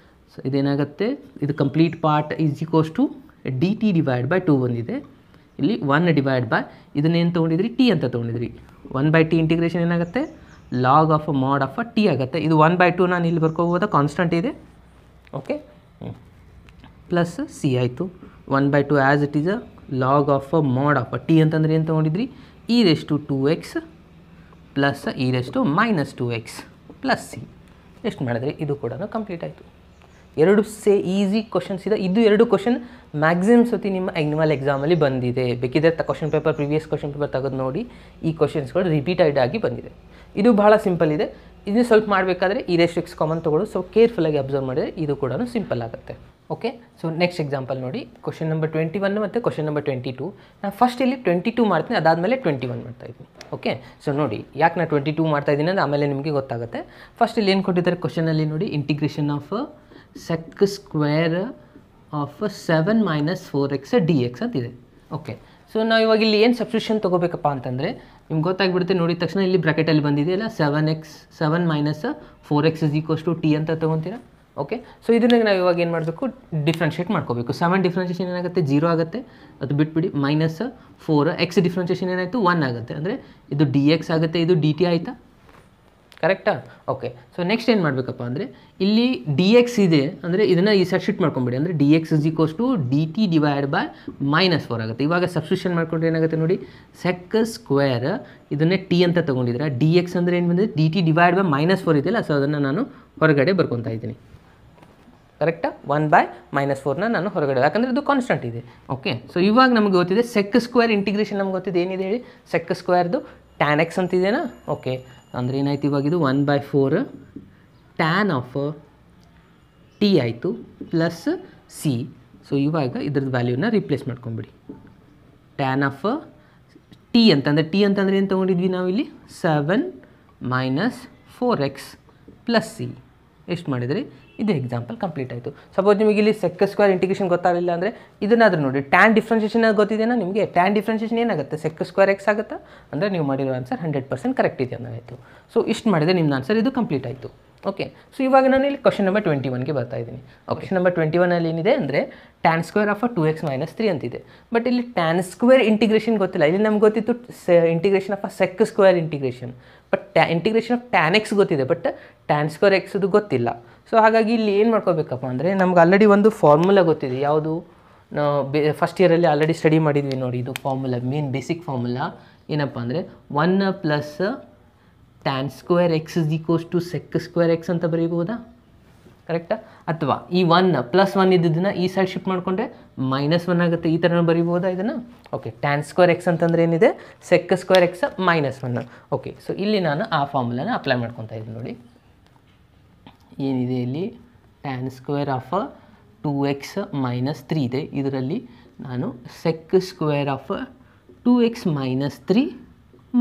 ಸೊ ಇದೇನಾಗುತ್ತೆ, ಇದು complete part is equals to d t divide by 2 ಬಂದಿದೆ. ಇಲ್ಲಿ 1 ಡಿವೈಡ್ ಬೈ ಇದನ್ನೇನು ತೊಗೊಂಡಿದ್ರಿ, ಟಿ ಅಂತ ತೊಗೊಂಡಿದ್ರಿ. 1/t ಇಂಟಿಗ್ರೇಷನ್ ಏನಾಗುತ್ತೆ, log of mod of t ಆಗುತ್ತೆ. ಇದು 1/2 ನಾನು ಇಲ್ಲಿ ಬರ್ಕೋಬೋದಾ, ಕಾನ್ಸ್ಟಂಟ್ ಇದೆ. ಓಕೆ, ಪ್ಲಸ್ ಸಿ ಆಯಿತು. 1/2 as it is a log of mod of t ಅಂತಂದರೆ ಏನು ತೊಗೊಂಡಿದ್ರಿ, e raise to 2x plus e raise to minus 2x plus c. ಎಷ್ಟು ಮಾಡಿದ್ರಿ, ಇದು ಕೂಡ ಕಂಪ್ಲೀಟ್ ಆಯಿತು. ಎರಡು ಈಸಿ ಕ್ವಶನ್ಸ್ ಇದೆ. ಇದು 2 ಕ್ವಶನ್ ಮ್ಯಾಕ್ಸಿಮಮ್ ಸತಿ ನಿಮ್ಮ ಆ್ಯನ್ಯುವಲ್ ಎಕ್ಸಾಮಲ್ಲಿ ಬಂದಿದೆ. ಬೇಕಿದ್ರೆ question paper previous question paper ತೆಗೆದು ನೋಡಿ, ಈ ಕ್ವಶನ್ಸ್ಗಳು ರಿಪೀಟೆಡ್ ಆಗಿ ಬಂದಿದೆ. ಇದು ಭಾಳ ಸಿಂಪಲ್ ಇದೆ. ಇದು ಸ್ವಲ್ಪ ಮಾಡಬೇಕಾದ್ರೆ e raise to x common ತೊಗೊಳ್ಳೋದು ಸ್ವಲ್ಪ ಕೇರ್ಫುಲ್ಲಾಗಿ ಅಬ್ಸರ್ವ್ ಮಾಡಿದರೆ ಇದು ಕೂಡ ಸಿಂಪಲ್ ಆಗುತ್ತೆ. ಓಕೆ, ಸೊ ನೆಕ್ಸ್ಟ್ ಎಕ್ಸಾಂಪಲ್ ನೋಡಿ, ಕ್ವಶನ್ ನಂಬರ್ 21 ಮತ್ತು ಕ್ವಶನ್ ನಂಬರ್ 22. ನಾನು ಫಸ್ಟ್ ಇಲ್ಲಿ 22 ಮಾಡ್ತೀನಿ, ಅದಾದಮೇಲೆ 21 ಮಾಡ್ತಾಯಿದ್ದೀನಿ. ಓಕೆ, ಸೊ ನೋಡಿ ಯಾಕೆ ನಾನು 22 ಮಾಡ್ತಾಯಿದ್ದೀನಿ ಅಂದರೆ ಆಮೇಲೆ ನಿಮಗೆ ಗೊತ್ತಾಗುತ್ತೆ. ಫಸ್ಟ್ ಇಲ್ಲಿ ಏನು ಕೊಟ್ಟಿದ್ದಾರೆ ಕ್ವಶನಲ್ಲಿ ನೋಡಿ, integration of sec square of 7 minus 4x D x ಅಂತಿದೆ. ಓಕೆ, ಸೊ ನಾವು ಇವಾಗ ಇಲ್ಲಿ ಏನು ಸಬ್ಸ್ಟಿಟ್ಯೂಷನ್ ತೊಗೋಬೇಕಪ್ಪ ಅಂತಂದರೆ ನಿಮ್ಗೆ ಗೊತ್ತಾಗ್ಬಿಡುತ್ತೆ. ನೋಡಿದ ತಕ್ಷಣ ಇಲ್ಲಿ ಬ್ರಾಕೆಟಲ್ಲಿ ಬಂದಿದೆ ಅಲ್ಲ, 7 minus 4x is equals to t ಅಂತ ತೊಗೊತೀರಾ. ಓಕೆ, ಸೊ ಇದನ್ನ ನಾವು ಇವಾಗ ಏನು ಮಾಡಬೇಕು, ಡಿಫ್ರೆನ್ಷಿಯೇಟ್ ಮಾಡ್ಕೋಬೇಕು. 7 ಡಿಫ್ರೆನ್ಷಿಯೇಷನ್ ಏನಾಗುತ್ತೆ, 0 ಆಗುತ್ತೆ, ಅದು ಬಿಟ್ಬಿಡಿ. ಮೈನಸ್ 4x ಡಿಫ್ರೆನ್ಷಿಯೇಷನ್ ಏನಾಯಿತು, 1 ಆಗುತ್ತೆ, ಅಂದರೆ ಇದು ಡಿ ಎಕ್ಸ್ ಆಗುತ್ತೆ, ಇದು ಡಿ ಟಿ ಆಯಿತಾ. ಕರೆಕ್ಟಾ? ಓಕೆ, ಸೊ ನೆಕ್ಸ್ಟ್ ಏನು ಮಾಡಬೇಕಪ್ಪ ಅಂದರೆ ಇಲ್ಲಿ ಡಿ ಎಕ್ಸ್ ಇದೆ ಅಂದರೆ ಇದನ್ನು ಈ ಸೈಡ್ ಶಿಫ್ಟ್ ಮಾಡ್ಕೊಂಬಿಡಿ. ಅಂದರೆ d x is equals to d t divide by minus 4 ಆಗುತ್ತೆ. ಇವಾಗ ಸಬ್ಸ್ಟಿಟ್ಯೂಷನ್ ಮಾಡ್ಕೊಂಡ್ರೆ ಏನಾಗುತ್ತೆ ನೋಡಿ, ಸೆಕ್ ಸ್ಕ್ವೇರ್ ಇದನ್ನೇ ಟಿ ಅಂತ ತೊಗೊಂಡಿದ್ರೆ ಡಿ ಎಕ್ಸ್ ಅಂದರೆ ಏನು ಬಂದಿದೆ, D t divide by minus 4 ಇದೆಯಲ್ಲ. ಸೊ ಅದನ್ನು ನಾನು ಹೊರಗಡೆ ಬರ್ಕೊತಾ ಇದ್ದೀನಿ. ಕರೆಕ್ಟಾ? 1/-4ನ ನಾನು ಹೊರಗಡೆ, ಯಾಕಂದರೆ ಇದು ಕಾನ್ಸ್ಟಂಟ್ ಇದೆ. ಓಕೆ, ಸೊ ಇವಾಗ ನಮಗೆ ಗೊತ್ತಿದೆ ಸೆಕ್ ಸ್ಕ್ವೇರ್ ಇಂಟಿಗ್ರೇಷನ್ ನಮ್ಗೆ ಗೊತ್ತಿದೆ. ಏನಿದೆ ಹೇಳಿ, ಸೆಕ್ ಸ್ಕ್ವೇರ್ದು ಟ್ಯಾನ್ ಎಕ್ಸ್ ಅಂತಿದೆಯಾ. ಓಕೆ, ಅಂದರೆ ಏನಾಯ್ತು ಇವಾಗ ಇದು 1/4 ಟ್ಯಾನ್ ಆಫ್ ಟಿ ಆಯಿತು ಪ್ಲಸ್ ಸಿ. ಸೊ ಇವಾಗ ಇದ್ರದ್ದು ವ್ಯಾಲ್ಯೂನ ರಿಪ್ಲೇಸ್ ಮಾಡ್ಕೊಂಬಿಡಿ. ಟ್ಯಾನ್ ಆಫ್ ಟಿ ಅಂತಂದರೆ ಏನು ತೊಗೊಂಡಿದ್ವಿ ನಾವಿಲ್ಲಿ, 7 ಮೈನಸ್ 4x ಪ್ಲಸ್ ಸಿ. ಎಷ್ಟು ಮಾಡಿದ್ರಿ ಇದು ಎಕ್ಸಾಂಪಲ್ ಕಂಪ್ಲೀಟ್ ಆಯಿತು. ಸಪೋಸ್ ನಿಮಗೆ ಇಲ್ಲಿ ಸೆಕ್ ಸ್ಕ್ವೇರ್ ಇಂಟಿಗ್ರೇಷನ್ ಗೊತ್ತಾಗಲಿಲ್ಲ ಅಂದರೆ ಇದನ್ನಾದರೂ ನೋಡಿ, ಟ್ಯಾನ್ ಡಿಫ್ರೆನ್ಷಿಯೇಷನ್ ಗೊತ್ತಿದೆಯಾ ನಿಮಗೆ? ಟ್ಯಾನ್ ಡಿಫ್ರೆನ್ಷಿಯೇಷನ್ ಏನಾಗುತ್ತೆ? ಸೆಕ್ ಸ್ಕ್ವೇರ್ ಎಕ್ಸ್ ಆಗುತ್ತಾ ಅಂದರೆ ನೀವು ಮಾಡಿರೋ ಆನ್ಸರ್ 100% ಕರೆಕ್ಟ್ ಇದೆ ಅನ್ನೋದಾಯಿತು. ಸೊ ಇಷ್ಟು ಮಾಡಿದರೆ ನಿಮ್ಮ ಆನ್ಸರ್ ಇದು ಕಂಪ್ಲೀಟ್ ಆಯಿತು. ಓಕೆ, ಸೊ ಇವಾಗ ನಾನು ಇಲ್ಲಿ ಕ್ವಶನ್ ನಂಬರ್ 21ಗೆ ಬರ್ತಾ ಇದ್ದೀನಿ. ಕ್ವಶನ್ ನಂಬರ್ 21 ಏನಿದೆ ಅಂದರೆ ಟ್ಯಾನ್ ಸ್ಕ್ವೇರ್ ಆಫ್ 2x - 3 ಅಂತಿದೆ. ಬಟ್ ಇಲ್ಲಿ ಟ್ಯಾನ್ ಸ್ಕ್ವೇರ್ ಇಂಟಿಗ್ರೇಷನ್ ಗೊತ್ತಿಲ್ಲ. ಇಲ್ಲಿ ನಮ್ಗೆ ಗೊತ್ತಿತ್ತು integration of sec square integration, but integration of tan X ಗೊತ್ತಿದೆ, ಬಟ್ ಟ್ಯಾನ್ ಸ್ಕ್ವೇರ್ ಎಕ್ಸ್ದು ಗೊತ್ತಿಲ್ಲ. ಸೊ ಹಾಗಾಗಿ ಇಲ್ಲಿ ಏನು ಮಾಡ್ಕೋಬೇಕಪ್ಪ ಅಂದರೆ ನಮ್ಗೆ ಆಲ್ರೆಡಿ ಒಂದು ಫಾರ್ಮುಲಾ ಗೊತ್ತಿದೆ. ಯಾವುದು? ನಾವು ಫಸ್ಟ್ ಇಯರಲ್ಲಿ ಆಲ್ರೆಡಿ ಸ್ಟಡಿ ಮಾಡಿದ್ವಿ ನೋಡಿ. ಇದು ಫಾರ್ಮುಲಾ, ಮೇನ್ ಬೇಸಿಕ್ ಫಾರ್ಮುಲಾ ಏನಪ್ಪ ಅಂದರೆ 1 + tan square X = sec square X ಅಂತ ಬರೀಬಹುದಾ? ಕರೆಕ್ಟಾ? ಅಥವಾ ಈ 1 +1 ಇದ್ದದನ್ನು ಈ ಸೈಡ್ ಶಿಫ್ಟ್ ಮಾಡಿಕೊಂಡ್ರೆ -1 ಆಗುತ್ತೆ. ಈ ಥರ ಬರೀಬಹುದಾ ಇದನ್ನು? ಓಕೆ, ಟ್ಯಾನ್ ಸ್ಕ್ವೇರ್ ಎಕ್ಸ್ ಅಂತಂದರೆ ಏನಿದೆ? Sec square X -1. Okay, so ಇಲ್ಲಿ ನಾನು ಆ ಫಾರ್ಮುಲಾನ ಅಪ್ಲೈ ಮಾಡ್ಕೊತಾ ಇದ್ದೀನಿ ನೋಡಿ. ಏನಿದೆ ಇಲ್ಲಿ? ಟ್ಯಾನ್ ಸ್ಕ್ವೇರ್ ಆಫ್ 2x - 3 ಇದೆ. ಇದರಲ್ಲಿ ನಾನು ಸೆಕ್ ಸ್ಕ್ವೇರ್ ಆಫ್ 2x - 3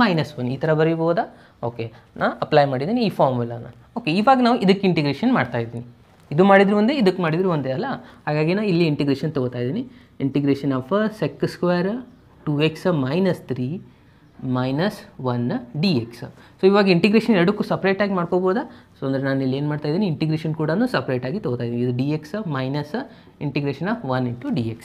-1 ಈ ಥರ ಬರೀಬಹುದಾ? ಓಕೆ, ನಾನು ಅಪ್ಲೈ ಮಾಡಿದ್ದೀನಿ ಈ ಫಾರ್ಮುಲಾನ. ಓಕೆ, ಇವಾಗ ನಾವು ಇದಕ್ಕೆ ಇಂಟಿಗ್ರೇಷನ್ ಮಾಡ್ತಾಯಿದ್ದೀನಿ. ಇದು ಮಾಡಿದ್ರು ಒಂದೇ, ಇದಕ್ಕೆ ಮಾಡಿದ್ರು ಒಂದೇ ಅಲ್ಲ. ಹಾಗಾಗಿ ನಾನು ಇಲ್ಲಿ ಇಂಟಿಗ್ರೇಷನ್ ತೊಗೋತಾ ಇದ್ದೀನಿ. Integration of sec square 2x - 3 -1 dx. So ಇವಾಗ ಇಂಟಿಗ್ರೇಷನ್ ಎರಡಕ್ಕೂ ಸಪ್ರೇಟಾಗಿ ಮಾಡ್ಕೋಬೋದಾ? ಸೊ ಅಂದರೆ ನಾನು ಇಲ್ಲಿ ಏನು ಮಾಡ್ತಾಯಿದ್ದೀನಿ, ಇಂಟಿಗ್ರೇಷನ್ ಕೂಡ ಸಪ್ರೇಟಾಗಿ ತೊಗೋತಾ ಇದ್ದೀನಿ. ಇದು dx minus integration of 1 × dx.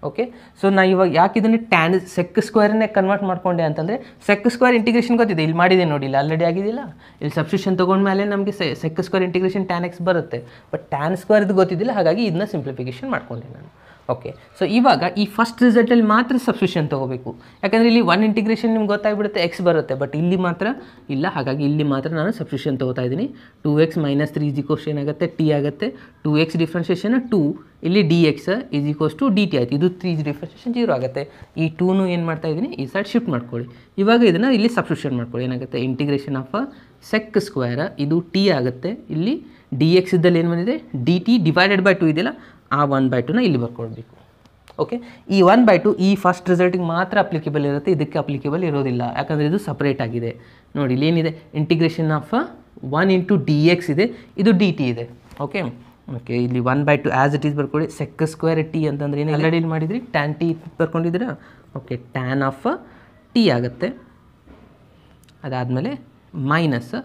Okay, so ನಾನು ಇವಾಗ ಯಾಕೆ ಇದನ್ನು ಟ್ಯಾನ್ ಸೆಕ್ ಸ್ಕ್ವೇರನ್ನೇ ಕನ್ವರ್ಟ್ ಮಾಡ್ಕೊಂಡೆ ಅಂತಂದರೆ ಸೆಕ್ ಸ್ಕ್ವೇರ್ ಇಂಟಿಗ್ರೇಷನ್ ಗೊತ್ತಿದೆ, ಇಲ್ಲಿ ಮಾಡಿದೆ ನೋಡಿ, ಇಲ್ಲಿ ಆಲ್ರೆಡಿ ಆಗಿದೆಯಲ್ಲ. ಇಲ್ಲಿ ಸಬ್ಸ್ಟಿಟ್ಯೂಷನ್ ತೊಗೊಂಡ್ಮೇಲೆ ನಮಗೆ sec square integration tan X ಬರುತ್ತೆ, ಬಟ್ ಟ್ಯಾನ್ ಸ್ಕ್ವೇರ್ದು ಗೊತ್ತಿದ್ದಿಲ್ಲ. ಹಾಗಾಗಿ ಇದನ್ನ ಸಿಂಪ್ಲಿಫಿಕೇಷನ್ ಮಾಡ್ಕೊಂಡೆ ನಾನು. ಓಕೆ, ಸೊ ಇವಾಗ ಈ ಫಸ್ಟ್ ರಿಸಲ್ಟಲ್ಲಿ ಮಾತ್ರ ಸಬ್ಸ್ಟಿಟ್ಯೂಷನ್ ತೊಗೋಬೇಕು. ಯಾಕಂದರೆ ಇಲ್ಲಿ 1 ಇಂಟಿಗ್ರೇಷನ್ ನಿಮ್ಗೆ ಗೊತ್ತಾಗ್ಬಿಡುತ್ತೆ, ಎಕ್ಸ್ ಬರುತ್ತೆ, ಬಟ್ ಇಲ್ಲಿ ಮಾತ್ರ ಇಲ್ಲ. ಹಾಗಾಗಿ ಇಲ್ಲಿ ಮಾತ್ರ ನಾನು ಸಬ್ಸ್ಟಿಟ್ಯೂಷನ್ ತೊಗೋತಾ ಇದ್ದೀನಿ. 2x - 3 = ಏನಾಗುತ್ತೆ? ಟಿ ಆಗುತ್ತೆ. 2x ಡಿಫ್ರೆನ್ಷಿಯೇಷನ್ 2, ಇಲ್ಲಿ dx = dt ಆಯಿತು. ಇದು 3 ಡಿಫ್ರೆನ್ಷಿಯೇಷನ್ 0 ಆಗುತ್ತೆ. ಈ 2ನು ಏನು ಮಾಡ್ತಾ ಇದ್ದೀನಿ, ಈ ಸೈಡ್ ಶಿಫ್ಟ್ ಮಾಡ್ಕೊಳ್ಳಿ. ಇವಾಗ ಇದನ್ನು ಇಲ್ಲಿ ಸಬ್ಸ್ಟಿಟ್ಯೂಷನ್ ಮಾಡ್ಕೊಳ್ಳಿ. ಏನಾಗುತ್ತೆ? ಇಂಟಿಗ್ರೇಷನ್ ಆಫ್ ಸೆಕ್ ಸ್ಕ್ವೇರ್ ಇದು ಟಿ ಆಗುತ್ತೆ. ಇಲ್ಲಿ dx ಇದ್ದಲ್ಲಿ ಏನು ಬಂದಿದೆ? dt / 2 ಇದೆಯಲ್ಲ, ಆ 1/2ನ ಇಲ್ಲಿ ಬರ್ಕೊಳ್ಬೇಕು. ಓಕೆ, ಈ 1/2 ಈ ಫಸ್ಟ್ ರಿಸಲ್ಟಿಗೆ ಮಾತ್ರ ಅಪ್ಲಿಕೇಬಲ್ ಇರುತ್ತೆ, ಇದಕ್ಕೆ ಅಪ್ಲಿಕೇಬಲ್ ಇರೋದಿಲ್ಲ. ಯಾಕಂದರೆ ಇದು ಸಪ್ರೇಟ್ ಆಗಿದೆ. ನೋಡಿ, ಇಲ್ಲಿ ಏನಿದೆ? ಇಂಟಿಗ್ರೇಷನ್ ಆಫ್ 1 × dx ಇದೆ, ಇದು dt ಇದೆ. ಓಕೆ, ಓಕೆ, ಇಲ್ಲಿ 1/2 ಆ್ಯಸ್ ಇಟ್ ಈಸ್ ಬರ್ಕೊಳ್ಳಿ. ಸೆಕ್ ಸ್ಕ್ವೇರ್ ಟಿ ಅಂತಂದರೆ ಏನು ಆಲ್ರೆಡಿ ಇಲ್ಲಿ ಮಾಡಿದ್ರಿ, ಟ್ಯಾನ್ ಟಿ ಬರ್ಕೊಂಡಿದ್ದೀರಾ? ಓಕೆ, ಟ್ಯಾನ್ ಆಫ್ ಟಿ ಆಗುತ್ತೆ. ಅದಾದಮೇಲೆ ಮೈನಸ್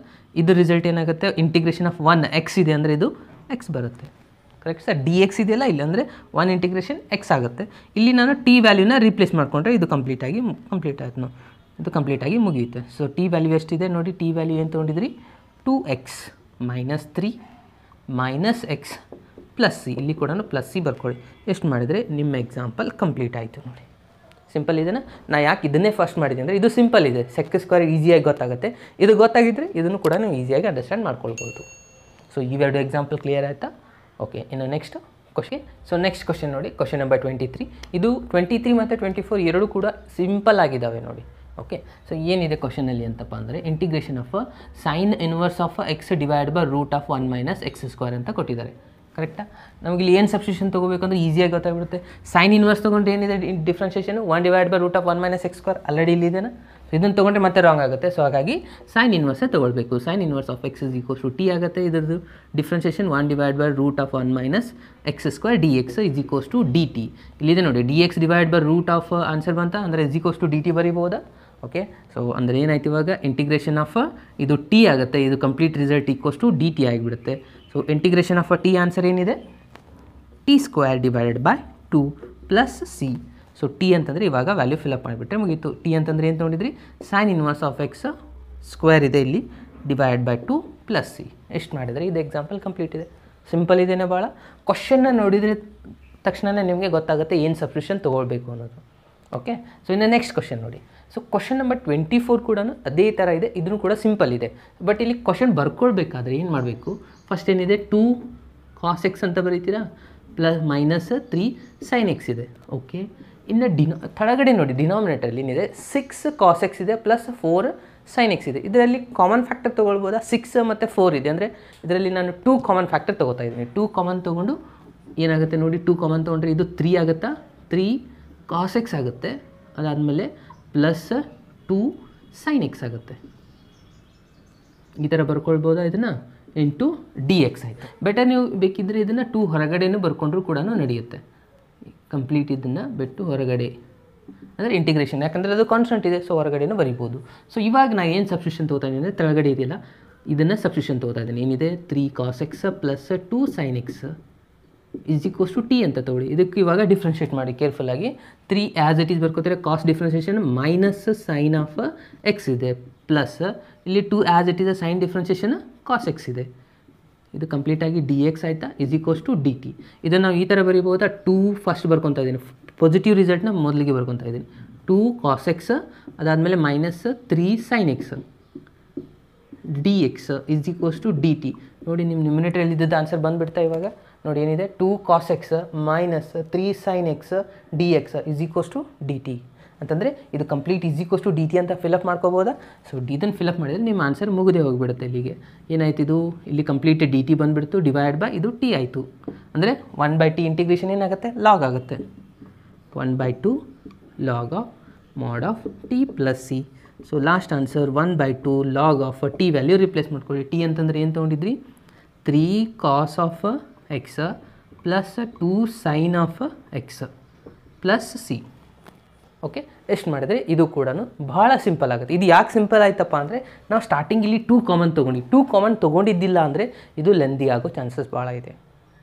ಇದು ರಿಸಲ್ಟ್ ಏನಾಗುತ್ತೆ? ಇಂಟಿಗ್ರೇಷನ್ ಆಫ್ 1 ಎಕ್ಸ್ ಇದೆ ಅಂದರೆ ಇದು ಎಕ್ಸ್ ಬರುತ್ತೆ. Correct sir? ಡಿ ಎಕ್ಸ್ ಇದೆಯಲ್ಲ, ಇಲ್ಲಾಂದರೆ 1 ಇಂಟಿಗ್ರೇಷನ್ ಎಕ್ಸ್ ಆಗುತ್ತೆ. ಇಲ್ಲಿ ನಾನು ಟಿ ವ್ಯಾಲ್ಯೂನ ರೀಪ್ಲೇಸ್ ಮಾಡಿಕೊಂಡ್ರೆ ಇದು ಕಂಪ್ಲೀಟ್ ಆಯ್ತು. ಇದು ಕಂಪ್ಲೀಟಾಗಿ ಮುಗಿಯುತ್ತೆ. ಸೊ ಟಿ ವ್ಯಾಲ್ಯೂ ಎಷ್ಟಿದೆ ನೋಡಿ? ಟಿ ವ್ಯಾಲ್ಯೂ ಏನು ತೊಗೊಂಡಿದ್ರಿ? 2x - 3 - x + c. ಇಲ್ಲಿ ಕೂಡ +c ಬರ್ಕೊಳ್ಳಿ. ಎಷ್ಟು ಮಾಡಿದರೆ ನಿಮ್ಮ ಎಕ್ಸಾಂಪಲ್ ಕಂಪ್ಲೀಟ್ ಆಯಿತು ನೋಡಿ. ಸಿಂಪಲ್ ಇದೆನಾ? ನಾನು ಯಾಕೆ ಇದನ್ನೇ ಫಸ್ಟ್ ಮಾಡಿದ್ದೀನಿ ಅಂದರೆ ಇದು ಸಿಂಪಲ್ ಇದೆ, ಸೆಕ್ ಸ್ಕ್ವೇರ್ ಈಸಿಯಾಗಿ ಗೊತ್ತಾಗುತ್ತೆ. ಇದು ಗೊತ್ತಾಗಿದ್ದರೆ ಇದನ್ನು ಕೂಡ ನೀವು ಈಸಿಯಾಗಿ ಅಂಡರ್ಸ್ಟ್ಯಾಂಡ್ ಮಾಡ್ಕೊಳ್ಬೋದು. ಸೊ ಇವೆರಡು ಎಕ್ಸಾಂಪಲ್ ಕ್ಲಿಯರ್ ಆಯಿತಾ? ಓಕೆ, ಇನ್ನು next question. So next question ನೋಡಿ, ಕ್ವಶನ್ ನಂಬರ್ 23. ಇದು 23 ಮತ್ತು 24 ಎರಡೂ ಕೂಡ ಸಿಂಪಲ್ ಆಗಿದ್ದಾವೆ ನೋಡಿ. ಓಕೆ, ಸೊ ಏನಿದೆ ಕ್ವಶನಲ್ಲಿ ಅಂತಪ್ಪ ಅಂದರೆ integration of sign inverse of X / √1 - x² ಅಂತ ಕೊಟ್ಟಿದ್ದಾರೆ. ಕರೆಕ್ಟಾ? ನಮಗೆ ಇಲ್ಲಿ ಏನು ಸಬ್ಸ್ಟಿಟ್ಯೂಷನ್ ತೊಗೋಬೇಕಂದ್ರೆ ಈಸಿಯಾಗಿ ಗೊತ್ತಾಗ್ಬಿಡುತ್ತೆ. ಸೈನ್ ಇನ್ವರ್ಸ್ ತೊಗೊಂಡ್ರೆ ಏನಿದೆ ಡಿಫ್ರೆನ್ಷಿಯೇಷನ್? 1 / √1 - x² already ಇಲ್ಲಿದೆನಾ? ಇದನ್ನು ತೊಗೊಂಡ್ರೆ ಮತ್ತೆ ರಾಂಗ್ ಆಗುತ್ತೆ. ಸೊ ಹಾಗಾಗಿ ಸೈನ್ ಇನ್ವರ್ಸೇ ತೊಗೊಳ್ಬೇಕು. Sign inverse of x = t ಆಗುತ್ತೆ. ಇದರದ್ದು ಡಿಫ್ರೆನ್ಷಿಯೇಷನ್ 1 / √1 - x² dx = dt. ಇಲ್ಲಿದೆ ನೋಡಿ, dx / ಆನ್ಸರ್ ಬಂತ ಅಂದರೆ = dt ಬರೀಬಹುದಾ? ಓಕೆ, ಸೊ ಅಂದರೆ ಏನಾಯ್ತು ಇವಾಗ? ಇಂಟಿಗ್ರೇಷನ್ ಆಫ್ ಇದು ಟಿ ಆಗುತ್ತೆ, ಇದು ಕಂಪ್ಲೀಟ್ ರಿಸಲ್ಟ್ = dt ಆಗಿಬಿಡುತ್ತೆ. So integration of T answer ಏನಿದೆ? t² / 2 + c. ಸೊ ಟಿ ಅಂತಂದರೆ ಇವಾಗ ವ್ಯಾಲ್ಯೂ ಫಿಲಪ್ ಮಾಡಿಬಿಟ್ರೆ ಮುಗೀತು. ಟಿ ಅಂತಂದರೆ ಏನು ತೊಗೊಂಡಿದ್ರಿ? Sine inverse of x square ಇದೆ ಇಲ್ಲಿ / 2 + c. ಎಷ್ಟು ಮಾಡಿದರೆ ಇದು ಎಕ್ಸಾಂಪಲ್ ಕಂಪ್ಲೀಟ್ ಇದೆ. ಸಿಂಪಲ್ ಇದೇನೆ ಭಾಳ. ಕ್ವಶನ್ನ ನೋಡಿದರೆ ತಕ್ಷಣವೇ ನಿಮಗೆ ಗೊತ್ತಾಗುತ್ತೆ ಏನು ಸಬ್ಸ್ಟಿಟ್ಯೂಷನ್ ತೊಗೊಳ್ಬೇಕು ಅನ್ನೋದು. ಓಕೆ, ಸೊ ಇನ್ನು ನೆಕ್ಸ್ಟ್ ಕ್ವಶನ್ ನೋಡಿ. ಸೊ ಕ್ವಶನ್ ನಂಬರ್ 24 ಕೂಡ ಅದೇ ಥರ ಇದೆ, ಇದನ್ನು ಕೂಡ ಸಿಂಪಲ್ ಇದೆ. ಬಟ್ ಇಲ್ಲಿ ಕ್ವಶನ್ ಬರ್ಕೊಳ್ಬೇಕಾದ್ರೆ ಏನು ಮಾಡಬೇಕು? ಫಸ್ಟ್ ಏನಿದೆ? 2 cos x ಅಂತ ಬರೀತೀರಾ, +-3 sin x ಇದೆ. ಓಕೆ, ಇನ್ನು ತಳಗಡೆ ನೋಡಿ, ಡಿನಾಮಿನೇಟರಲ್ಲಿ ಏನಿದೆ? 6 cos x ಇದೆ +4 sin x ಇದೆ. ಇದರಲ್ಲಿ ಕಾಮನ್ ಫ್ಯಾಕ್ಟರ್ ತೊಗೊಳ್ಬೋದಾ? 6 ಮತ್ತು 4 ಇದೆ ಅಂದರೆ ಇದರಲ್ಲಿ ನಾನು 2 ಕಾಮನ್ ಫ್ಯಾಕ್ಟರ್ ತೊಗೋತಾ ಇದ್ದೀನಿ. 2 ಕಾಮನ್ ತೊಗೊಂಡು ಏನಾಗುತ್ತೆ ನೋಡಿ? 2 ಕಾಮನ್ ತೊಗೊಂಡ್ರೆ ಇದು 3 ಆಗುತ್ತಾ? 3 cos x ಆಗುತ್ತೆ. ಅದಾದಮೇಲೆ +2 sin x ಆಗುತ್ತೆ. ಈ ಥರ ಬರ್ಕೊಳ್ಬೋದಾ ಇದನ್ನು? ಇಂಟು ಡಿ ಎಕ್ಸ್ ಆಯಿತು. ಬೆಟರ್ ನೀವು ಬೇಕಿದ್ದರೆ ಇದನ್ನು 2 ಹೊರಗಡೆನೂ ಬರ್ಕೊಂಡ್ರೂ ಕೂಡ ನಡೆಯುತ್ತೆ. ಕಂಪ್ಲೀಟ್ ಇದನ್ನು ಬಿಟ್ಟು ಹೊರಗಡೆ ಅಂದರೆ ಇಂಟಿಗ್ರೇಷನ್, ಯಾಕಂದರೆ ಅದು ಕಾನ್ಸ್ಟೆಂಟ್ ಇದೆ, ಸೊ ಹೊರಗಡೆನೂ ಬರಿಬೋದು. ಸೊ ಇವಾಗ ನಾನು ಏನು ಸಬ್ಸ್ಟಿಟ್ಯೂಷನ್ ತೊಗೋತಾ ಇದ್ದೀನಿ ಅಂದರೆ ಕೆಳಗಡೆ ಇದೆಯಲ್ಲ ಇದನ್ನು ಸಬ್ಸ್ಟಿಟ್ಯೂಷನ್ ತೊಗೋತಾ ಇದ್ದೀನಿ. ಏನಿದೆ 3 cos x plus 2 sin x is equals to t ಅಂತ ತೊಗೊಳ್ಳಿ. ಇದಕ್ಕೆ ಇವಾಗ ಡಿಫ್ರೆನ್ಷಿಯೇಟ್ ಮಾಡಿ ಕೇರ್ಫುಲ್ಲಾಗಿ. 3 ಆ್ಯಸ್ ಇಟ್ ಈಸ್ ಬರ್ಕೋತಾರೆ, cos differentiation minus sine of x ಇದೆ, ಪ್ಲಸ್ ಇಲ್ಲಿ 2 as it is sine differentiation cos x ಇದೆ. ಇದು ಕಂಪ್ಲೀಟಾಗಿ ಡಿ ಎಕ್ಸ್ ಆಯಿತಾ, is equals to d t. ಇದನ್ನು ನಾವು ಈ ಥರ ಬರೀಬೋದಾ, 2 ಫಸ್ಟ್ ಬರ್ಕೊತಾ ಇದ್ದೀನಿ, ಪಾಸಿಟಿವ್ ರಿಸಲ್ಟ್ನ ಮೊದಲಿಗೆ ಬರ್ಕೊತಾ ಇದ್ದೀನಿ. 2 cos x ಅದಾದಮೇಲೆ minus 3 sin x d x is equals to d t. ನೋಡಿ ನಿಮ್ಮ ನ್ಯೂಮಿನೇಟರಲ್ಲಿ ಇದ್ದದ್ದು ಆನ್ಸರ್ ಬಂದುಬಿಡ್ತಾ ಇವಾಗ. ನೋಡಿ ಏನಿದೆ 2 cos x minus 3 sin x d x is equals to d t ಅಂತಂದರೆ ಇದು complete is equals to d t ಅಂತ ಫಿಲಪ್ ಮಾಡ್ಕೋಬೋದಾ. ಸೊ ಇದನ್ನು ಫಿಲಪ್ ಮಾಡಿದರೆ ನಿಮ್ಮ ಆನ್ಸರ್ ಮುಗಿದೇ ಹೋಗಿಬಿಡುತ್ತೆ. ಇಲ್ಲಿಗೆ ಏನಾಯ್ತು, ಇದು ಇಲ್ಲಿ ಕಂಪ್ಲೀಟ್ ಡಿ ಟಿ ಬಂದುಬಿಡ್ತು, ಡಿವೈಡ್ ಬೈ ಇದು ಟಿ ಆಯಿತು. ಅಂದರೆ 1/t ಇಂಟಿಗ್ರೇಷನ್ ಏನಾಗುತ್ತೆ, ಲಾಗ್ ಆಗುತ್ತೆ. 1/2 log of mod of t plus c. So last answer 1/2 log of t value replace ಮಾಡ್ಕೊಳ್ಳಿ. ಟಿ ಅಂತಂದರೆ ಏನು ತೊಗೊಂಡಿದ್ರಿ, 3 cos of x plus 2 sin of x plus c. Okay, ಎಷ್ಟು ಮಾಡಿದರೆ ಇದು ಕೂಡ ಭಾಳ ಸಿಂಪಲ್ ಆಗುತ್ತೆ. ಇದು ಯಾಕೆ ಸಿಂಪಲ್ ಆಯ್ತಪ್ಪ ಅಂದರೆ ನಾವು ಸ್ಟಾರ್ಟಿಂಗ್ ಇಲ್ಲಿ 2 ಕಾಮನ್ ತೊಗೊಂಡು 2 ಕಾಮನ್ ತೊಗೊಂಡಿದ್ದಿಲ್ಲ ಅಂದರೆ ಇದು ಲೆಂದಿ ಆಗೋ ಚಾನ್ಸಸ್ ಭಾಳ ಇದೆ.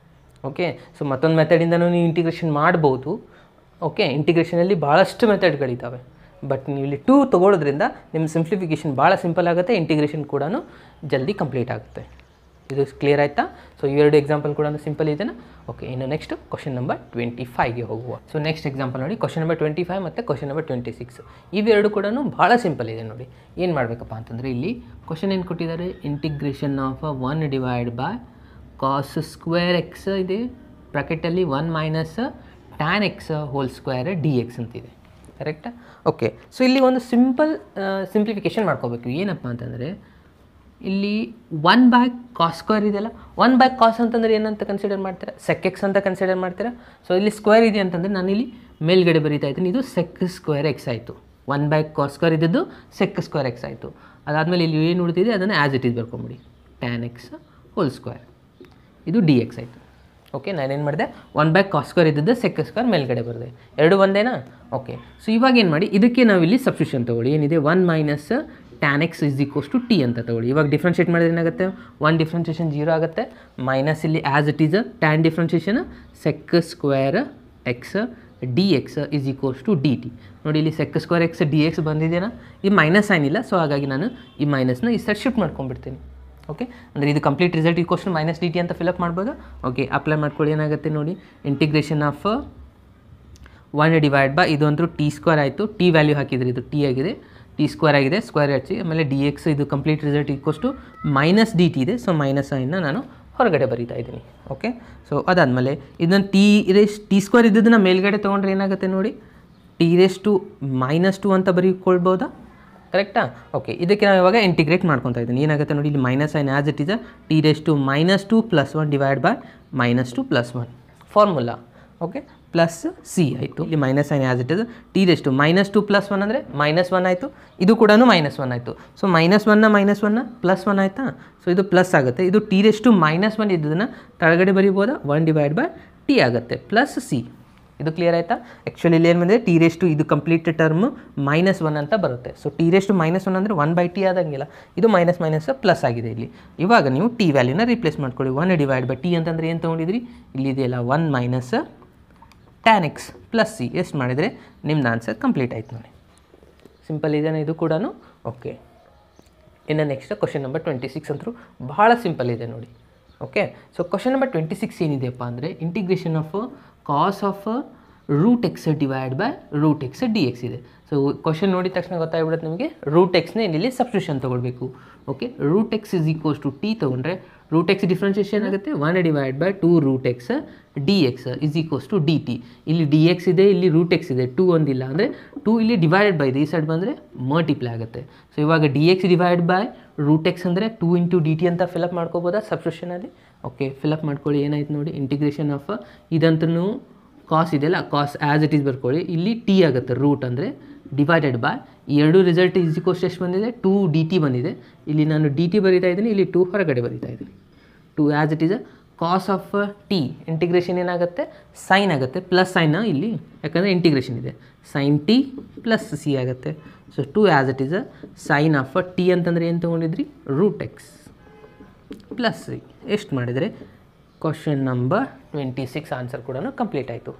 ಓಕೆ, ಸೊ ಮತ್ತೊಂದು ಮೆಥಡಿಂದನೂ ನೀವು ಇಂಟಿಗ್ರೇಷನ್ ಮಾಡ್ಬೋದು. ಓಕೆ, ಇಂಟಿಗ್ರೇಷನಲ್ಲಿ ಭಾಳಷ್ಟು ಮೆಥಡ್ಗಳಿದ್ದಾವೆ, ಬಟ್ ನೀವು ಇಲ್ಲಿ 2 ತೊಗೊಳ್ಳೋದ್ರಿಂದ ನಿಮ್ಮ ಸಿಂಪ್ಲಿಫಿಕೇಷನ್ ಭಾಳ ಸಿಂಪಲ್ ಆಗುತ್ತೆ, ಇಂಟಿಗ್ರೇಷನ್ ಕೂಡ ಜಲ್ದಿ ಕಂಪ್ಲೀಟ್ ಆಗುತ್ತೆ. ಇದು ಕ್ಲಿಯರ್ ಆಯಿತಾ. ಸೊ ಇವೆರಡು ಎಕ್ಸಾಂಪಲ್ ಕೂಡ ಸಿಂಪಲ್ ಇದೆನಾ. ಓಕೆ, ಇನ್ನು ನೆಕ್ಸ್ಟ್ ಕ್ವಶನ್ ನಂಬರ್ 25ಗೆ ಹೋಗುವ. ಸೊ ನೆಕ್ಸ್ಟ್ ಎಕ್ಸಾಂಪಲ್ ನೋಡಿ, ಕ್ವಶನ್ ನಂಬರ್ 25 ಮತ್ತು ಕ್ವಶನ್ ನಂಬರ್ 26. ಇವೆರಡು ಕೂಡ ಭಾಳ ಸಿಂಪಲ್ ಇದೆ. ನೋಡಿ ಏನು ಮಾಡಬೇಕಪ್ಪ ಅಂತಂದರೆ ಇಲ್ಲಿ ಕ್ವಶನ್ ಏನು ಕೊಟ್ಟಿದ್ದಾರೆ, integration of 1 divide by cos square x ಇದೆ, ಬ್ರಾಕೆಟಲ್ಲಿ 1 minus tan x whole square d x ಅಂತಿದೆ. ಕರೆಕ್ಟಾ. ಓಕೆ, ಸೊ ಇಲ್ಲಿ ಒಂದು ಸಿಂಪ್ಲಿಫಿಕೇಷನ್ ಮಾಡ್ಕೋಬೇಕು. ಏನಪ್ಪ ಅಂತಂದರೆ ಇಲ್ಲಿ 1/cos ಸ್ಕ್ವೇರ್ ಇದೆಯಲ್ಲ, 1/cos ಅಂತಂದರೆ ಏನಂತ ಕನ್ಸಿಡರ್ ಮಾಡ್ತೀರಾ, sec x ಅಂತ ಕನ್ಸಿಡರ್ ಮಾಡ್ತೀರಾ. ಸೊ ಇಲ್ಲಿ ಸ್ಕ್ವೇರ್ ಇದೆ ಅಂತಂದರೆ ನಾನು ಇಲ್ಲಿ ಮೇಲ್ಗಡೆ ಬರೀತಾ ಇದ್ದೀನಿ, ಇದು sec ಸ್ಕ್ವೇರ್ ಎಕ್ಸ್ ಆಯಿತು. 1/cos ಸ್ಕ್ವೇರ್ ಇದ್ದದ್ದು sec ಸ್ಕ್ವೇರ್ ಎಕ್ಸ್ ಆಯಿತು. ಅದಾದಮೇಲೆ ಇಲ್ಲಿ ಏನು ಉಳಿದಿದೆ ಅದನ್ನು ಆ್ಯಸ್ ಇಟ್ ಈಸ್ ಬರ್ಕೊಂಬಿಡಿ, tan x ಹೋಲ್ ಸ್ಕ್ವೇರ್, ಇದು ಡಿ ಎಕ್ಸ್ ಆಯಿತು. ಓಕೆ, ನಾನೇನು ಮಾಡಿದೆ, 1/cos ಸ್ಕ್ವೇರ್ ಇದ್ದದ್ದು sec ಸ್ಕ್ವೇರ್ ಮೇಲ್ಗಡೆ ಬರೆದೆ, ಎರಡು ಒಂದೇನಾ. ಓಕೆ, ಸೊ ಇವಾಗ ಏನು ಮಾಡಿ, ಇದಕ್ಕೆ ನಾವು ಇಲ್ಲಿ ಸಬ್ಸ್ಟಿಟ್ಯೂಷನ್ ತೊಗೊಳ್ಳಿ. ಏನಿದೆ 1 minus tan x is equals to t ಅಂತ ತೊಗೊಳ್ಳಿ. ಇವಾಗ ಡಿಫ್ರೆನ್ಷಿಯೇಟ್ ಮಾಡಿದ್ರೆ ಏನಾಗುತ್ತೆ, 1 ಡಿಫ್ರೆನ್ಷಿಯೇಷನ್ 0 ಆಗುತ್ತೆ, ಮೈನಸ್ ಇಲ್ಲಿ as it is tan differentiation sec square x d x is equals to d t. ನೋಡಿ ಇಲ್ಲಿ sec square x d x ಬಂದಿದೆಯಾ, ಈ ಮೈನಸ್ ಸೈನ್ ಇಲ್ಲ, ಸೊ ಹಾಗಾಗಿ ನಾನು ಈ ಮೈನಸ್ನ ಈ ಸೈಡ್ ಶಿಫ್ಟ್ ಮಾಡ್ಕೊಂಡ್ಬಿಡ್ತೀನಿ. ಓಕೆ, ಅಂದರೆ ಇದು complete result equals minus d t ಅಂತ ಫಿಲಪ್ ಮಾಡ್ಬೋದು. ಓಕೆ, ಅಪ್ಲೈ ಮಾಡ್ಕೊಳ್ಳಿ. ಏನಾಗುತ್ತೆ ನೋಡಿ, ಇಂಟಿಗ್ರೇಷನ್ ಆಫ್ 1 ಡಿವೈಡ್ ಬೈ ಇದು ಅಂತೂ ಟಿ ಸ್ಕ್ವೇರ್ ಆಯಿತು, ಟಿ ವ್ಯಾಲ್ಯೂ ಹಾಕಿದರೆ ಇದು ಟಿ ಆಗಿದೆ, ಟಿ ಸ್ಕ್ವೇರ್ ಆಗಿದೆ, ಸ್ಕ್ವೇರ್ ಹಚ್ಚಿ ಆಮೇಲೆ ಡಿ ಎಕ್ಸ್, ಇದು complete result equals to minus d t ಇದೆ, ಸೊ ಮೈನಸ್ ಸೈನ್ನ ನಾನು ಹೊರಗಡೆ ಬರೀತಾ ಇದ್ದೀನಿ. ಓಕೆ, ಸೊ ಅದಾದಮೇಲೆ ಇದನ್ನು ಟಿ ಸ್ಕ್ವೇರ್ ಇದ್ದದನ್ನ ಮೇಲ್ಗಡೆ ತೊಗೊಂಡ್ರೆ ಏನಾಗುತ್ತೆ ನೋಡಿ, t⁻² ಅಂತ ಬರೀಕೊಳ್ಬೋದಾ. ಕರೆಕ್ಟಾ. ಓಕೆ, ಇದಕ್ಕೆ ನಾವು ಇವಾಗ ಇಂಟಿಗ್ರೇಟ್ ಮಾಡ್ಕೊತಾ ಇದ್ದೀನಿ. ಏನಾಗುತ್ತೆ ನೋಡಿ, ಇಲ್ಲಿ minus sign as it is t⁻² plus 1 divide by -2 plus 1 formula. Okay, plus c ಆಯಿತು. ಇಲ್ಲಿ minus sign as it is t⁻² plus 1 ಅಂದರೆ -1 ಆಯಿತು, ಇದು ಕೂಡ -1 ಆಯಿತು. ಸೊ -1 ಪ್ಲಸ್ 1 ಆಯಿತಾ. ಸೊ ಇದು ಪ್ಲಸ್ ಆಗುತ್ತೆ, ಇದು t⁻1 ಇದ್ದದನ್ನು ಕೆಳಗಡೆ ಬರೀಬೋದಾ, 1 ಡಿವೈಡ್ ಬೈ ಟಿ ಆಗುತ್ತೆ ಪ್ಲಸ್ ಸಿ. ಇದು ಕ್ಲಿಯರ್ ಆಯಿತಾ. ಆ್ಯಕ್ಚುಲಿ ಇಲ್ಲಿ ಏನು ಬಂದಿದೆ, t⁻, ಇದು ಕಂಪ್ಲೀಟ್ ಟರ್ಮ್ -1 ಅಂತ ಬರುತ್ತೆ. ಸೊ t⁻1 ಅಂದರೆ 1/t ಆದಂಗಿಲ್ಲ, ಇದು ಮೈನಸ್ ಪ್ಲಸ್ ಆಗಿದೆ ಇಲ್ಲಿ. ಇವಾಗ ನೀವು ಟಿ ವ್ಯಾಲ್ಯೂನ ರಿಪ್ಲೇಸ್ ಮಾಡ್ಕೊಳ್ಳಿ. 1 ಡಿವೈಡ್ ಬೈ ಟಿ ಅಂತಂದರೆ ಏನು ತೊಗೊಂಡಿದ್ರಿ, ಇಲ್ಲಿ ಇದೆಯಲ್ಲ 1 minus tan x plus c. ಎಷ್ಟು ಮಾಡಿದರೆ ನಿಮ್ದು ಆನ್ಸರ್ ಕಂಪ್ಲೀಟ್ ಆಯ್ತು ನೋಡಿ. ಸಿಂಪಲ್ ಇದೆಯಾ ಇದು ಕೂಡ. ಓಕೆ, ಇನ್ನು ನೆಕ್ಸ್ಟ್ ಕ್ವಶನ್ ನಂಬರ್ 26 ಅಂತೂ ಭಾಳ ಸಿಂಪಲ್ ಇದೆ ನೋಡಿ. ಓಕೆ, ಸೊ ಕ್ವಶನ್ ನಂಬರ್ 26 ಏನಿದೆಯಪ್ಪ ಅಂದರೆ integration of cos of √x divide by √x dx ಇದೆ. ಸೊ ಕ್ವಶನ್ ನೋಡಿದ ತಕ್ಷಣ ಗೊತ್ತಾಗ್ಬಿಡುತ್ತೆ ನಿಮಗೆ, √xನೇ ಇಲ್ಲಿ ಸಬ್ಸ್ಟಿಟ್ಯೂಷನ್ ತೊಗೊಳ್ಬೇಕು. Okay, √x is equals to t ತೊಗೊಂಡ್ರೆ √x ಡಿಫ್ರೆನ್ಷಿಯೇಷನ್ ಆಗುತ್ತೆ, 1 divide by 2√x dx is equals to d t. ಇಲ್ಲಿ ಡಿ ಎಕ್ಸ್ ಇದೆ, ಇಲ್ಲಿ √x ಇದೆ, 2 ಒಂದಿಲ್ಲ ಅಂದರೆ 2 ಇಲ್ಲಿ ಡಿವೈಡೆಡ್ ಬೈ ಇದೆ, ಈ ಸೈಡ್ ಬಂದರೆ ಮಲ್ಟಿಪ್ಲೈ ಆಗುತ್ತೆ. ಸೊ ಇವಾಗ dx ಡಿವೈಡ್ ಬೈ √x ಅಂದರೆ 2 ಇಂಟು ಡಿ ಟಿ ಅಂತ ಫಿಲಪ್ ಮಾಡ್ಕೋಬೋದಾ ಸಬ್ಸ್ಟಿಟ್ಯೂಷನಲ್ಲಿ. ಓಕೆ, ಫಿಲಪ್ ಮಾಡ್ಕೊಳ್ಳಿ. ಏನಾಯ್ತು ನೋಡಿ, ಇಂಟಿಗ್ರೇಷನ್ ಆಫ್ ಇದಂತೂ ಕಾಸ್ ಇದೆಯಲ್ಲ, ಕಾಸ್ ಆ್ಯಸ್ ಇಟ್ ಈಸ್ ಬರ್ಕೊಳ್ಳಿ, ಇಲ್ಲಿ ಟಿ ಆಗುತ್ತೆ, ರೂಟ್ ಅಂದರೆ ಡಿವೈಡೆಡ್ ಬೈ ಎರಡು ರಿಸಲ್ಟ್ ಈಸ್ ಈಕ್ವಲ್ಸ್ ಎಷ್ಟು ಬಂದಿದೆ 2dt ಬಂದಿದೆ. ಇಲ್ಲಿ ನಾನು dt ಬರೀತಾ ಇದ್ದೀನಿ, ಇಲ್ಲಿ 2 ಹೊರಗಡೆ ಬರೀತಾ ಇದ್ದೀನಿ. 2 as it is cos of t integration ಏನಾಗುತ್ತೆ ಸೈನ್ ಆಗುತ್ತೆ, ಪ್ಲಸ್ ಸೈನ್ ಇಲ್ಲಿ ಯಾಕಂದರೆ ಇಂಟಿಗ್ರೇಷನ್ ಇದೆ, ಸೈನ್ ಟಿ ಪ್ಲಸ್ ಸಿ ಆಗುತ್ತೆ. So 2 as it is sine of t ಅಂತಂದರೆ ಏನು ತೊಗೊಂಡಿದ್ರಿ √x ಪ್ಲಸ್ ಸಿ. ಎಷ್ಟು ಮಾಡಿದರೆ ಕ್ವಶನ್ ನಂಬರ್ 26 ಆನ್ಸರ್ ಕೂಡ ಕಂಪ್ಲೀಟ್ ಆಯಿತು.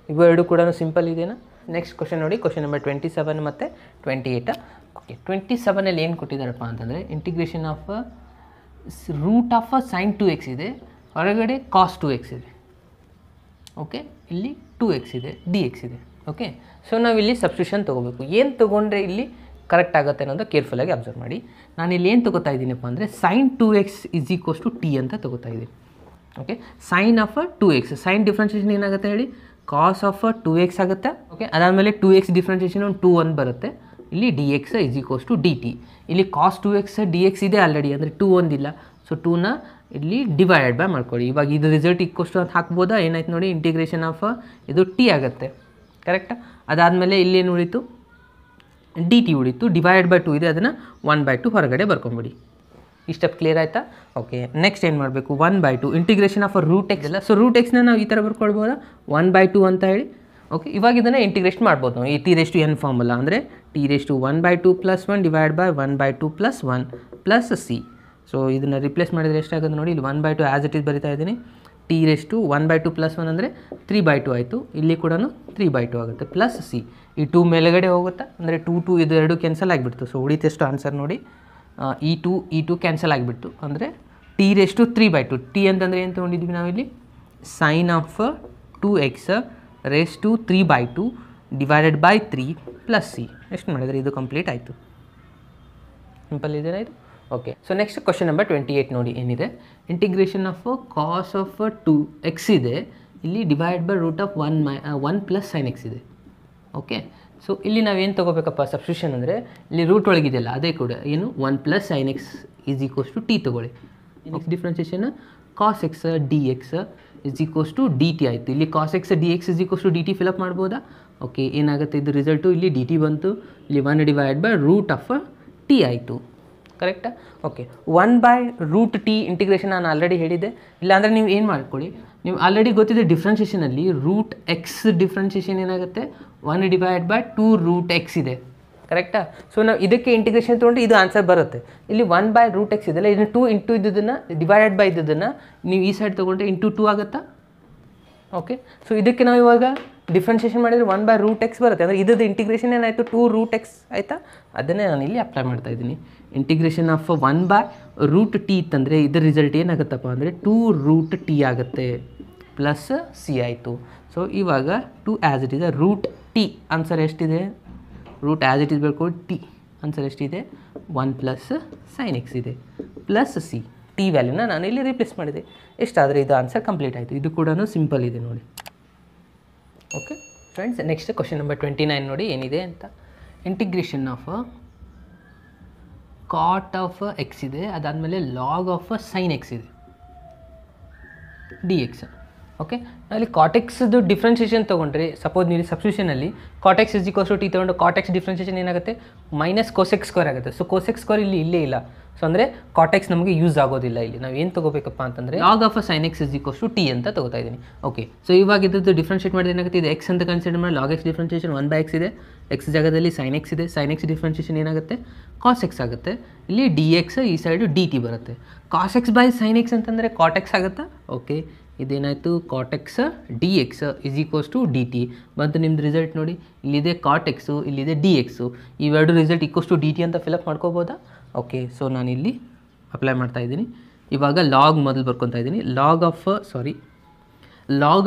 ಇವೆರಡು ಕೂಡ ಸಿಂಪಲ್ ಇದೆಯಾ. ನೆಕ್ಸ್ಟ್ ಕ್ವಶನ್ ನೋಡಿ, ಕ್ವಶನ್ ನಂಬರ್ 27 ಮತ್ತು 28. ಓಕೆ, 27ಅಲ್ಲಿ ಏನು ಕೊಟ್ಟಿದ್ದಾರಪ್ಪ ಅಂತಂದರೆ integration of root of sign 2x ಇದೆ, ಹೊರಗಡೆ ಕಾಸ್ 2x ಇದೆ. ಓಕೆ, ಇಲ್ಲಿ 2x ಇದೆ, dx ಇದೆ. ಓಕೆ, ಸೊ ನಾವಿಲ್ಲಿ ಸಬ್ಸ್ಟಿಟ್ಯೂಷನ್ ತೊಗೋಬೇಕು. ಏನು ತೊಗೊಂಡ್ರೆ ಇಲ್ಲಿ ಕರೆಕ್ಟ್ ಆಗುತ್ತೆ ಅನ್ನೋದು ಕೇರ್ಫುಲ್ಲಾಗಿ ಅಬ್ಸರ್ವ್ ಮಾಡಿ. ನಾನು ಇಲ್ಲಿ ಏನು ತೊಗೋತಾ ಇದ್ದೀನಪ್ಪ ಅಂದರೆ sine 2x is equals to t ಅಂತ ತೊಗೋತಾ ಇದ್ದೀನಿ. Okay, sine of 2x, sine differentiation ಏನಾಗುತ್ತೆ ಹೇಳಿ ಕಾಸ್ ಆಫ್ 2x ಆಗುತ್ತೆ. ಓಕೆ, ಅದಾದಮೇಲೆ 2x ಡಿಫ್ರೆನ್ಷಿಯೇಷನ್ ಒಂದು 2 ಬರುತ್ತೆ. ಇಲ್ಲಿ dx is equals to dt. ಇಲ್ಲಿ ಕಾಸ್ 2x dx ಇದೆ ಆಲ್ರೆಡಿ, ಅಂದರೆ 2 ಒಂದಿಲ್ಲ. ಸೊ 2ನ ಇಲ್ಲಿ ಡಿವೈಡೆಡ್ ಬೈ ಮಾಡ್ಕೊಳ್ಳಿ. ಇವಾಗ ಇದು ರಿಸಲ್ಟ್ ಈಕ್ವಲ್ಸ್ ಅಂತ ಹಾಕ್ಬೋದಾ? ಏನಾಯ್ತು ನೋಡಿ, ಇಂಟಿಗ್ರೇಷನ್ ಆಫ್ ಇದು ಟಿ ಆಗುತ್ತೆ. ಕರೆಕ್ಟಾ? ಅದಾದಮೇಲೆ ಇಲ್ಲೇನು ಉಳಿತು dt ಉಳಿತು, ಡಿವೈಡೆಡ್ ಬೈ 2 ಇದೆ, ಅದನ್ನು 1/2 ಹೊರಗಡೆ ಬರ್ಕೊಂಬಿಡಿ. ಈ ಸ್ಟೆಪ್ ಕ್ಲಿಯರ್ ಆಯಿತಾ? ಓಕೆ, ನೆಕ್ಸ್ಟ್ ಏನು ಮಾಡಬೇಕು 1/2 ಇಂಟಿಗ್ರೇಷನ್ ಆಫ್ √x ಅಲ್ಲ. ಸೊ √xನ ನಾವು ಈ ಥರ ಬರ್ಕೊಳ್ಬೋದಾ 1/2 ಅಂತ ಹೇಳಿ. ಓಕೆ, ಇವಾಗ ಇದನ್ನು ಇಂಟಿಗ್ರೇಟ್ ಮಾಡ್ಬೋದು ನಾವು ಈ t⁻n ಫಾರ್ಮುಲಾ, ಅಂದರೆ t⁻1/2 + 1 divide by 1/2 + 1 plus c. So ಇದನ್ನು ರಿಪ್ಲೇಸ್ ಮಾಡಿದರೆ ಎಷ್ಟಾಗುತ್ತೆ ನೋಡಿ, ಇಲ್ಲಿ 1/2 ಆ್ಯಸ್ ಇಟ್ ಈಸ್ ಬರಿತಾ ಇದ್ದೀನಿ. t⁻1/2 + 1 ಅಂದರೆ 3/2 ಆಯಿತು. ಇಲ್ಲಿ ಕೂಡ 3/2 ಆಗುತ್ತೆ, ಪ್ಲಸ್ ಸಿ. ಈ 2 ಮೇಲೆಗಡೆ ಹೋಗುತ್ತಾ, ಅಂದರೆ 2 ಇದು ಎರಡು ಕ್ಯಾನ್ಸಲ್ ಆಗಿಬಿಡ್ತು. ಸೊ ಉಳಿತೆಷ್ಟು ಆನ್ಸರ್ ನೋಡಿ, ಈ 2 ಕ್ಯಾನ್ಸಲ್ ಆಗಿಬಿಡ್ತು, ಅಂದರೆ t⁻3/2. ಟಿ ಅಂತಂದರೆ ಏನು ತೊಗೊಂಡಿದ್ವಿ ನಾವಿಲ್ಲಿ sine of 2x raise to 3/2 divided by 3 plus c. ಎಷ್ಟು ಮಾಡಿದರೆ ಇದು ಕಂಪ್ಲೀಟ್ ಆಯಿತು. ಸಿಂಪಲ್ ಇದೆಯಾ ಇದು? Okay, so next question number 28 ನೋಡಿ ಏನಿದೆ. Integration of cos of 2x ಇದೆ, ಇಲ್ಲಿ ಡಿವೈಡ್ ಬೈ √1 + sin x ಇದೆ. ಓಕೆ, ಸೊ ಇಲ್ಲಿ ನಾವೇನು ತೊಗೋಬೇಕಪ್ಪ ಸಬ್ಸ್ಟಿಟ್ಯೂಷನ್ ಅಂದರೆ ಇಲ್ಲಿ ರೂಟ್ ಒಳಗಿದೆಯಲ್ಲ ಅದೇ ಕೂಡ ಏನು 1 + sin x is equals to t ತೊಗೊಳ್ಳಿ. Next differentiation cos x dx is equals to dt ಆಯಿತು. ಇಲ್ಲಿ cos x dx is equals to dt fill up ಮಾಡ್ಬೋದಾ? ಓಕೆ, ಏನಾಗುತ್ತೆ ಇದು ರಿಸಲ್ಟು, ಇಲ್ಲಿ dt ಬಂತು, ಇಲ್ಲಿ 1 ಡಿವೈಡ್ ಬೈ √t ಆಯಿತು. ಕರೆಕ್ಟಾ? ಓಕೆ, 1/√t ಇಂಟಿಗ್ರೇಷನ್ ನಾನು ಆಲ್ರೆಡಿ ಹೇಳಿದ್ದೆ. ಇಲ್ಲಾಂದರೆ ನೀವು ಏನು ಮಾಡ್ಕೊಳ್ಳಿ, ನೀವು ಆಲ್ರೆಡಿ ಗೊತ್ತಿದೆ ಡಿಫ್ರೆನ್ಷಿಯೇಷನಲ್ಲಿ √x ಡಿಫ್ರೆನ್ಷಿಯೇಷನ್ ಏನಾಗುತ್ತೆ 1 ಡಿವೈಡ್ ಬೈ 2√x ಇದೆ. ಕರೆಕ್ಟಾ? ಸೊ ನಾವು ಇದಕ್ಕೆ ಇಂಟಿಗ್ರೇಷನ್ ತೊಗೊಂಡು ಇದು ಆನ್ಸರ್ ಬರುತ್ತೆ. ಇಲ್ಲಿ 1/√x ಇದೆಲ್ಲ, ಇದನ್ನು 2 ಇಂಟು ಇದ್ದದನ್ನು ಡಿವೈಡೆಡ್ ಬೈ ಇದ್ದದನ್ನು ನೀವು ಈ ಸೈಡ್ ತೊಗೊಂಡ್ರೆ ಇಂಟು 2 ಆಗುತ್ತಾ? ಓಕೆ, ಸೊ ಇದಕ್ಕೆ ನಾವು ಇವಾಗ ಡಿಫ್ರೆನ್ಷಿಯೇಷನ್ ಮಾಡಿದರೆ 1/√x ಬರುತ್ತೆ, ಅಂದರೆ ಇದ್ದದ್ದು ಇಂಟಿಗ್ರೇಷನ್ ಏನಾಯಿತು 2√x ಆಯಿತಾ? ಅದನ್ನೇ ನಾನು ಇಲ್ಲಿ ಅಪ್ಲೈ ಮಾಡ್ತಾ ಇದ್ದೀನಿ. ಇಂಟಿಗ್ರೇಷನ್ ಆಫ್ 1/√t ಇತ್ತಂದರೆ ಇದರ ರಿಸಲ್ಟ್ ಏನಾಗುತ್ತಪ್ಪ ಅಂದರೆ 2√t ಆಗುತ್ತೆ, ಪ್ಲಸ್ ಸಿ ಆಯಿತು. ಸೊ ಇವಾಗ 2 as it is √t answer ಎಷ್ಟಿದೆ, ರೂಟ್ ಆ್ಯಸ್ ಇಟ್ ಈಸ್ ಬರ್ಕೊಂಡು ಟಿ ಆನ್ಸರ್ ಎಷ್ಟಿದೆ 1 + sin x ಇದೆ, ಪ್ಲಸ್ ಸಿ. ಟಿ ವ್ಯಾಲ್ಯೂನ ನಾನು ಇಲ್ಲಿ ರಿಪ್ಲೇಸ್ ಮಾಡಿದೆ. ಎಷ್ಟಾದರೆ ಇದು ಆನ್ಸರ್ ಕಂಪ್ಲೀಟ್ ಆಯಿತು. ಇದು ಕೂಡ ಸಿಂಪಲ್ ಇದೆ ನೋಡಿ. Okay friends, next question number 29 ನೋಡಿ ಏನಿದೆ ಅಂತ. Integration of cot of x ಇದೆ, ಅದಾದಮೇಲೆ ಲಾಗ್ ಆಫ್ sin x ಇದೆ dx. ಓಕೆ, ಅಲ್ಲಿ ಕಾಟೆಕ್ಸ್ದು ಡಿಫ್ರೆನ್ಷಿಯೇಷನ್ ತೊಗೊಂಡ್ರೆ, ಸಪೋಸ್ ನೀವು ಸಬ್ಸ್ಟಿಟ್ಯೂಷನಲ್ಲಿ cot x is equals to t ತೊಗೊಂಡು ಕಾಟೆಕ್ಸ್ ಡಿಫ್ರೆನ್ಷಿಯೇಷನ್ ಏನಾಗುತ್ತೆ ಮೈನಸ್ ಕೋಸೆಕ್ಸ್ ಸ್ಕ್ವೇರ್ ಆಗುತ್ತೆ. ಸೊ ಕೋಸೆಕ್ಸ್ ಸ್ಕ್ವೇರ್ ಇಲ್ಲಿ ಇಲ್ಲೇ ಇಲ್ಲ. ಸೊ ಅಂದರೆ ಕಾಟೆಕ್ಸ್ ನಮಗೆ ಯೂಸ್ ಆಗೋದಿಲ್ಲ. ಇಲ್ಲಿ ನಾವು ಏನು ತೊಗೋಬೇಕಪ್ಪ ಅಂತಂದರೆ log of sin x is equals to t ಅಂತ ತೊಗೋತಾ ಇದ್ದೀನಿ. ಓಕೆ, ಸೊ ಇವಾಗ ಇದ್ದು ಡಿಫ್ರೆನ್ಷಿಯೇಟ್ ಮಾಡಿದ್ರೆ ಏನಾಗುತ್ತೆ, ಇದು x ಅಂತ ಕನ್ಸಿಡರ್ ಮಾಡಿ ಲಾಗ್ x ಡಿಫ್ರೆನ್ಷಿಯೇಷನ್ 1/x ಇದೆ, x ಜಾಗದಲ್ಲಿ sin x ಇದೆ, sin x ಡಿಫ್ರೆನ್ಷಿಯೇಷನ್ ಏನಾಗುತ್ತೆ ಕಾಸ್ x ಆಗುತ್ತೆ. ಇಲ್ಲಿ dx ಈ ಸೈಡು dt ಬರುತ್ತೆ. Cos x by sin x ಅಂತಂದರೆ ಕಾಟೆಕ್ಸ್ ಆಗುತ್ತಾ? ಓಕೆ, ಇದೇನಾಯಿತು cot x dx is equals to dt ಬಂತು. ನಿಮ್ದು ರಿಸಲ್ಟ್ ನೋಡಿ, ಇಲ್ಲಿದೆ ಕಾಟೆಕ್ಸು, ಇಲ್ಲಿದೆ dx. ಇವೆರಡು ರಿಸಲ್ಟ್ ಈಕ್ವಲ್ಸ್ ಟು dt ಅಂತ ಫಿಲಪ್ ಮಾಡ್ಕೋಬೋದಾ? ಓಕೆ, ಸೊ ನಾನಿಲ್ಲಿ ಅಪ್ಲೈ ಮಾಡ್ತಾ ಇದ್ದೀನಿ. ಇವಾಗ ಲಾಗ್ ಮೊದಲು ಬರ್ಕೊತಾ ಇದ್ದೀನಿ. ಲಾಗ್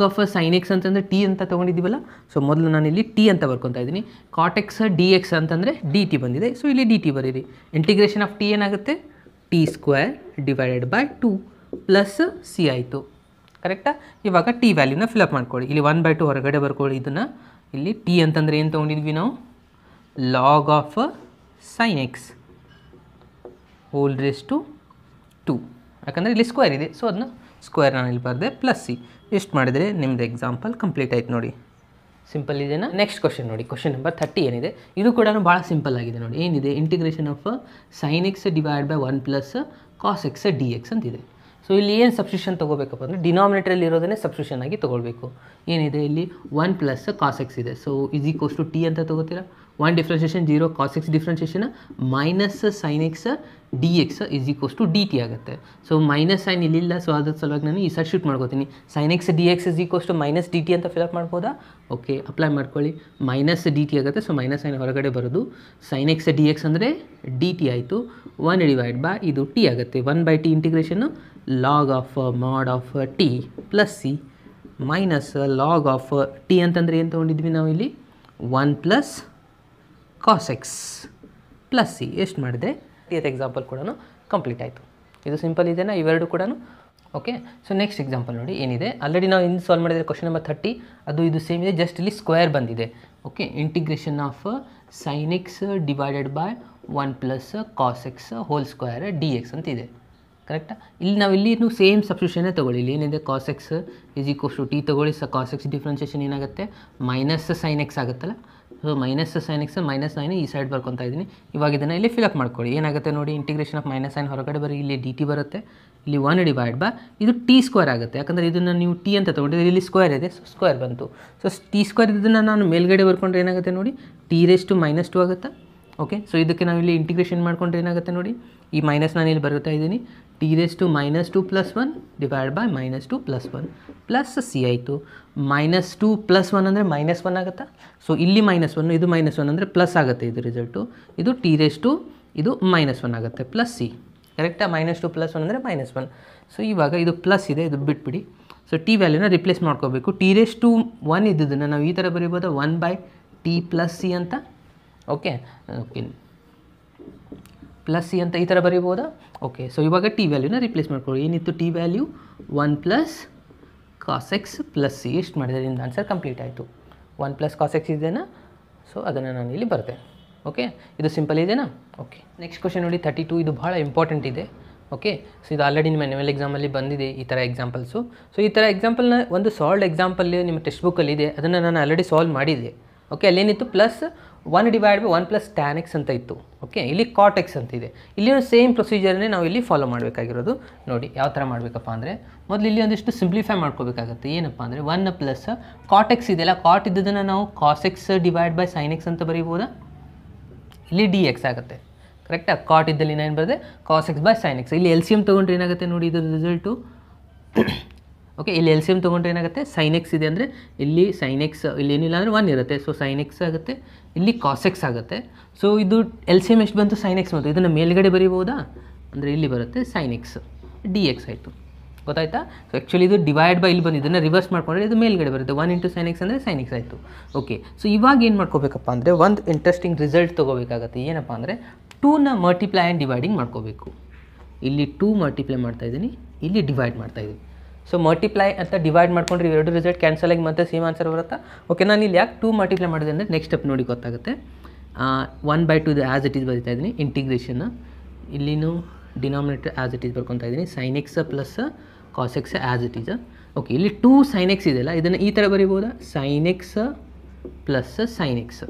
ಆಫ್ sin x ಅಂತಂದರೆ ಟಿ ಅಂತ ತೊಗೊಂಡಿದ್ದೀವಲ್ಲ. ಸೊ ಮೊದಲು ನಾನಿಲ್ಲಿ ಟಿ ಅಂತ ಬರ್ಕೊತಾ ಇದ್ದೀನಿ. ಕಾಟೆಕ್ಸ್ dx ಅಂತಂದರೆ dt ಬಂದಿದೆ. ಸೊ ಇಲ್ಲಿ dt ಬರೀರಿ. ಇಂಟಿಗ್ರೇಷನ್ ಆಫ್ ಟಿ ಏನಾಗುತ್ತೆ t² divided by 2 plus c ಆಯಿತು. ಕರೆಕ್ಟಾ? ಇವಾಗ ಟಿ ವ್ಯಾಲ್ಯೂನ ಫಿಲಪ್ ಮಾಡ್ಕೊಳ್ಳಿ. ಇಲ್ಲಿ 1/2 ಹೊರಗಡೆ ಬರ್ಕೊಳ್ಳಿ. ಇದನ್ನು ಇಲ್ಲಿ ಟಿ ಅಂತಂದರೆ ಏನು ತೊಗೊಂಡಿದ್ವಿ ನಾವು log of sin x whole raise to 2, ಯಾಕಂದರೆ ಇಲ್ಲಿ ಸ್ಕ್ವೇರ್ ಇದೆ. ಸೊ ಅದನ್ನ ಸ್ಕ್ವೇರ್ ನಾನು ಇಲ್ಲಿ ಬರೆದೆ, ಪ್ಲಸ್ ಸಿ. ಎಷ್ಟು ಮಾಡಿದರೆ ನಿಮ್ಮದು ಎಕ್ಸಾಂಪಲ್ ಕಂಪ್ಲೀಟ್ ಆಯ್ತು ನೋಡಿ. ಸಿಂಪಲ್ ಇದೆನಾ? ನೆಕ್ಸ್ಟ್ ಕ್ವಶನ್ ನೋಡಿ, ಕ್ವಶನ್ ನಂಬರ್ 30 ಏನಿದೆ ಇದು ಕೂಡ ಭಾಳ ಸಿಂಪಲ್ ಆಗಿದೆ ನೋಡಿ. ಏನಿದೆ, integration of sin x divide by 1 plus cos x dx ಅಂತಿದೆ. ಸೊ ಇಲ್ಲಿ ಏನು ಸಬ್ಸ್ಟಿಟ್ಯೂಷನ್ ತೊಗೋಬೇಕಪ್ಪ ಅಂದರೆ ಡಿನಾಮಿನೇಟರಲ್ಲಿ ಇರೋದನ್ನೇ ಸಬ್ಸ್ಟಿಟ್ಯೂಷನ್ ಆಗಿ ತೊಗೊಳ್ಬೇಕು. ಏನಿದೆ ಇಲ್ಲಿ 1 ಪ್ಲಸ್ cos x ಇದೆ. So is equals to t ಅಂತ ತೊಗೋತೀರಾ. 1 differentiation 0, cos x differentiation minus sin x dx is equals to dt ಆಗುತ್ತೆ. ಸೊ ಮೈನಸ್ ಸೈನ್ ಇಲ್ಲಿಲ್ಲ, ಸೊ ಅದ್ರ ಸಲುವಾಗಿ ನಾನು ಈ ಸಬ್ಸ್ಟಿಟ್ಯೂಟ್ ಮಾಡ್ಕೋತೀನಿ. sin x dx is equals to minus dt ಅಂತ ಫಿಲಪ್ ಮಾಡ್ಬೋದಾ? ಓಕೆ, ಅಪ್ಲೈ ಮಾಡ್ಕೊಳ್ಳಿ. ಮೈನಸ್ dt ಆಗುತ್ತೆ, ಸೊ ಮೈನಸ್ ಸೈನ್ ಹೊರಗಡೆ ಬರೋದು. sin x dx ಅಂದರೆ dt ಆಯಿತು. 1 ಡಿವೈಡ್ ಬೈ ಇದು t ಆಗುತ್ತೆ. 1/t ಇಂಟಿಗ್ರೇಷನ್ನು log of mod of t plus C minus log of t ಅಂತಂದರೆ ಏನು ತೊಗೊಂಡಿದ್ವಿ ನಾವು ಇಲ್ಲಿ 1 plus cos x plus c. ಎಷ್ಟು ಮಾಡಿದರೆ ಇದು ಎಕ್ಸಾಂಪಲ್ ಕೂಡ ಕಂಪ್ಲೀಟ್ ಆಯಿತು. ಇದು ಸಿಂಪಲ್ ಇದೆಯಾ ಇವೆರಡು ಕೂಡ? ಓಕೆ, ಸೊ ನೆಕ್ಸ್ಟ್ ಎಕ್ಸಾಂಪಲ್ ನೋಡಿ ಏನಿದೆ. ಆಲ್ರೆಡಿ ನಾವು ಇನ್ನು ಸಾಲ್ವ್ ಮಾಡಿದರೆ ಕ್ವಶನ್ ನಂಬರ್ 30 ಅದು ಇದು ಸೇಮ್ ಇದೆ, ಜಸ್ಟ್ ಇಲ್ಲಿ ಸ್ಕ್ವೇರ್ ಬಂದಿದೆ. Okay, integration of sin x divided by 1 plus cos x whole square dx ಅಂತಿದೆ. ಕರೆಕ್ಟಾ? ಇಲ್ಲಿ ನಾವು ಇಲ್ಲಿ ಸೇಮ್ ಸಬ್ಸ್ಟಿಟ್ಯೂಷನ್ನೇ ತೊಗೊಳ್ಳಿ. ಇಲ್ಲಿ ಏನಿದೆ cos x is equals to t ತೊಗೊಳ್ಳಿ. ಸೊ cos x ಡಿಫ್ರೆನ್ಷಿಯೇಷನ್ ಏನಾಗುತ್ತೆ, ಮೈನಸ್ sin x ಆಗುತ್ತಲ್ಲ. ಸೊ ಮೈನಸ್ sin x ಮೈನಸ್ ಸೈನ್ ಈ ಸೈಡ್ ಬರ್ಕೊತಾ ಇದ್ದೀನಿ. ಇವಾಗ ಇದನ್ನು ಇಲ್ಲಿ ಫಿಲಪ್ ಮಾಡ್ಕೊಳ್ಳಿ. ಏನಾಗುತ್ತೆ ನೋಡಿ, ಇಂಟಿಗ್ರೇಷನ್ ಆಫ್ ಮೈನಸ್ ಸೈನ್ ಹೊರಗಡೆ ಬರೀ ಇಲ್ಲಿ dt ಬರುತ್ತೆ. ಇಲ್ಲಿ 1 ಡಿವೈಡ್ ಬೈ ಇದು ಟಿ ಸ್ಕ್ವೇರ್ ಆಗುತ್ತೆ. ಯಾಕಂದರೆ ಇದನ್ನು ನೀವು ಟಿ ಅಂತ ತೊಗೊಂಡಿದ್ರೆ ಇಲ್ಲಿ ಸ್ಕ್ವೇರ್ ಇದೆ, ಸೊ ಸ್ಕ್ವೇರ್ ಬಂತು. ಸೊ ಟಿ ಸ್ಕ್ವೇರ್ ಇದನ್ನು ನಾನು ಮೇಲ್ಗಡೆ ಬರ್ಕೊಂಡ್ರೆ ಏನಾಗುತ್ತೆ ನೋಡಿ, t⁻² ಆಗುತ್ತೆ. ಓಕೆ, ಸೊ ಇದಕ್ಕೆ ನಾವು ಇಲ್ಲಿ ಇಂಟಿಗ್ರೇಷನ್ ಮಾಡ್ಕೊಂಡ್ರೆ ಏನಾಗುತ್ತೆ ನೋಡಿ, ಈ ಮೈನಸ್ ನಾನು ಇಲ್ಲಿ ಬರುತ್ತಾ ಇದ್ದೀನಿ. t⁻² plus 1 divide by -2 plus 1 plus c ಆಯಿತು. -2 ಪ್ಲಸ್ 1 ಅಂದರೆ -1 ಆಗುತ್ತಾ? ಸೊ ಇಲ್ಲಿ -1 ಇದು -1 ಅಂದರೆ ಪ್ಲಸ್ ಆಗುತ್ತೆ ಇದು ರಿಸಲ್ಟು. ಇದು ಇದು -1 ಆಗುತ್ತೆ ಪ್ಲಸ್ ಸಿ. ಕರೆಕ್ಟಾ? -2 ಪ್ಲಸ್ 1 ಅಂದರೆ -1. ಸೊ ಇವಾಗ ಇದು ಪ್ಲಸ್ ಇದೆ, ಇದು ಬಿಟ್ಬಿಡಿ. ಸೊ ಟಿ ವ್ಯಾಲ್ಯೂನ ರಿಪ್ಲೇಸ್ ಮಾಡ್ಕೋಬೇಕು. t⁻1 ಇದ್ದದನ್ನು ನಾವು ಈ ಥರ ಬರೀಬೋದು 1/t ಪ್ಲಸ್ ಸಿ ಅಂತ. ಓಕೆ ಓಕೆ, ಪ್ಲಸ್ ಸಿ ಅಂತ ಈ ಥರ ಬರೀಬೋದಾ? ಓಕೆ, ಸೊ ಇವಾಗ ಟಿ ವ್ಯಾಲ್ಯೂನ ರಿಪ್ಲೇಸ್ ಮಾಡ್ಕೊಳ್ಳಿ. ಏನಿತ್ತು T value 1 plus cos x plus c. ಎಷ್ಟು ಮಾಡಿದರೆ ನಿಮ್ದು ಆನ್ಸರ್ ಕಂಪ್ಲೀಟ್ ಆಯಿತು. 1 ಪ್ಲಸ್ cos x ಇದೆನಾ? ಸೊ ಅದನ್ನು ನಾನು ಇಲ್ಲಿ ಬರ್ತೆ. ಓಕೆ, ಇದು ಸಿಂಪಲ್ ಇದೆನಾ? ಓಕೆ, ನೆಕ್ಸ್ಟ್ ಕ್ವಶನ್ ನೋಡಿ 32. ಇದು ಭಾಳ ಇಂಪಾರ್ಟೆಂಟ್ ಇದೆ. ಓಕೆ, ಸೊ ಇದು ಆಲ್ರೆಡಿ ನಿಮ್ಮ ಆನ್ಯುವಲ್ ಎಕ್ಸಾಮಲ್ಲಿ ಬಂದಿದೆ ಈ ಥರ ಎಕ್ಸಾಂಪಲ್ಸು. ಸೊ ಈ ಥರ ಎಕ್ಸಾಂಪಲ್ನ ಒಂದು ಸಾಲ್ವ್ಡ್ ಎಕ್ಸಾಂಪಲ್ ನಿಮ್ಮ ಟೆಕ್ಸ್ಟ್ ಬುಕ್ಕಲ್ಲಿ ಇದೆ, ಅದನ್ನು ನಾನು ಆಲ್ರೆಡಿ ಸಾಲ್ವ್ ಮಾಡಿದೆ. ಓಕೆ, ಅಲ್ಲೇನಿತ್ತು plus 1 divide by 1 plus tan x ಅಂತ ಇತ್ತು. ಓಕೆ, ಇಲ್ಲಿ cot x ಅಂತ ಇದೆ. ಇಲ್ಲಿ ಸೇಮ್ ಪ್ರೊಸೀಜರ್ನೇ ನಾವು ಇಲ್ಲಿ ಫಾಲೋ ಮಾಡಬೇಕಾಗಿರೋದು. ನೋಡಿ ಯಾವ ಥರ ಮಾಡಬೇಕಪ್ಪ ಅಂದರೆ, ಮೊದಲು ಇಲ್ಲಿ ಒಂದಿಷ್ಟು ಸಿಂಪ್ಲಿಫೈ ಮಾಡ್ಕೋಬೇಕಾಗುತ್ತೆ. ಏನಪ್ಪ ಅಂದರೆ 1 ಪ್ಲಸ್ cot x ಇದೆಯಲ್ಲ, ಕಾಟ್ ಇದ್ದದನ್ನು ನಾವು cos x divide by sin x ಅಂತ ಬರೀಬೋದಾ? ಇಲ್ಲಿ dx ಆಗುತ್ತೆ. ಕರೆಕ್ಟಾ? ಕಾಟ್ ಇದ್ದಲ್ಲಿ ಏನು ಬರುತ್ತೆ, cos x by sin x. ಇಲ್ಲಿ ಎಲ್ ಸಿ ಎಮ್ ತೊಗೊಂಡ್ರೆ ಏನಾಗುತ್ತೆ ನೋಡಿ, ಇದು ರಿಸಲ್ಟು. ಓಕೆ, ಇಲ್ಲಿ ಎಲ್ ಸಿ ಎಮ್ ತೊಗೊಂಡ್ರೆ ಏನಾಗುತ್ತೆ, sin x ಇದೆ ಅಂದರೆ ಇಲ್ಲಿ sin x ಇಲ್ಲಿ ಏನಿಲ್ಲ ಅಂದರೆ 1 ಇರುತ್ತೆ. ಸೊ sin x ಆಗುತ್ತೆ, ಇಲ್ಲಿ cos x ಆಗುತ್ತೆ. ಸೊ ಇದು ಎಲ್ ಸಿ ಎಮ್ ಎಷ್ಟು ಬಂತು, sin x ಬಂತು. ಇದನ್ನು ಮೇಲ್ಗಡೆ ಬರೀಬೋದಾ? ಅಂದರೆ ಇಲ್ಲಿ ಬರುತ್ತೆ sin x dx ಆಯಿತು. ಗೊತ್ತಾಯ್ತಾ? ಸೊ ಆ್ಯಕ್ಚುಲಿ ಇದು ಡಿವೈಡ್ ಬೈ ಇಲ್ಲಿ ಬಂದು ಇದನ್ನು ರಿವರ್ಸ್ ಮಾಡ್ಕೊಂಡ್ರೆ ಇದು ಮೇಲ್ಗಡೆ ಬರುತ್ತೆ. 1 × sin x ಅಂದರೆ sin x ಆಯಿತು. ಓಕೆ, ಸೊ ಇವಾಗ ಏನು ಮಾಡ್ಕೋಬೇಕಪ್ಪ ಅಂದರೆ ಒಂದು ಇಂಟ್ರೆಸ್ಟಿಂಗ್ ರಿಸಲ್ಟ್ ತೊಗೋಬೇಕಾಗತ್ತೆ. ಏನಪ್ಪ ಅಂದರೆ 2ನ ಮಲ್ಟಿಪ್ಲೈ ಆ್ಯಂಡ್ ಡಿವೈಡಿಂಗ್ ಮಾಡ್ಕೋಬೇಕು. ಇಲ್ಲಿ 2 ಮಲ್ಟಿಪ್ಲೈ ಮಾಡ್ತಾಯಿದ್ದೀನಿ, ಇಲ್ಲಿ ಡಿವೈಡ್ ಮಾಡ್ತಾಯಿದ್ದೀನಿ. ಸೊ ಮಲ್ಟಿಪ್ಲೈ ಅಂತ ಡಿವೈಡ್ ಮಾಡ್ಕೊಂಡ್ರೆ ಎರಡು ರಿಸಲ್ಟ್ ಕ್ಯಾನ್ಸಲ್ ಆಗಿ ಮತ್ತೆ ಸೇಮ್ ಆನ್ಸರ್ ಬರುತ್ತಾ? ಓಕೆ, ನಾನು ಇಲ್ಲಿ ಯಾಕೆ 2 ಮಲ್ಟಿಪ್ಲೈ ಮಾಡಿದೆ ಅಂದರೆ ನೆಕ್ಸ್ಟ್ ಸ್ಟೆಪ್ ನೋಡಿ ಗೊತ್ತಾಗುತ್ತೆ. 1/2 ಆ್ಯಸ್ ಇಟ್ ಈಸ್ ಬರೀತಾ ಇದ್ದೀನಿ. ಇಂಟಿಗ್ರೇಷನ್ ಇಲ್ಲಿನೂ ಡಿನಾಮಿನೇಟರ್ ಆ್ಯಸ್ ಇಟ್ ಈಸ್ ಬರ್ಕೊತಾ ಇದ್ದೀನಿ. sin x plus cos x as it is. Okay, ಇಲ್ಲಿ 2 sin x ಇದೆಯಲ್ಲ, ಇದನ್ನು ಈ ಥರ ಬರೀಬೋದಾ? sin x plus sin x.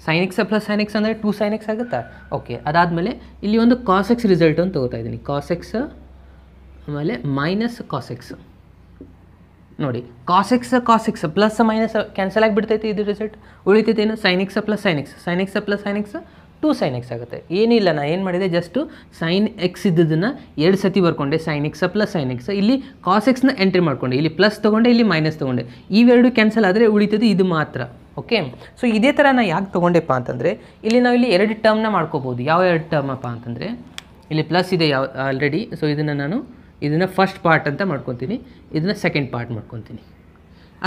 sin x plus sin x ಅಂದರೆ 2 sin x ಆಗುತ್ತಾ? ಓಕೆ, ಅದಾದಮೇಲೆ ಇಲ್ಲಿ ಒಂದು cos x ರಿಸಲ್ಟ್ ಅಂತ ತೊಗೋತಾ ಇದ್ದೀನಿ. cos x ಆಮೇಲೆ ಮೈನಸ್ cos x. ನೋಡಿ cos x plus minus cancel ಆಗಿಬಿಡ್ತೈತಿ. ಇದು ರಿಸಲ್ಟ್ ಉಳಿತೈತೆ ಏನು, sin x plus sin x. sin x plus sin x 2 sin x ಆಗುತ್ತೆ. ಏನಿಲ್ಲ, ನಾನು ಏನು ಮಾಡಿದೆ, ಜಸ್ಟು sin x ಇದ್ದದನ್ನು 2 ಸತಿ ಬರ್ಕೊಂಡೆ. sin x plus sin x. ಇಲ್ಲಿ cos x ಎಂಟ್ರಿ ಮಾಡ್ಕೊಂಡೆ, ಇಲ್ಲಿ ಪ್ಲಸ್ ತೊಗೊಂಡೆ, ಇಲ್ಲಿ ಮೈನಸ್ ತೊಗೊಂಡೆ. ಇವೆರಡು ಕ್ಯಾನ್ಸಲ್ ಆದರೆ ಉಳಿತದೆ ಇದು ಮಾತ್ರ. ಓಕೆ, ಸೊ ಇದೇ ಥರ ನಾನು ಯಾಕೆ ತೊಗೊಂಡೆಪ್ಪ ಅಂತಂದರೆ ಇಲ್ಲಿ ನಾವು ಇಲ್ಲಿ 2 ಟರ್ಮ್ನ ಮಾಡ್ಕೋಬೋದು. ಯಾವ 2 ಟರ್ಮಪ್ಪ ಅಂತಂದರೆ ಇಲ್ಲಿ ಪ್ಲಸ್ ಇದೆ ಆಲ್ರೆಡಿ. ಸೊ ಇದನ್ನು ಫಸ್ಟ್ ಪಾರ್ಟ್ ಅಂತ ಮಾಡ್ಕೊತೀನಿ, ಇದನ್ನು ಸೆಕೆಂಡ್ ಪಾರ್ಟ್ ಮಾಡ್ಕೊತೀನಿ.